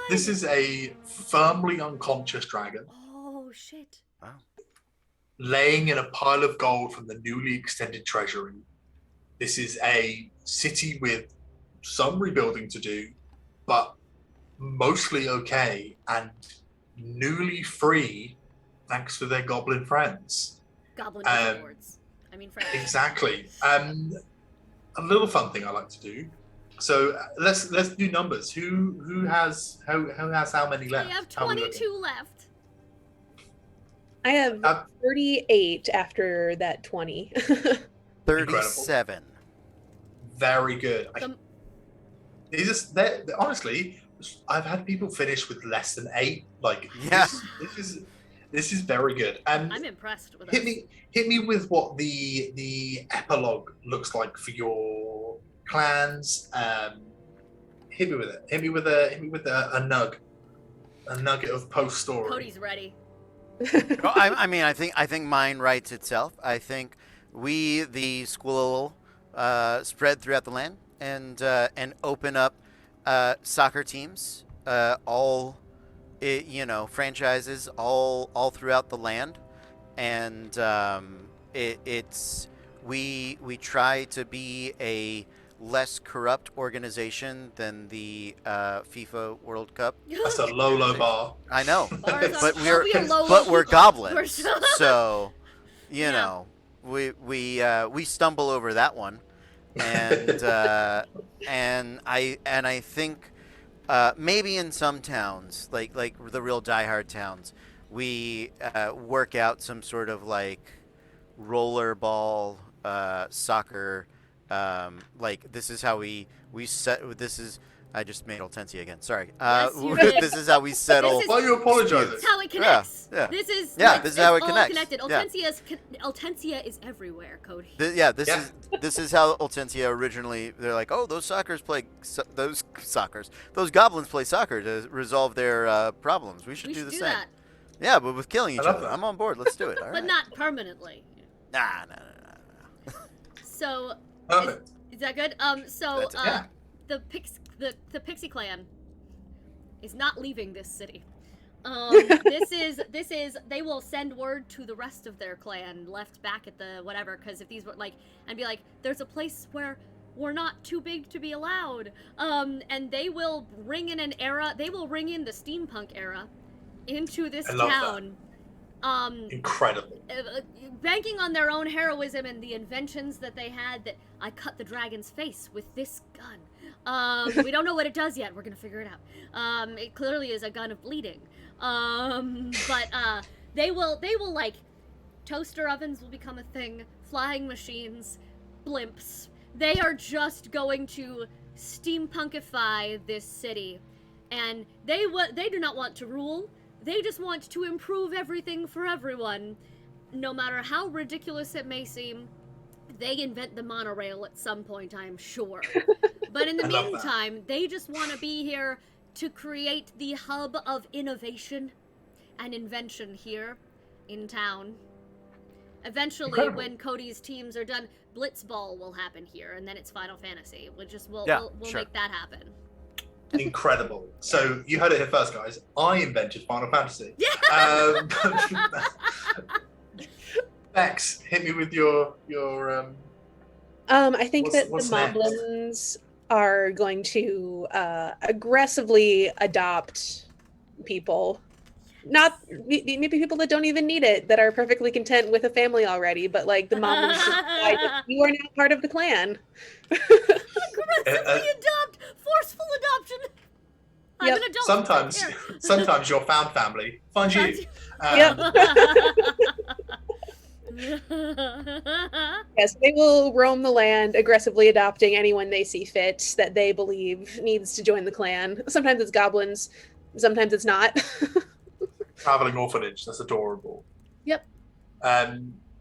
This is a firmly unconscious dragon. Oh shit! Wow. Laying in a pile of gold from the newly extended treasury. This is a city with some rebuilding to do, but mostly okay and newly free thanks to their goblin friends. Goblin lords. I mean, friends. Exactly. A little fun thing I like to do. So let's do numbers. Who has how many left? I have 22 left. I have 38 after that 20. 37. Very good. Honestly, I've had people finish with less than 8. Like, yeah. This is very good. And I'm impressed with hit me with what the epilogue looks like for your clans. Hit me with it. Hit me with a nugget of post story. Cody's ready. Well, I think mine writes itself. I think we, the school, spread throughout the land and open up soccer teams, franchises all throughout the land, and we try to be a less corrupt organization than the FIFA World Cup. That's a low bar. I know, but we're we're goblins, so you know we stumble over that one, and and I think maybe in some towns like the real diehard towns, we work out some sort of like rollerball soccer. This is how we set. This is. I just made Hortensia again. Sorry. Yes, you did. This is how we settle. Why are you apologizing? This is how it connects. Yeah. This is this is how it all connects. Connected. Yeah. Hortensia is everywhere, Cody. This is how Hortensia originally. They're like, oh, those goblins play soccer to resolve their problems. We should do the same. That. Yeah, but with killing each other. that. I'm on board. Let's do it. All But right. not permanently. Nah. So Perfect. is that good? Yeah. The Pixie Clan is not leaving this city. This is they will send word to the rest of their clan left back at the whatever, because if these were like, and be like, there's a place where we're not too big to be allowed. And they will ring in an era. They will ring in the steampunk era into this town. Incredible. Banking on their own heroism and the inventions that they had. That I cut the dragon's face with this gun. We don't know what it does yet. We're gonna figure it out. It clearly is a gun of bleeding. But they will like, toaster ovens will become a thing. Flying machines, blimps. They are just going to steampunkify this city, and they do not want to rule. They just want to improve everything for everyone, no matter how ridiculous it may seem. They invent the monorail at some point, I'm sure. But in the meantime, they just want to be here to create the hub of innovation and invention here in town. Eventually, when Cody's teams are done, Blitzball will happen here, and then it's Final Fantasy. We'll make that happen. Incredible. So you heard it here first, guys. I invented Final Fantasy. Bex, hit me with your I think that the Moblins are going to aggressively adopt people. Not maybe people that don't even need it, that are perfectly content with a family already, but like the Moblins just decide that you are now part of the clan. Aggressively adopt, forceful adoption. I'm an adult. Sometimes your found family finds you. Yes, they will roam the land, aggressively adopting anyone they see fit that they believe needs to join the clan. Sometimes it's goblins, sometimes it's not. Traveling orphanage, that's adorable. Yep.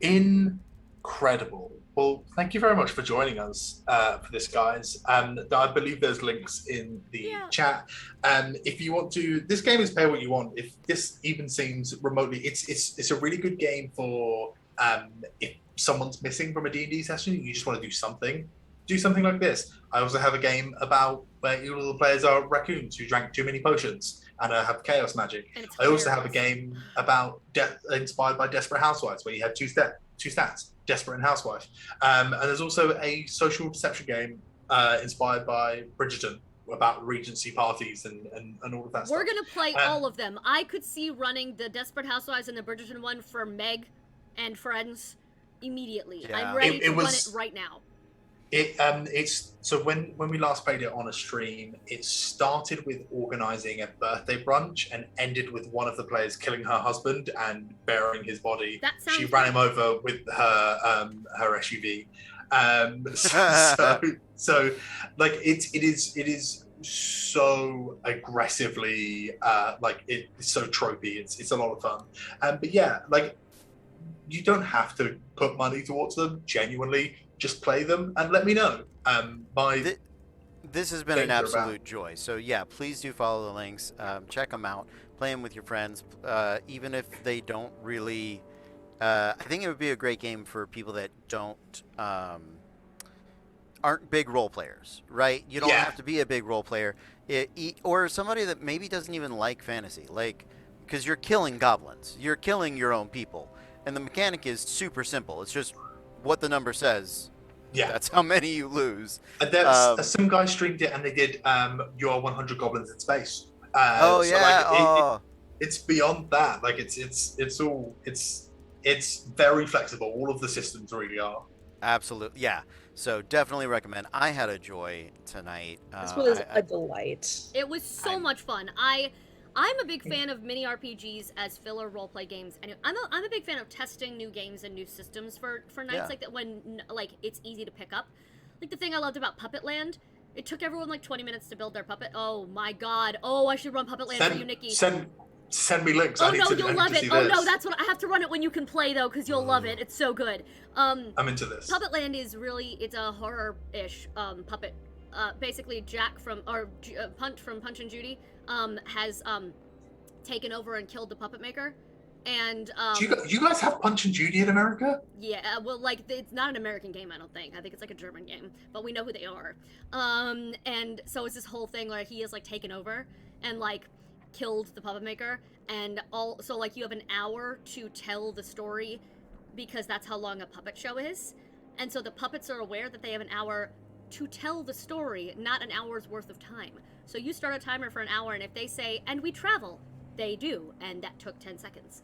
Incredible. Well, thank you very much for joining us for this, guys. I believe there's links in the chat. If you want to, this game is pay what you want. If this even seems remotely, it's a really good game for If someone's missing from a D&D session, you just want to do something like this. I also have a game about where all the players are raccoons who drank too many potions and have chaos magic. I also have a game about inspired by Desperate Housewives, where you have two stats, Desperate and Housewife. And there's also a social deception game inspired by Bridgerton about Regency parties and all of that stuff. We're gonna play all of them. I could see running the Desperate Housewives and the Bridgerton one for Meg and friends immediately. Yeah. I'm ready to run it right now. It's so when we last played it on a stream, it started with organizing a birthday brunch and ended with one of the players killing her husband and burying his body. That sounds She ran him over with her SUV. So like it is so aggressively like it's so tropey. It's a lot of fun. But yeah, like you don't have to put money towards them. Genuinely, just play them and let me know. This has been an absolute joy. So yeah, please do follow the links. Check them out. Play them with your friends, even if they don't really. I think it would be a great game for people that don't aren't big role players, right? You don't have to be a big role player, or somebody that maybe doesn't even like fantasy, like because you're killing goblins, you're killing your own people, and the mechanic is super simple. It's just what the number says. Yeah, that's how many you lose. Some guy streamed it and they did your 100 goblins in space. It's beyond that. Like it's very flexible. All of the systems really are. Absolutely, yeah. So definitely recommend. I had a joy tonight. This was a delight. It was so much fun. I'm a big fan of mini RPGs as filler roleplay games. And I'm a big fan of testing new games and new systems for nights like that when like it's easy to pick up. Like the thing I loved about Puppet Land, it took everyone like 20 minutes to build their puppet. Oh my god. Oh, I should run Puppet Land for you, Nikki. Send me links. Oh no, you'll love it. Oh no, that's what I have to run it when you can play though, because you'll love it. It's so good. I'm into this. Puppet Land is it's a horror-ish puppet. Basically Jack from Punch and Judy has taken over and killed the puppet maker, and Do you guys have Punch and Judy in America? Yeah, well, like it's not an American game, I don't think. I think it's like a German game, but we know who they are. And so it's this whole thing where he has like taken over and like killed the puppet maker, and so like you have an hour to tell the story because that's how long a puppet show is, and so the puppets are aware that they have an hour to tell the story, not an hour's worth of time. So you start a timer for an hour, and if they say, and we travel, they do, and that took 10 seconds,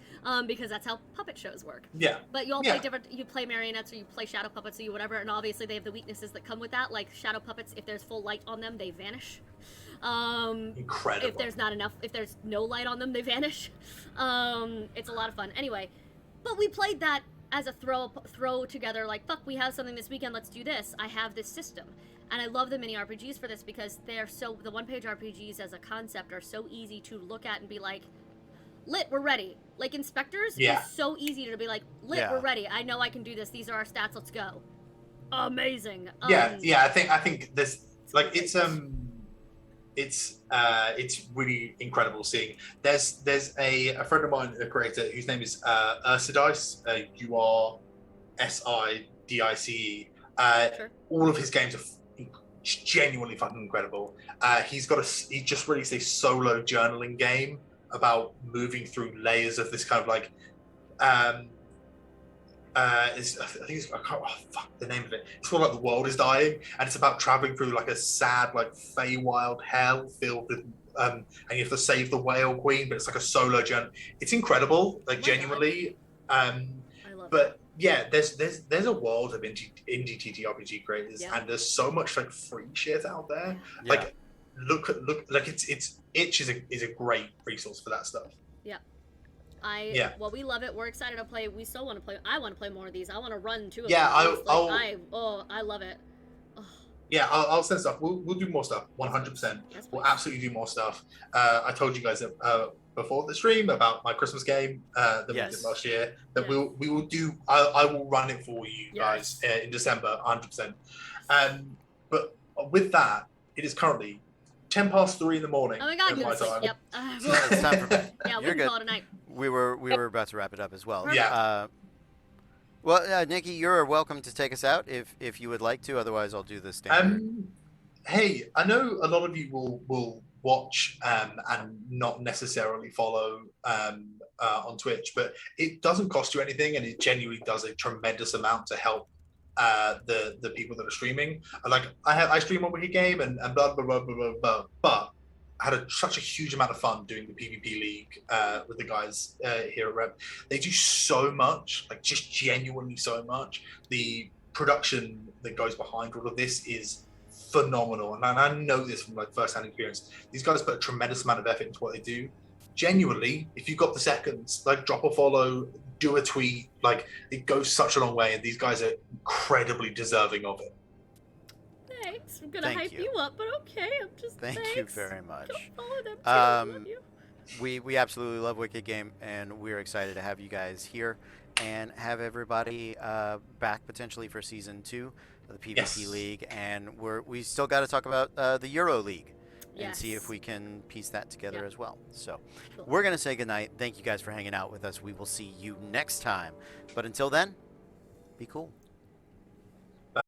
because that's how puppet shows work. Yeah. But you all play different, you play marionettes, or you play shadow puppets, or you whatever, and obviously they have the weaknesses that come with that, like shadow puppets, if there's full light on them, they vanish. Incredible. If there's no light on them, they vanish. It's a lot of fun. Anyway, but we played that as a throw together, like, fuck, we have something this weekend, let's do this. I have this system. And I love the mini RPGs for this because the one-page RPGs as a concept are so easy to look at and be like, lit, we're ready. Like Inspectors is so easy to be like, lit, we're ready. I know I can do this. These are our stats, let's go. Amazing. I think this, like, it's really incredible seeing. There's a friend of mine, a creator, whose name is Ursidice, URSIDICE. Sure. All of his games are genuinely fucking incredible. He just released a solo journaling game about moving through layers of this kind of like I can't the name of it. It's called like The World is Dying, and it's about traveling through like a sad like Feywild hell filled with and you have to save the whale queen, but it's like a solo journey. It's incredible, like genuinely. I love but it. yeah, there's a world of indie TTRPG creators, and there's so much like free shit out there. Yeah. Like look like it's Itch is a great resource for that stuff. Well, we love it. We're excited to play. We so want to play. I want to play more of these. I want to run too. Yeah, I love it. Oh. Yeah, I'll send stuff. We'll do more stuff. 100%. We'll absolutely do more stuff. I told you guys before the stream about my Christmas game that we did last year. That we will do. I will run it for you guys in December, 100%. But with that, it is currently 3:10 in the morning. Oh my god, my time. Yep. It's time for bed. Yeah, we You're can good. call it a night. We were about to wrap it up as well. Yeah. Well, Nikki, you're welcome to take us out if you would like to. Otherwise, I'll do the standard. Hey, I know a lot of you will watch and not necessarily follow on Twitch, but it doesn't cost you anything, and it genuinely does a tremendous amount to help the people that are streaming. Like I stream on Wiki Game and blah blah blah blah blah blah, but I had such a huge amount of fun doing the PvP League with the guys here at Rep. They do so much, like just genuinely so much. The production that goes behind all of this is phenomenal, and I know this from like first-hand experience. These guys put a tremendous amount of effort into what they do. Genuinely, if you've got the seconds, like drop a follow, do a tweet, like it goes such a long way, and these guys are incredibly deserving of it. Thanks. I'm gonna Thank hype you. you up, but okay. I'm just Thank thanks. you very much. Don't follow them too. I love you. We absolutely love Wicked Game, and we're excited to have you guys here and have everybody back potentially for season 2 of the PvP Yes. League. And we still got to talk about the Euro League and see if Yes. we can piece that together Yeah. as well. So Cool. we're gonna say goodnight. Thank you guys for hanging out with us. We will see you next time. But until then, be cool.